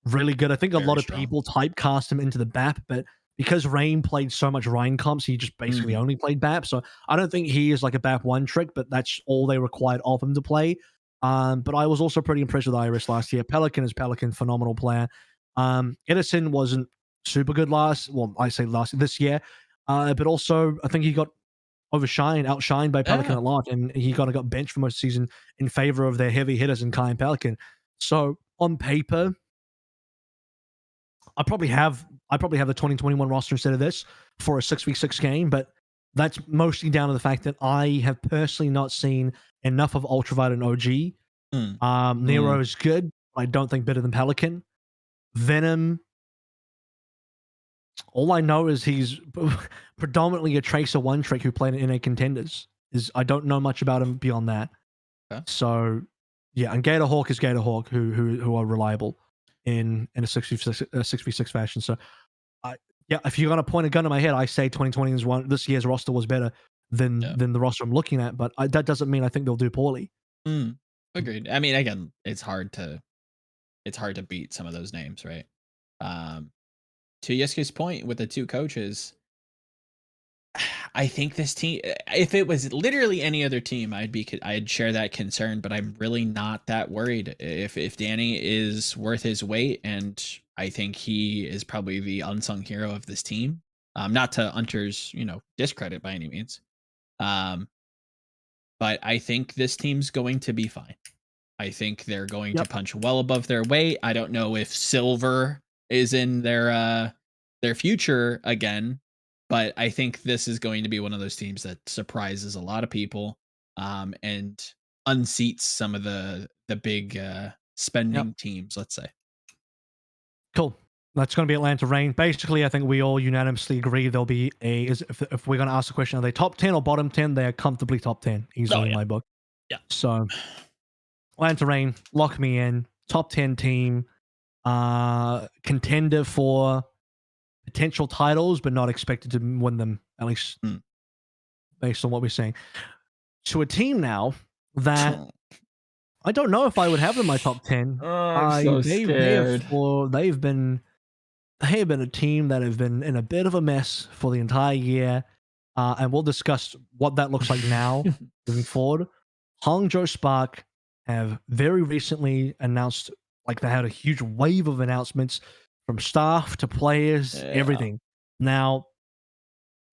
really good. I think a lot of people typecast him into the BAP, but because Rain played so much Rhine comps, he just basically only played BAP. So I don't think he is like a BAP one trick, but that's all they required of him to play. But I was also pretty impressed with Iris last year. Pelican is Pelican, phenomenal player. Edison wasn't super good this year. But also I think he got outshined by Pelican a lot, and he got benched for most of the season in favor of their heavy hitters in Kai and Pelican. So on paper, I probably have the 2021 roster instead of this for a 6v6 game, but that's mostly down to the fact that I have personally not seen enough of Ultraviolet and OG. Nero is good, but I don't think better than Pelican. Venom, all I know is he's predominantly a Tracer one trick who played in NA Contenders. I don't know much about him beyond that. So yeah, and Gatorhawk is Gatorhawk who are reliable in a 6v6 fashion. So if you're gonna point a gun to my head, I say 2020 is this year's roster was better than the roster I'm looking at, but that doesn't mean I think they'll do poorly. Agreed. I mean, again, it's hard to beat some of those names, right? To Yiska's point with the two coaches, I think this team, if it was literally any other team, I'd share that concern, but I'm really not that worried. If Danny is worth his weight, and I think he is probably the unsung hero of this team. Not to Hunter's, discredit by any means. But I think this team's going to be fine. I think they're going to punch well above their weight. I don't know if silver is in their future again, but I think this is going to be one of those teams that surprises a lot of people, and unseats some of the big spending teams, let's say. Cool. That's going to be Atlanta Reign. Basically, I think we all unanimously agree there'll be if we're going to ask the question, are they top 10 or bottom 10? They are comfortably top 10, easily in my book. Yeah. So, Atlanta Reign, lock me in. Top 10 team. Contender for potential titles, but not expected to win them, at least based on what we're saying. To a team now that I don't know if I would have in my top 10. I'm so scared. They've been a team that have been in a bit of a mess for the entire year, and we'll discuss what that looks like now moving forward. Hangzhou Spark have very recently announced, like they had a huge wave of announcements from staff to players, everything. Now,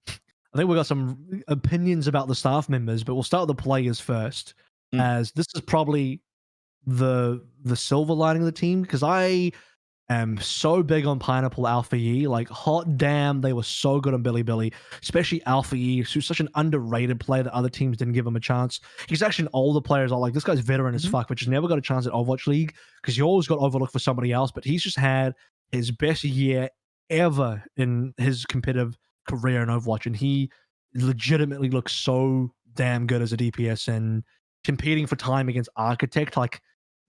I think we've got some opinions about the staff members, but we'll start with the players first, as this is probably the silver lining of the team, because I am so big on Pineapple Alpha Yi. Like, hot damn, they were so good on Billy, especially Alpha Yi, who's such an underrated player that other teams didn't give him a chance. He's actually an older player as well. Like, this guy's veteran as fuck, which has never got a chance at Overwatch League, because he always got overlooked for somebody else, but he's just had his best year ever in his competitive career in Overwatch, and he legitimately looks so damn good as a DPS and competing for time against Architect. Like,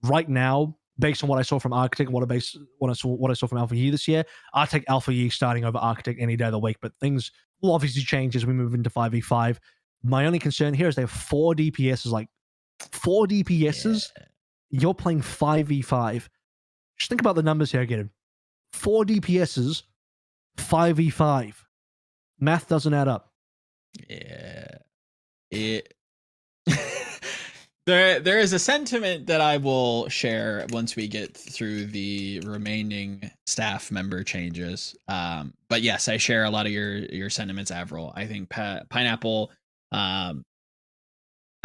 right now, based on what I saw from Architect and what I saw from Alpha Yi this year, I take Alpha Yi starting over Architect any day of the week. But things will obviously change as we move into 5v5. My only concern here is they have 4 DPSs. Like, 4 DPSs, you're playing 5v5. Just think about the numbers here again. 4 DPSs, 5v5. Math doesn't add up. Yeah. There is a sentiment that I will share once we get through the remaining staff member changes. But yes, I share a lot of your sentiments, AVRL. I think Pineapple, I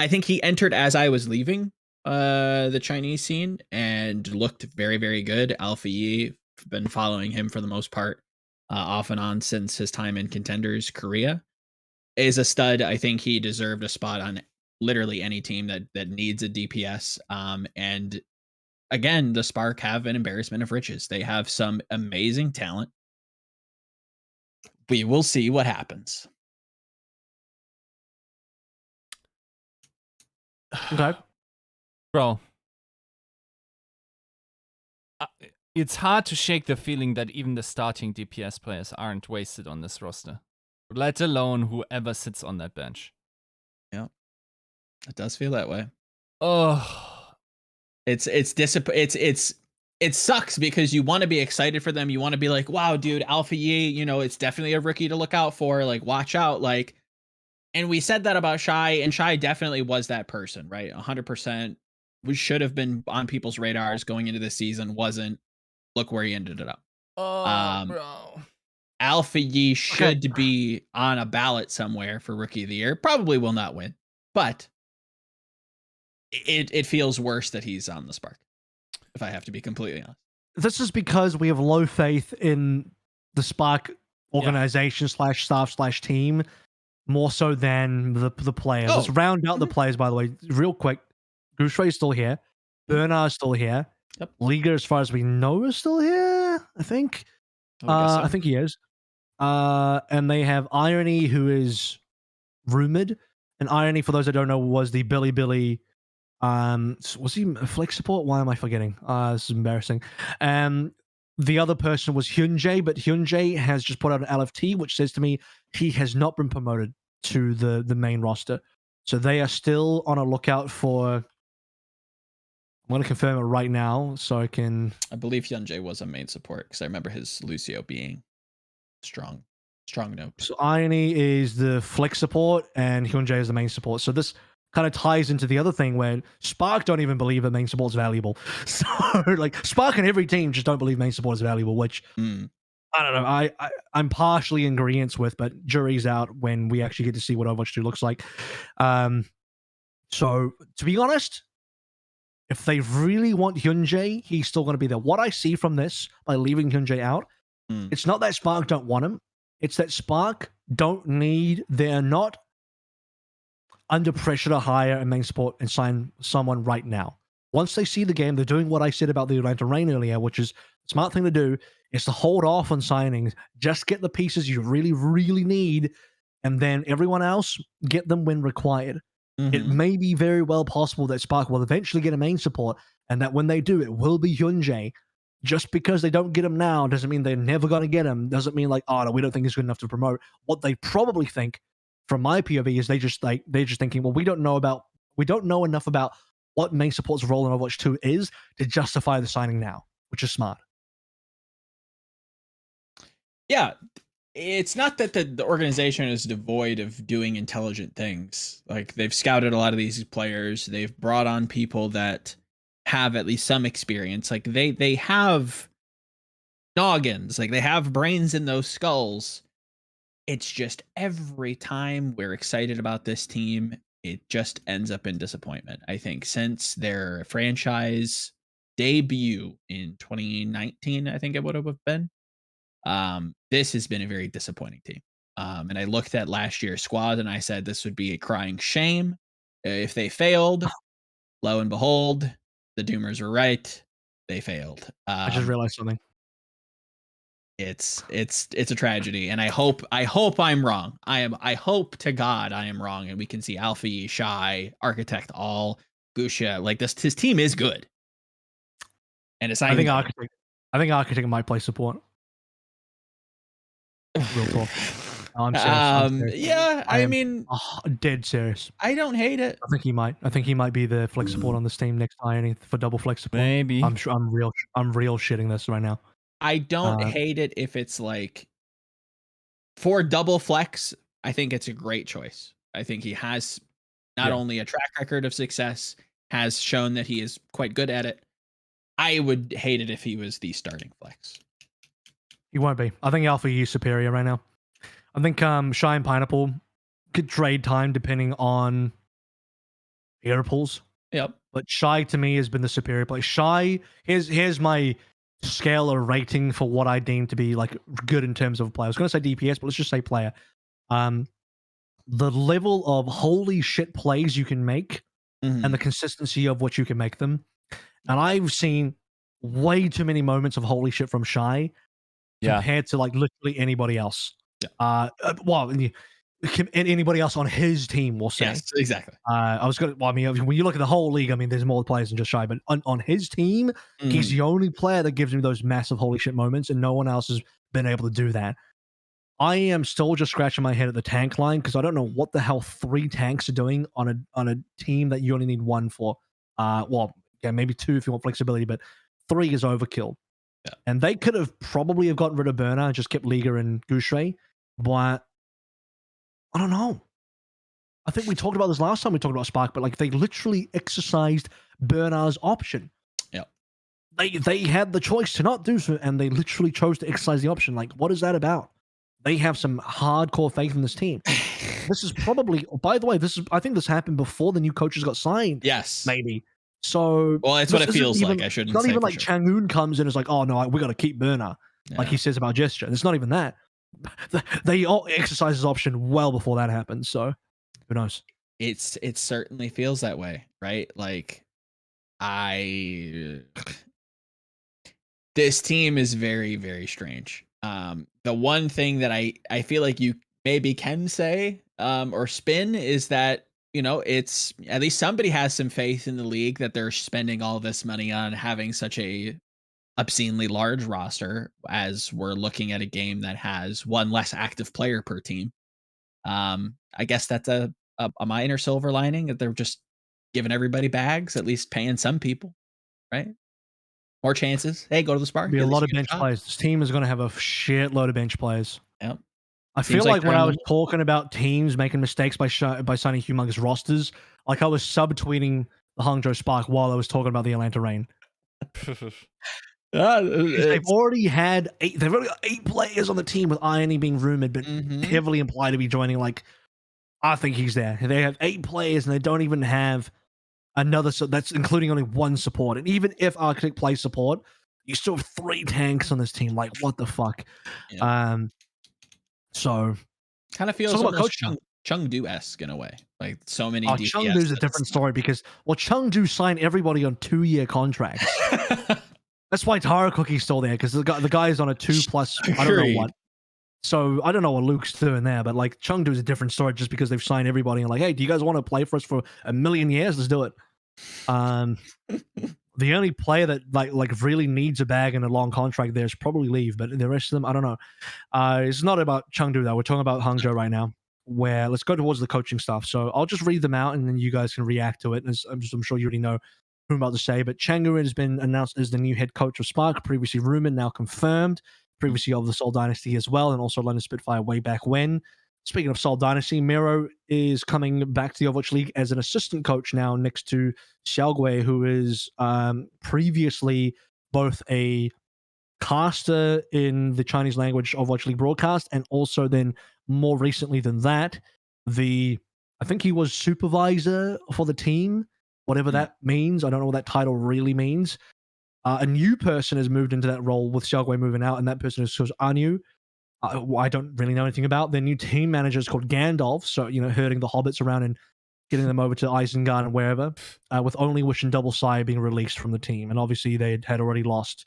think he entered as I was leaving the Chinese scene and looked very, very good. Alpha Yi, been following him for the most part, off and on since his time in Contenders Korea. Is a stud. I think he deserved a spot on literally any team that needs a DPS. And again, the Spark have an embarrassment of riches. They have some amazing talent. We will see what happens. Okay. Bro. It's hard to shake the feeling that even the starting DPS players aren't wasted on this roster, let alone whoever sits on that bench. Yeah, it does feel that way. Oh, it sucks because you want to be excited for them. You want to be like, wow, dude, Alpha Yi, it's definitely a rookie to look out for. Like, watch out. Like, and we said that about Shy, and Shy definitely was that person, right? 100%. We should have been on people's radars going into the season. Wasn't. Look where he ended it up. Bro. Alpha Yi should be on a ballot somewhere for Rookie of the Year. Probably will not win, but it feels worse that he's on the Spark, if I have to be completely honest. This is because we have low faith in the Spark organization / team more so than the players. Let's round out the players, by the way, real quick. Goose Ray's still here. Bernard's still here. Yep. Liga, as far as we know, is still here, I think. I think he is. And they have Irony, who is rumored. And Irony, for those that don't know, was the Billy. Was he flex support? Why am I forgetting? This is embarrassing. The other person was Hyunjae, but Hyunjae has just put out an LFT, which says to me he has not been promoted to the main roster. So they are still on a lookout for. I'm going to confirm it right now so I can. I believe Hyunjae was a main support because I remember his Lucio being strong. Strong note. So Irony is the flex support and Hyunjae is the main support. So this kind of ties into the other thing where Spark don't even believe that main support is valuable. So like Spark and every team just don't believe main support is valuable, which I don't know. I'm partially in agreement with, but jury's out when we actually get to see what Overwatch 2 looks like. So to be honest, if they really want Hyunjae, he's still going to be there. What I see from this by leaving Hyunjae out, it's not that Spark don't want him. It's that Spark don't need, they're not under pressure to hire a main support and sign someone right now. Once they see the game, they're doing what I said about the Atlanta Reign earlier, which is the smart thing to do is to hold off on signings, just get the pieces you really, really need, and then everyone else, get them when required. It may be very well possible that Spark will eventually get a main support, and that when they do, it will be Hyunjae. Just because they don't get him now doesn't mean they're never going to get him. Doesn't mean like, oh no, we don't think he's good enough to promote. What they probably think, from my POV, is they're just thinking, well, we don't know enough about what main support's role in Overwatch 2 is to justify the signing now, which is smart. Yeah, it's not that the organization is devoid of doing intelligent things. Like they've scouted a lot of these players. They've brought on people that have at least some experience. Like they have noggins, like they have brains in those skulls. It's just every time we're excited about this team, it just ends up in disappointment. I think since their franchise debut in 2019, I think it would have been, this has been a very disappointing team. And I looked at last year's squad and I said this would be a crying shame if they failed. Lo and behold, the Doomers were right. They failed. I just realized something. It's a tragedy, and I hope I'm wrong. I hope to God I am wrong, and we can see Alfie, Shy, Architect, all Gusha. Like this, his team is good, and it's not. I think Architect might play support. Real talk. No, I'm serious. Yeah, I mean, dead serious. I don't hate it. I think he might be the flex support on this team next Irony for double flex support. Maybe. I'm sure. I'm real shitting this right now. I don't hate it if it's like for double flex. I think it's a great choice. I think he has not only a track record of success, has shown that he is quite good at it. I would hate it if he was the starting flex. He won't be. I think Alpha is superior right now. I think Shy and Pineapple could trade time depending on hero pools. Yep. But Shy to me has been the superior player. Shy, here's my scale or rating for what I deem to be like good in terms of player. I was going to say DPS, but let's just say player. The level of holy shit plays you can make and the consistency of what you can make them. And I've seen way too many moments of holy shit from Shy compared to like literally anybody else. Yeah. Anybody else on his team, we'll say. Yes, exactly. When you look at the whole league, I mean, there's more players than just Shy, but on his team, he's the only player that gives me those massive holy shit moments, and no one else has been able to do that. I am still just scratching my head at the tank line because I don't know what the hell 3 tanks are doing on a team that you only need 1 for. Maybe 2 if you want flexibility, but 3 is overkill. Yeah. And they could have probably gotten rid of Burner and just kept Liga and Gushe, but I don't know. I think we talked about this last time we talked about Spark, but like they literally exercised Bernard's option. Yeah. They had the choice to not do so, and they literally chose to exercise the option. Like, what is that about? They have some hardcore faith in this team. This is probably, by the way, I think this happened before the new coaches got signed. Yes. Maybe. So well, it's what it feels like. I shouldn't. It's not say even like sure. Changun comes in and is like, oh no, we got to keep Burner, like he says about Gesture. It's not even that. They all exercise his option well before that happens. So who knows? It certainly feels that way, right? Like this team is very, very strange. The one thing that I feel like you maybe can say or spin is that, you know, it's at least somebody has some faith in the league that they're spending all this money on having such a obscenely large roster as we're looking at a game that has 1 less active player per team. I guess that's a minor silver lining that they're just giving everybody bags, at least paying some people, right? More chances. Hey, go to the Spark. Be a lot of bench players. This team is going to have a shitload of bench players. Yep. I Seems feel like they're when on I the was talking about teams making mistakes by signing humongous rosters, like I was subtweeting the Hangzhou Spark while I was talking about the Atlanta Reign. Because they've already got 8 players on the team, with Irony being rumored, but heavily implied to be joining. Like, I think he's there. They have 8 players, and they don't even have another. So that's including only 1 support. And even if Arctic plays support, you still have 3 tanks on this team. Like, what the fuck? Yeah. So kind of feels talk about almost coaching. Chengdu-esque in a way. Like so many Chengdu's a different story because, well, Chengdu signed everybody on 2-year contracts. That's why Taro Cookie's still there, because the guy is on a 2+, I don't know what. So I don't know what Luke's doing there, but like Chengdu is a different story just because they've signed everybody and like, hey, do you guys want to play for us for 1,000,000 years? Let's do it. The only player that like really needs a bag and a long contract there is probably Leave, but the rest of them, I don't know. It's not about Chengdu though. We're talking about Hangzhou right now. Where let's go towards the coaching stuff. So I'll just read them out and then you guys can react to it. I'm sure you already know who I'm about to say, but Chang'e has been announced as the new head coach of Spark, previously rumored, now confirmed, previously of the Seoul Dynasty as well, and also London Spitfire way back when. Speaking of Seoul Dynasty, Miro is coming back to the Overwatch League as an assistant coach now next to Xiaogui, who is previously both a caster in the Chinese language Overwatch League broadcast, and also then more recently than that, I think he was supervisor for the team, whatever that means. I don't know what that title really means. A new person has moved into that role with Xiaogui moving out, and that person is Anyu. I don't really know anything about. Their new team manager is called Gandalf, so, herding the hobbits around and getting them over to Isengard and wherever, with Only Wish and Double Sire being released from the team. And obviously they had already lost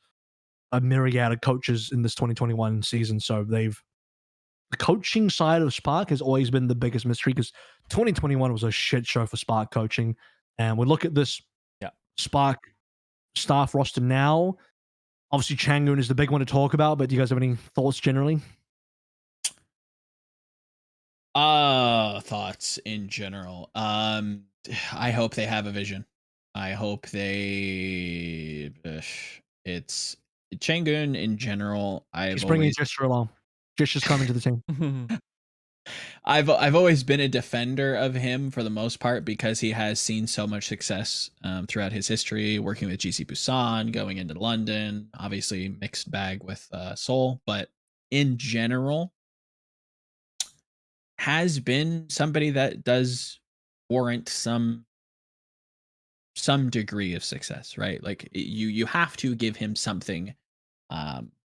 a myriad of coaches in this 2021 season, so the coaching side of Spark has always been the biggest mystery, because 2021 was a shit show for Spark coaching. And we look at this Spark staff roster now. Obviously, Chang'e is the big one to talk about, but do you guys have any thoughts generally? Thoughts in general. I hope they have a vision. I hope it's Chang'e in general. He's bringing Gesture along. Gesture's coming to the team. I've always been a defender of him for the most part, because he has seen so much success throughout his history, working with GC Busan, going into London, obviously mixed bag with Seoul, but in general has been somebody that does warrant some degree of success, right? Like you have to give him something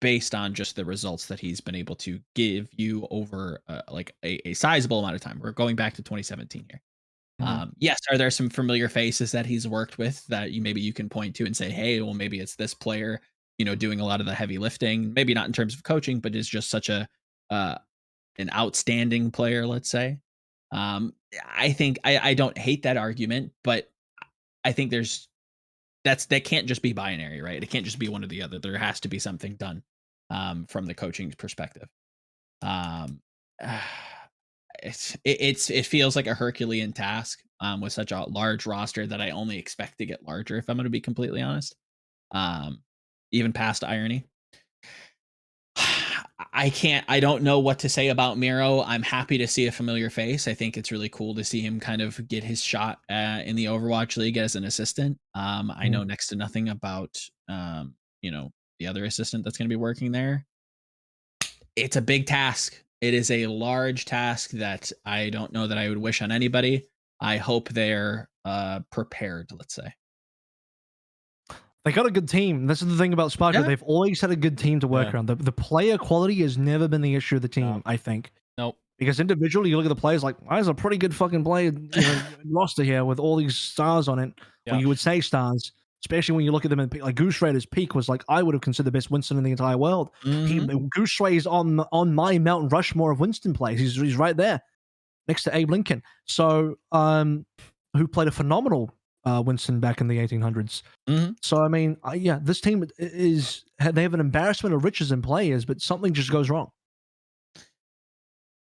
based on just the results that he's been able to give you over like a sizable amount of time. We're going back to 2017 here. Yes, are there some familiar faces that he's worked with that maybe you can point to and say, hey, well, maybe it's this player, doing a lot of the heavy lifting, maybe not in terms of coaching, but is just such an outstanding player, let's say. I think I don't hate that argument, but I think that can't just be binary, right? It can't just be one or the other. There has to be something done from the coaching perspective. It feels like a Herculean task with such a large roster that I only expect to get larger, if I'm going to be completely honest. Even past Irony. I don't know what to say about Miro. I'm happy to see a familiar face. I think it's really cool to see him kind of get his shot in the Overwatch League as an assistant. I know next to nothing about, the other assistant that's going to be working there. It's a big task. It is a large task that I don't know that I would wish on anybody. I hope they're prepared, let's say. They got a good team. This is the thing about Spark. Yeah. They've always had a good team to work around. The player quality has never been the issue of the team, I think. Nope. Because individually, you look at the players like, there's a pretty good fucking player roster here with all these stars on it. Well, you would say stars, especially when you look at them in like Goose Raider's peak was like, I would have considered the best Winston in the entire world. Goose Ray is on my Mountain Rushmore of Winston plays. He's right there next to Abe Lincoln. So, who played a phenomenal Winston back in the 1800s. So, I mean, this team they have an embarrassment of riches in players, but something just goes wrong.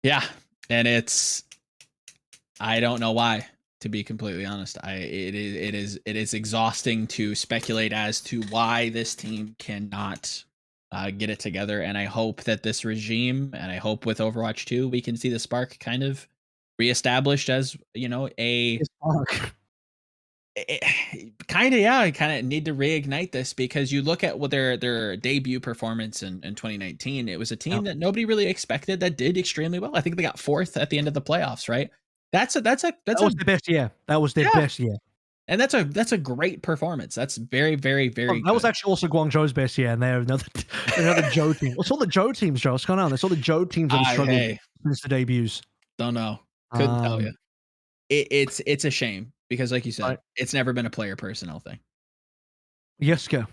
Yeah. And I don't know why, to be completely honest. It is exhausting to speculate as to why this team cannot get it together. And I hope that this regime, and I hope with Overwatch 2, we can see the Spark kind of reestablished as, a It's Spark. kind of, yeah, I kind of need to reignite this, because you look at what their debut performance in 2019, it was a team that nobody really expected that did extremely well. I think they got 4th at the end of the playoffs, right? That was their best year. That was their best year. And that's a great performance. That's very, very, very That was good. actually also Guangzhou's best year, and they're another Joe team. What's all the Joe teams, Joe? What's going on? It's all the Joe teams that have struggled since the debuts. Don't know. Couldn't tell you. It's a shame, because, like you said, it's never been a player personnel thing. Yiska,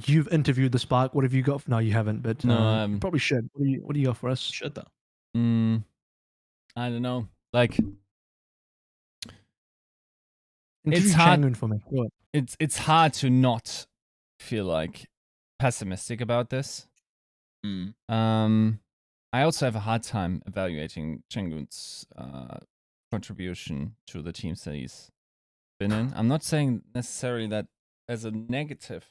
you've interviewed the Spark. What have you got? No, you haven't, but you probably should. What do you got for us? Should though. I don't know. Like, it's hard for me. It's hard to not feel like pessimistic about this. I also have a hard time evaluating Changgun's contribution to the teams that he's been in. I'm not saying necessarily that as a negative.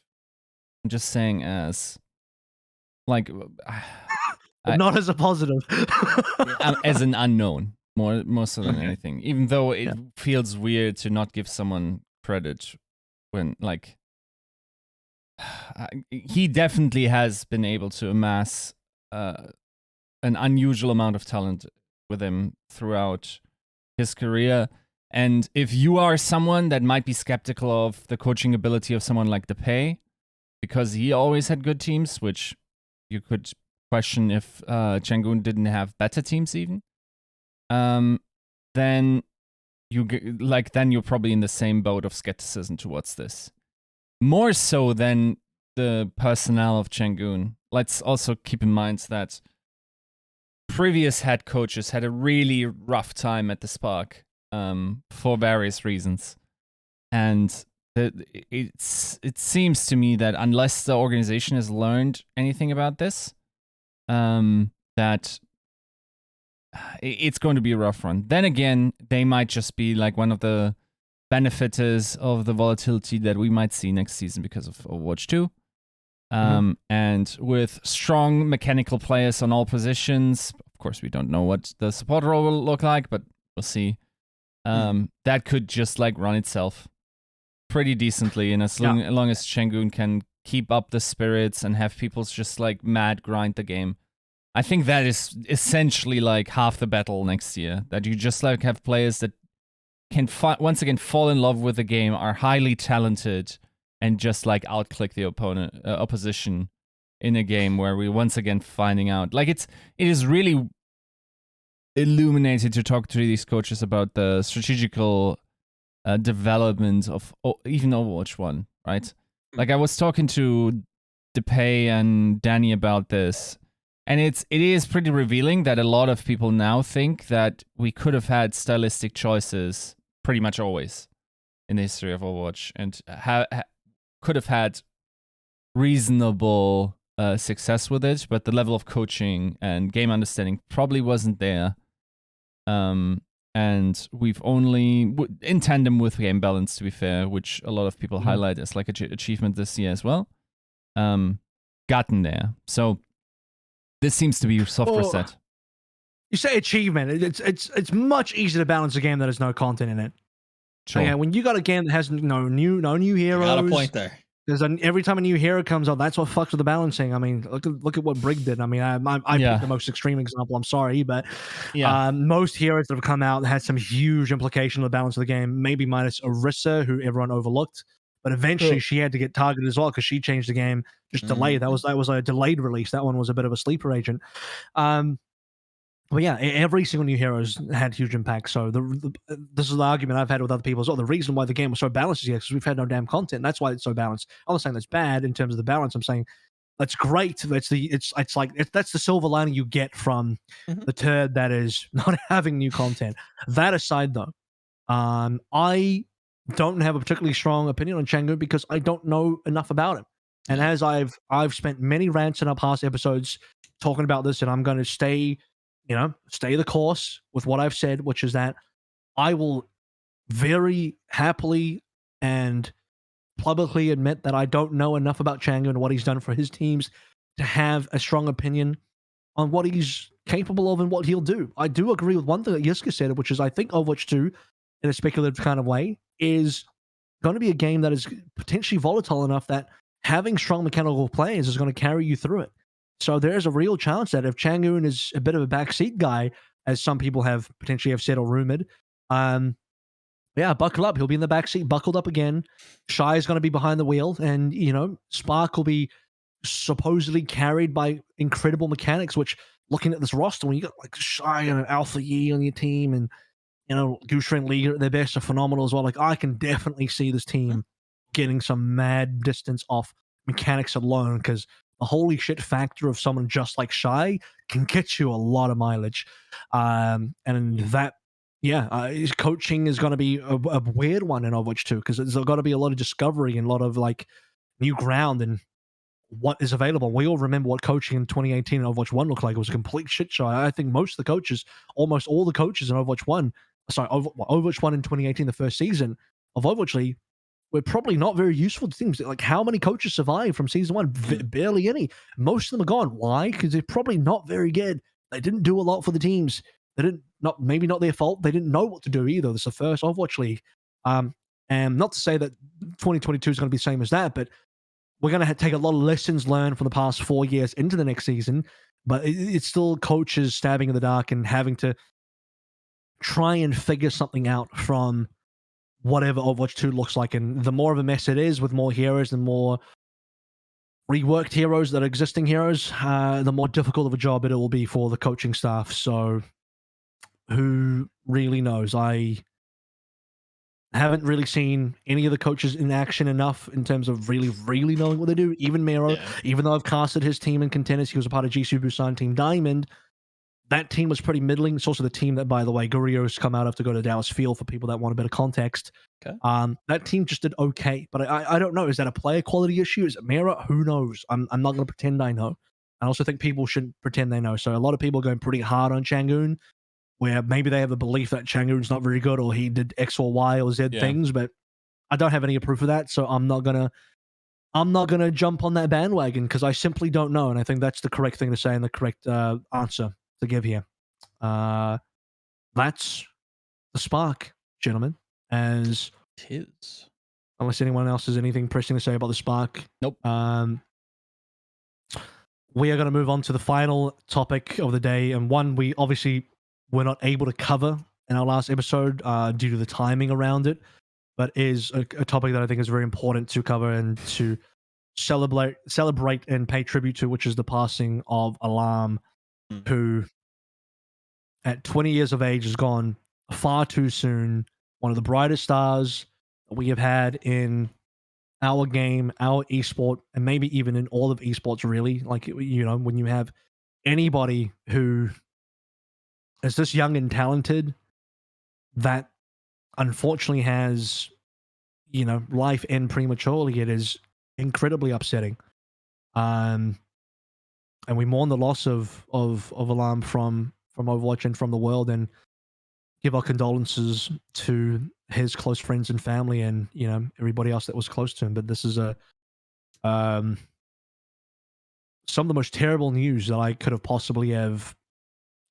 I'm just saying as like not as a positive. As an unknown, more so than anything. Even though it feels weird to not give someone credit when, like, he definitely has been able to amass an unusual amount of talent with him throughout his career. And if you are someone that might be skeptical of the coaching ability of someone like DePay, because he always had good teams, which you could question if Changgun didn't have better teams even, then you're probably in the same boat of skepticism towards this. More so than the personnel of Changgun. Let's also keep in mind that previous head coaches had a really rough time at the Spark for various reasons. And it seems to me that unless the organization has learned anything about this, that it's going to be a rough run. Then again, they might just be like one of the benefiters of the volatility that we might see next season because of Overwatch 2. And with strong mechanical players on all positions, of course, we don't know what the support role will look like, but we'll see. That could just like run itself pretty decently, and as long as Changgun can keep up the spirits and have people just like mad grind the game, I think that is essentially like half the battle next year. That you just like have players that can once again fall in love with the game, are highly talented, and just like outclick the opposition in a game where we once again finding out. Like it is really illuminated to talk to these coaches about the strategical development of even Overwatch 1, right? Like I was talking to DePay and Danny about this, and it is pretty revealing that a lot of people now think that we could have had stylistic choices pretty much always in the history of Overwatch, and could have had reasonable success with it, but the level of coaching and game understanding probably wasn't there. And we've only, in tandem with game balance, to be fair, which a lot of people highlight as like an achievement this year as well, gotten there. So this seems to be soft reset. You say achievement. It's much easier to balance a game that has no content in it. Sure. Yeah, when you got a game that has no new heroes. You got a point there. Because every time a new hero comes out, that's what fucks with the balancing. I mean, look at what Brig did. I mean, I picked the most extreme example. I'm sorry, but most heroes that have come out had some huge implication on the balance of the game. Maybe minus Orisa, who everyone overlooked, but eventually she had to get targeted as well because she changed the game. Just delayed. That was a delayed release. That one was a bit of a sleeper agent. But yeah, every single new hero's had huge impact. So this is the argument I've had with other people as well. The reason why the game was so balanced is because we've had no damn content. That's why it's so balanced. I'm not saying that's bad in terms of the balance. I'm saying that's great. That's the silver lining you get from the turd that is not having new content. That aside, though, I don't have a particularly strong opinion on Changgun because I don't know enough about him. And as I've spent many rants in our past episodes talking about this, and I'm going to stay the course with what I've said, which is that I will very happily and publicly admit that I don't know enough about Changgun and what he's done for his teams to have a strong opinion on what he's capable of and what he'll do. I do agree with one thing that Yiska said, which is I think Overwatch 2, in a speculative kind of way, is going to be a game that is potentially volatile enough that having strong mechanical players is going to carry you through it. So there is a real chance that if Chang'un is a bit of a backseat guy, as some people have potentially have said or rumored, yeah, buckle up. He'll be in the backseat, buckled up again. Shy is going to be behind the wheel, and Spark will be supposedly carried by incredible mechanics. Which, looking at this roster, when you got like Shy and Alpha Yi on your team, and Goosery and Liga at their best are phenomenal as well. Like, I can definitely see this team getting some mad distance off mechanics alone, because the holy shit factor of someone just like Shy can get you a lot of mileage. And that, coaching is going to be a weird one in Overwatch 2, because there's got to be a lot of discovery and a lot of like new ground and what is available. We all remember what coaching in 2018 in Overwatch 1 looked like. It was a complete shit show. I think most of the coaches, almost all the coaches in Overwatch 1, Overwatch 1 in 2018, the first season of Overwatch League, were probably not very useful to teams. Like, how many coaches survived from season 1? Barely any. Most of them are gone. Why? Because they're probably not very good. They didn't do a lot for the teams. They didn't, maybe not their fault. They didn't know what to do either. This is the first Overwatch League. And not to say that 2022 is going to be the same as that, but we're going to take a lot of lessons learned from the past 4 years into the next season. But it's still coaches stabbing in the dark and having to try and figure something out from whatever Overwatch 2 looks like. And the more of a mess it is with more heroes and more reworked heroes that are existing heroes, the more difficult of a job it will be for the coaching staff. So who really knows? I haven't really seen any of the coaches in action enough in terms of really knowing what they do. Even Mero, even though I've casted his team in contenders, he was a part of Jisoo Busan Team Diamond. That team was pretty middling. It's also the team that, by the way, Gurio's come out of to go to Dallas Field for people that want a bit of context. Okay. That team just did okay, but I don't know. Is that a player quality issue? Is it Mera? Who knows? I'm not going to pretend I know. I also think people shouldn't pretend they know. So a lot of people are going pretty hard on Chang'un, where maybe they have the belief that Chang'un's not very good or he did X or Y or Z things, but I don't have any proof of that, so I'm not gonna jump on that bandwagon because I simply don't know, and I think that's the correct thing to say and the correct answer to give here. That's the Spark, gentlemen. As it is. Unless anyone else has anything pressing to say about the Spark. Nope. We are going to move on to the final topic of the day, and one we obviously were not able to cover in our last episode due to the timing around it, but is a topic that I think is very important to cover and to celebrate and pay tribute to, which is the passing of Alarm, who at 20 years of age has gone far too soon. One of the brightest stars that we have had in our game, our esport, and maybe even in all of esports, really. Like, when you have anybody who is this young and talented that unfortunately has, life end prematurely, it is incredibly upsetting. And we mourn the loss of Alarm from Overwatch and from the world, and give our condolences to his close friends and family and, everybody else that was close to him. But this is some of the most terrible news that I could have possibly have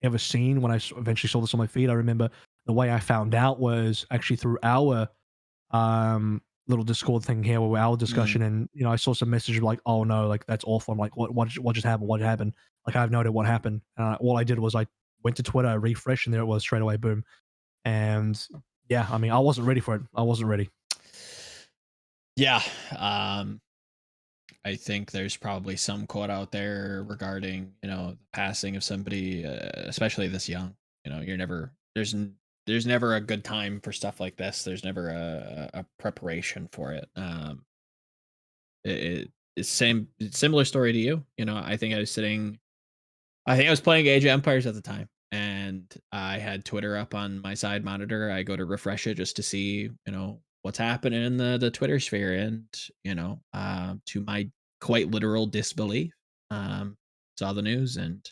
ever seen. When I eventually saw this on my feed, I remember the way I found out was actually through our little Discord thing here, where our discussion, and I saw some message like, "Oh no, like that's awful." I'm like, "What just happened? What happened?" Like, I have no idea what happened. All I did was I went to Twitter, I refreshed, and there it was straight away, boom. And yeah, I mean, I wasn't ready for it. I wasn't ready. Yeah, I think there's probably some quote out there regarding, the passing of somebody, especially this young. There's never a good time for stuff like this. There's never a preparation for it. It's similar story to you. I think I was playing Age of Empires at the time, and I had Twitter up on my side monitor. I go to refresh it just to see, what's happening in the Twitter sphere, and to my quite literal disbelief, saw the news, and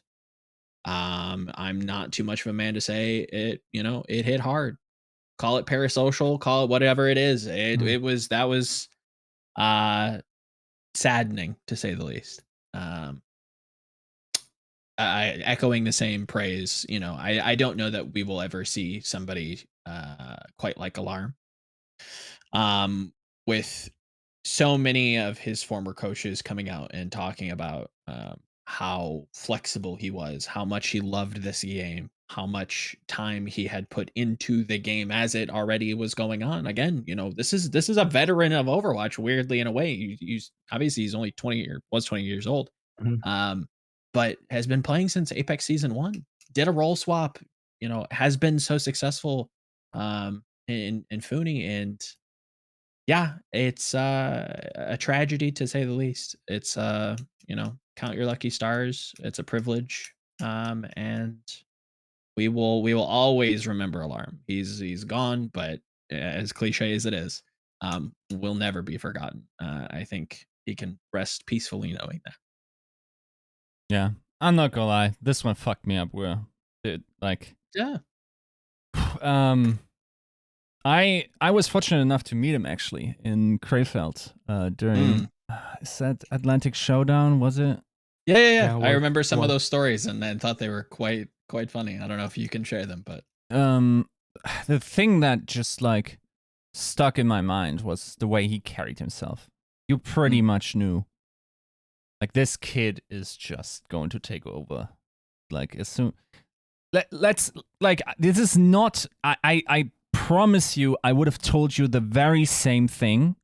I'm not too much of a man to say it. It hit hard. Call it parasocial, call it whatever it is. That was saddening, to say the least. echoing the same praise. You know, I don't know that we will ever see somebody quite like Alarm. With so many of his former coaches coming out and talking about how flexible he was, how much he loved this game, how much time he had put into the game as it already was going on. Again, you know, this is a veteran of Overwatch. Weirdly, in a way, obviously he's only 20 or was 20 years old, Mhm. but has been playing since Apex Season 1. Did a role swap, you know, has been so successful in Funi, and yeah, it's a tragedy to say the least. It's you know, count your lucky stars. It's a privilege. And we will always remember Alarm. He's gone, but as cliche as it is, will never be forgotten. I think he can rest peacefully knowing that. Yeah, I'm not gonna lie. This one fucked me up. Where, dude, like, Yeah. I was fortunate enough to meet him actually in Krefeld during is that Atlantic Showdown, was it? Yeah. Yeah, I remember some of well- those stories and thought they were quite funny. I don't know if you can share them, but The thing that just like stuck in my mind was the way he carried himself. You pretty much knew, like, this kid is just going to take over. Like, as soon let's like, this is not, I promise you I would have told you the very same thing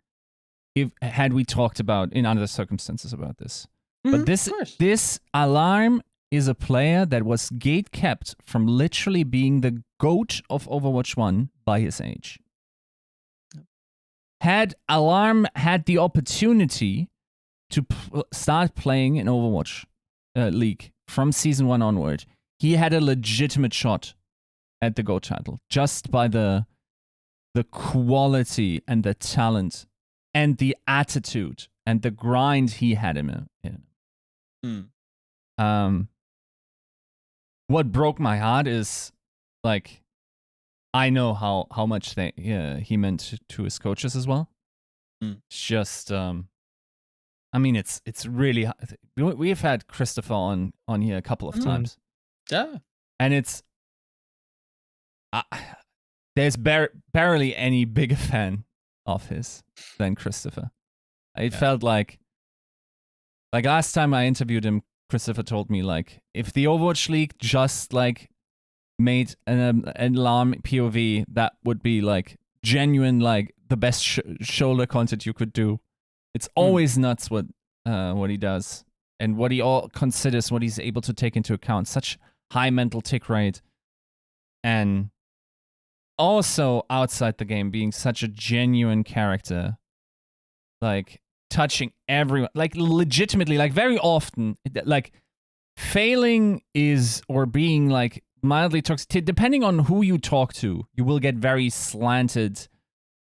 if had we talked about in other circumstances about this. But this Alarm is a player that was gate kept from literally being the GOAT of Overwatch 1 by his age. Had Alarm had the opportunity to start playing in Overwatch League from Season 1 onward, he had a legitimate shot at the GOAT title just by the quality and the talent and the attitude and the grind he had in. What broke my heart is, like, I know how much he meant to his coaches as well. It's just, I mean, it's really, we've had Christopher on here a couple of times. Yeah. And it's, there's barely any bigger fan of his than Christopher. It felt like last time I interviewed him, Christopher told me, like, if the Overwatch League just like made an Alarm POV, that would be like genuine, like the best shoulder content you could do. It's always nuts what he does and what he all considers, what he's able to take into account. Such high mental tick rate, and also outside the game being such a genuine character, like touching everyone, like legitimately, like very often, like failing is, or being like mildly toxic, depending on who you talk to, you will get very slanted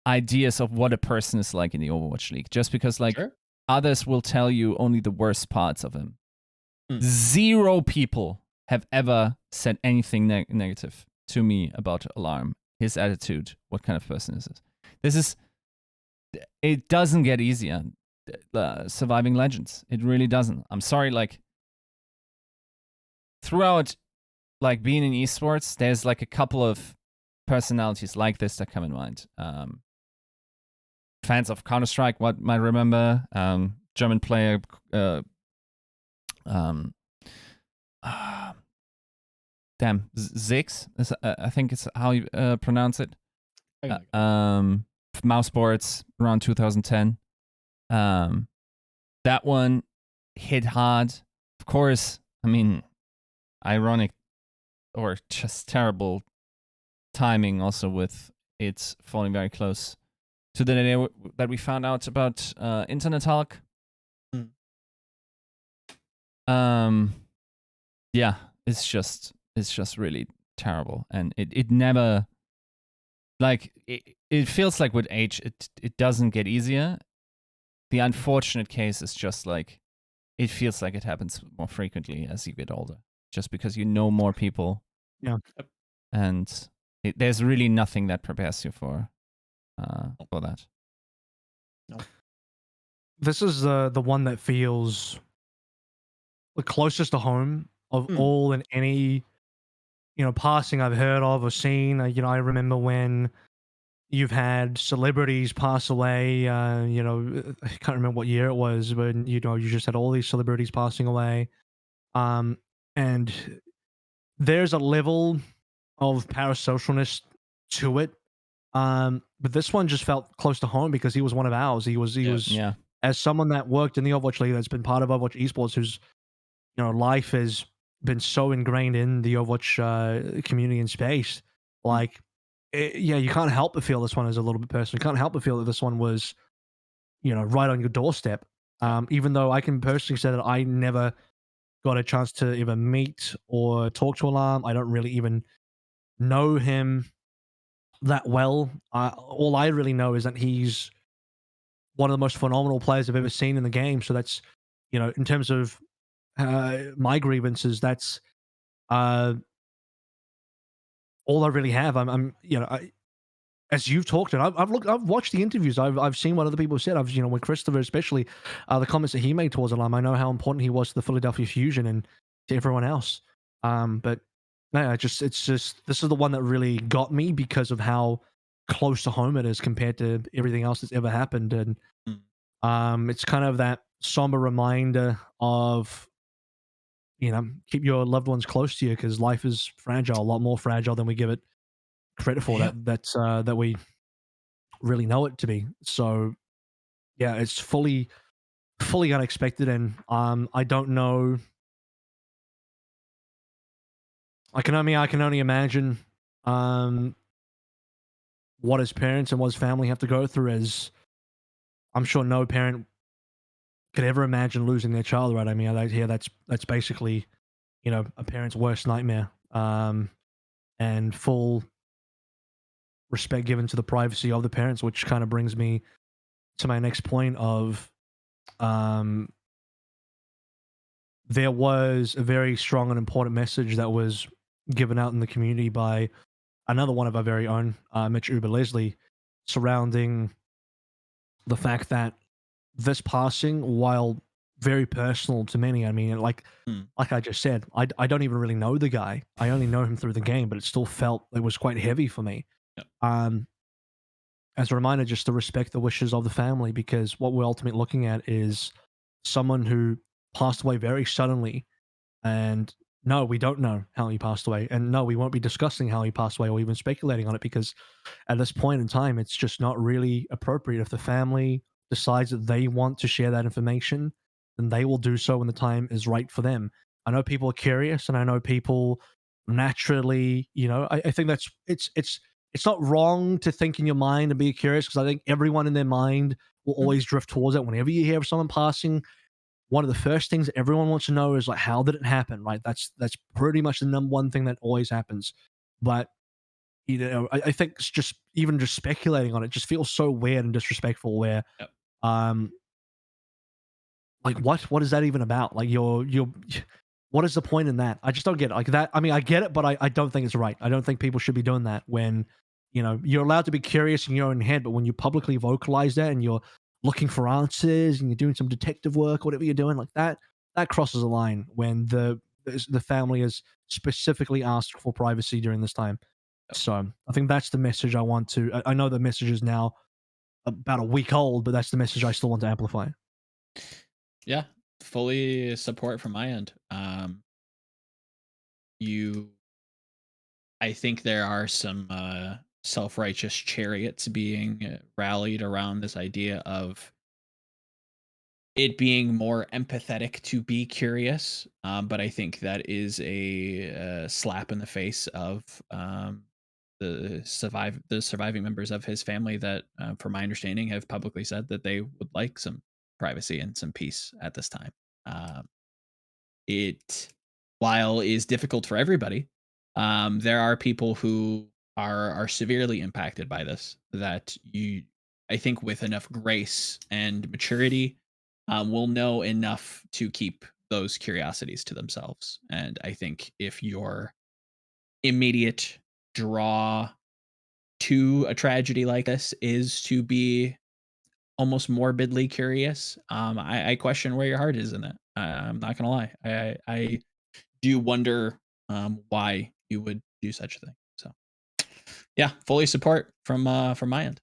ideas of what a person is like in the Overwatch League, just because like others will tell you only the worst parts of him. Zero people have ever said anything negative to me about Alarm, his attitude, what kind of person this is. It doesn't get easier surviving Legends. It really doesn't. I'm sorry, like, throughout like being in esports, there's like a couple of personalities like this that come in mind. Fans of Counter-Strike might remember, German player, Zix, I think it's how you pronounce it. Mouse Sports around 2010. That one hit hard. Of course, I mean, ironic or just terrible timing also with it falling very close to the day that we found out about Internet Hulk. Yeah, it's just really terrible, and it never, like, it feels like with age it doesn't get easier. The unfortunate case is just like, it feels like it happens more frequently as you get older, just because you know more people. Yeah. And there's really nothing that prepares you for that. No. This is the one that feels the closest to home of all and any, passing I've heard of or seen. I remember when you've had celebrities pass away. I can't remember what year it was, but you just had all these celebrities passing away. And there's a level of parasocialness to it. But this one just felt close to home because he was one of ours. He was Yeah. as someone that worked in the Overwatch League, that's been part of Overwatch esports, whose life has been so ingrained in the Overwatch community and space. Like, you can't help but feel this one is a little bit personal. You can't help but feel that this one was, right on your doorstep. Even though I can personally say that I never got a chance to either meet or talk to Alarm. I don't really even know him that well. All I really know is that he's one of the most phenomenal players I've ever seen in the game. So that's, in terms of my grievances, that's all I really have. As you've talked, and I've watched the interviews. I've seen what other people have said. When Christopher, especially, the comments that he made towards Alarm, I know how important he was to the Philadelphia Fusion and to everyone else. But no, it's just this is the one that really got me because of how close to home it is compared to everything else that's ever happened. And it's kind of that somber reminder of, keep your loved ones close to you because life is fragile, a lot more fragile than we give it credit for. That we really know it to be. So yeah, it's fully unexpected, and I don't know. I can only imagine what his parents and what his family have to go through, as I'm sure no parent could ever imagine losing their child, right? I mean, that's basically, a parent's worst nightmare. And full respect given to the privacy of the parents, which kind of brings me to my next point of, there was a very strong and important message that was given out in the community by another one of our very own, Mitch Uber Leslie, surrounding the fact that this passing, while very personal to many, I mean, like I just said, I don't even really know the guy. I only know him through the game, but it still felt it was quite heavy for me. Yep. As a reminder, just to respect the wishes of the family, because what we're ultimately looking at is someone who passed away very suddenly. And no, we don't know how he passed away. And no, we won't be discussing how he passed away or even speculating on it, because at this point in time, it's just not really appropriate. If the family decides that they want to share that information, then they will do so when the time is right for them. I know people are curious, and I know people naturally, I think that's it's not wrong to think in your mind and be curious, because I think everyone in their mind will always drift towards it. Whenever you hear of someone passing, one of the first things that everyone wants to know is like, how did it happen? Right? That's pretty much the number one thing that always happens. But I think it's just even just speculating on it just feels so weird and disrespectful. Where, Yep. like what is that even about? Like you're what is the point in that? I just don't get it. Like that. I mean, I get it, but I don't think it's right. I don't think people should be doing that when, you're allowed to be curious in your own head, but when you publicly vocalize that and you're looking for answers and you're doing some detective work, whatever you're doing, like that crosses a line when the family is specifically asked for privacy during this time. So I think that's the message I want to. I know the message is now about a week old, but that's the message I still want to amplify. Yeah, fully support from my end. I think there are some self-righteous chariots being rallied around this idea of it being more empathetic to be curious, but I think that is a slap in the face of the surviving members of his family that, from my understanding, have publicly said that they would like some privacy and some peace at this time. It, while is difficult for everybody, there are people who are severely impacted by this, that I think with enough grace and maturity, will know enough to keep those curiosities to themselves. And I think if your immediate draw to a tragedy like this is to be almost morbidly curious, I question where your heart is in it. I'm not gonna lie. I do wonder why you would do such a thing. So yeah, fully support from my end.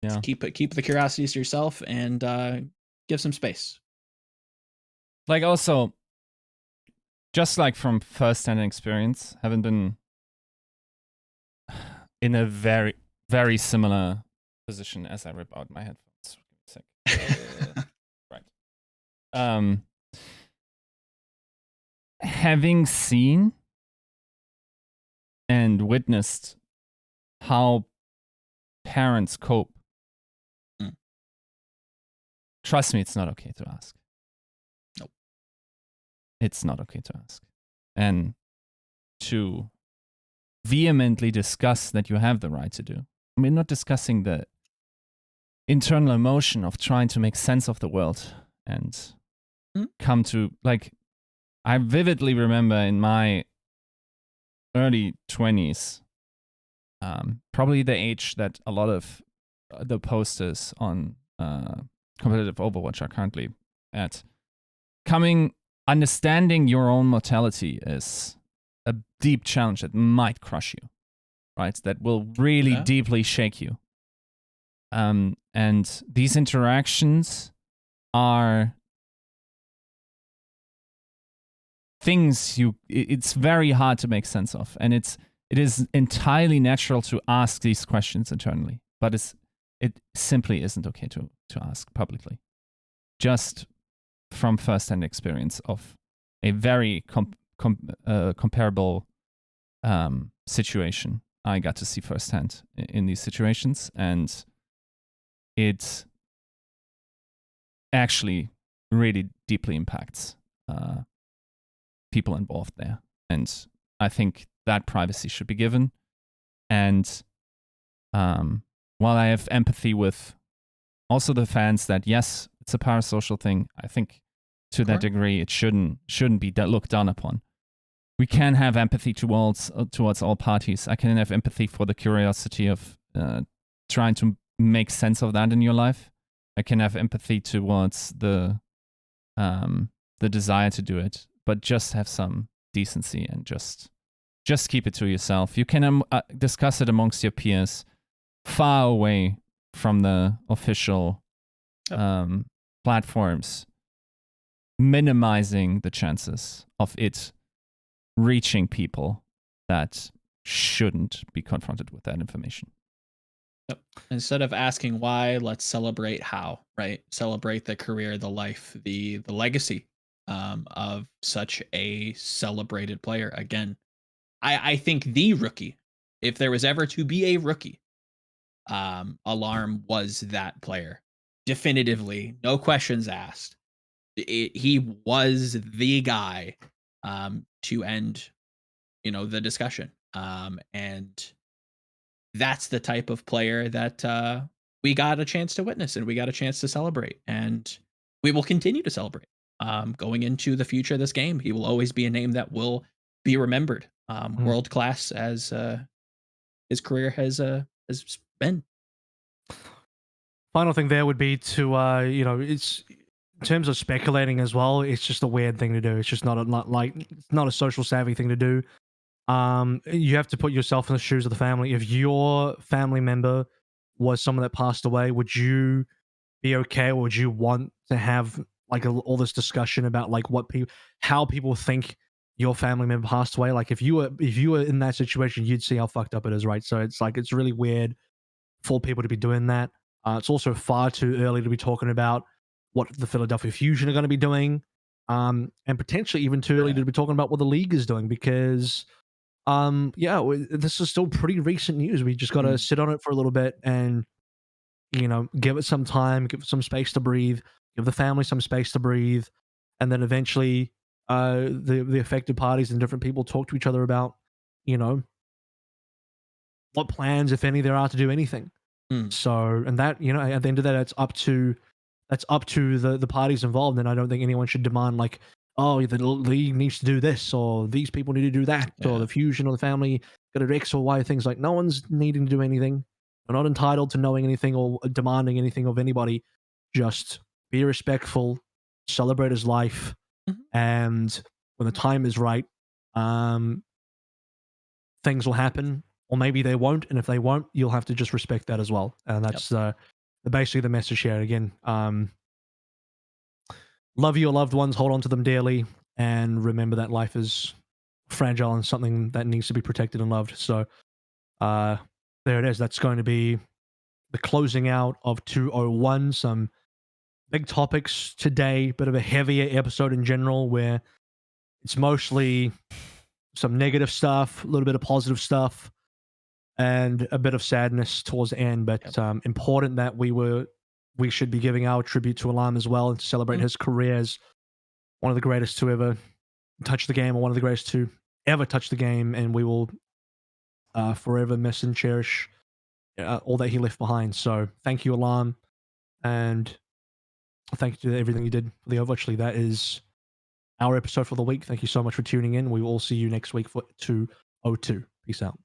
Yeah. Keep the curiosities to yourself and give some space. Like also, just like from first-hand experience, having been in a very, very similar position as I rip out my headphones. Right. Having seen and witnessed how parents cope, trust me, it's not okay to ask. Nope. It's not okay to ask. And to vehemently discuss that you have the right to do. I mean, not discussing the internal emotion of trying to make sense of the world and come to, like, I vividly remember in my early 20s, probably the age that a lot of the posters on competitive Overwatch are currently at, understanding your own mortality is a deep challenge that might crush you, right? That will really deeply shake you. And these interactions are things it's very hard to make sense of, and it is entirely natural to ask these questions internally, but it simply isn't okay to ask publicly, just from first-hand experience of a very comparable situation I got to see firsthand in these situations, and it actually really deeply impacts people involved there. And I think that privacy should be given. And while I have empathy with also the fans that, yes, it's a parasocial thing, I think to that degree it shouldn't be looked down upon. We can have empathy towards all parties. I can have empathy for the curiosity of trying to make sense of that in your life. I can have empathy towards the desire to do it, but just have some decency and just keep it to yourself. You can discuss it amongst your peers, far away from the official platforms, minimizing the chances of it reaching people that shouldn't be confronted with that information. Yep. Instead of asking why, let's celebrate how, right? Celebrate the career, the life, the legacy of such a celebrated player. Again, I think the rookie, if there was ever to be a rookie, Alarm was that player. Definitively, no questions asked. He was the guy to end, the discussion. And that's the type of player that we got a chance to witness and we got a chance to celebrate, and we will continue to celebrate. Going into the future of this game, he will always be a name that will be remembered. World class as his career has been. Final thing there would be to it's in terms of speculating as well. It's just a weird thing to do. It's just not a social savvy thing to do. You have to put yourself in the shoes of the family. If your family member was someone that passed away, would you be okay, or would you want to have like all this discussion about like how people think your family member passed away? Like if you were in that situation, you'd see how fucked up it is, right? So it's really weird for people to be doing that. It's also far too early to be talking about what the Philadelphia Fusion are going to be doing, and potentially even too early to be talking about what the league is doing, because this is still pretty recent news. We just got to sit on it for a little bit and give it some time, give it some space to breathe, give the family some space to breathe, and then eventually the affected parties and different people talk to each other about what plans, if any, there are to do anything. So, and that at the end of that, that's up to the parties involved, and I don't think anyone should demand like, oh, the league needs to do this, or these people need to do that, or the Fusion or the family got to do X or Y things. Like, no one's needing to do anything. We're not entitled to knowing anything or demanding anything of anybody. Just be respectful, celebrate his life, and when the time is right, things will happen, or maybe they won't. And if they won't, you'll have to just respect that as well. And that's basically the message here. Again, love your loved ones, hold on to them dearly, and remember that life is fragile and something that needs to be protected and loved. So there it is. That's going to be the closing out of 201. Some big topics today, bit of a heavier episode in general, where it's mostly some negative stuff, a little bit of positive stuff, and a bit of sadness towards the end. But important that we should be giving our tribute to Alarm as well, and to celebrate his career as one of the greatest to ever touch the game, or one of the greatest to ever touch the game. And we will forever miss and cherish all that he left behind. So thank you, Alarm, and thank you to everything you did for the Overwatch. Actually, that is our episode for the week. Thank you so much for tuning in. We will all see you next week for 202. Peace out.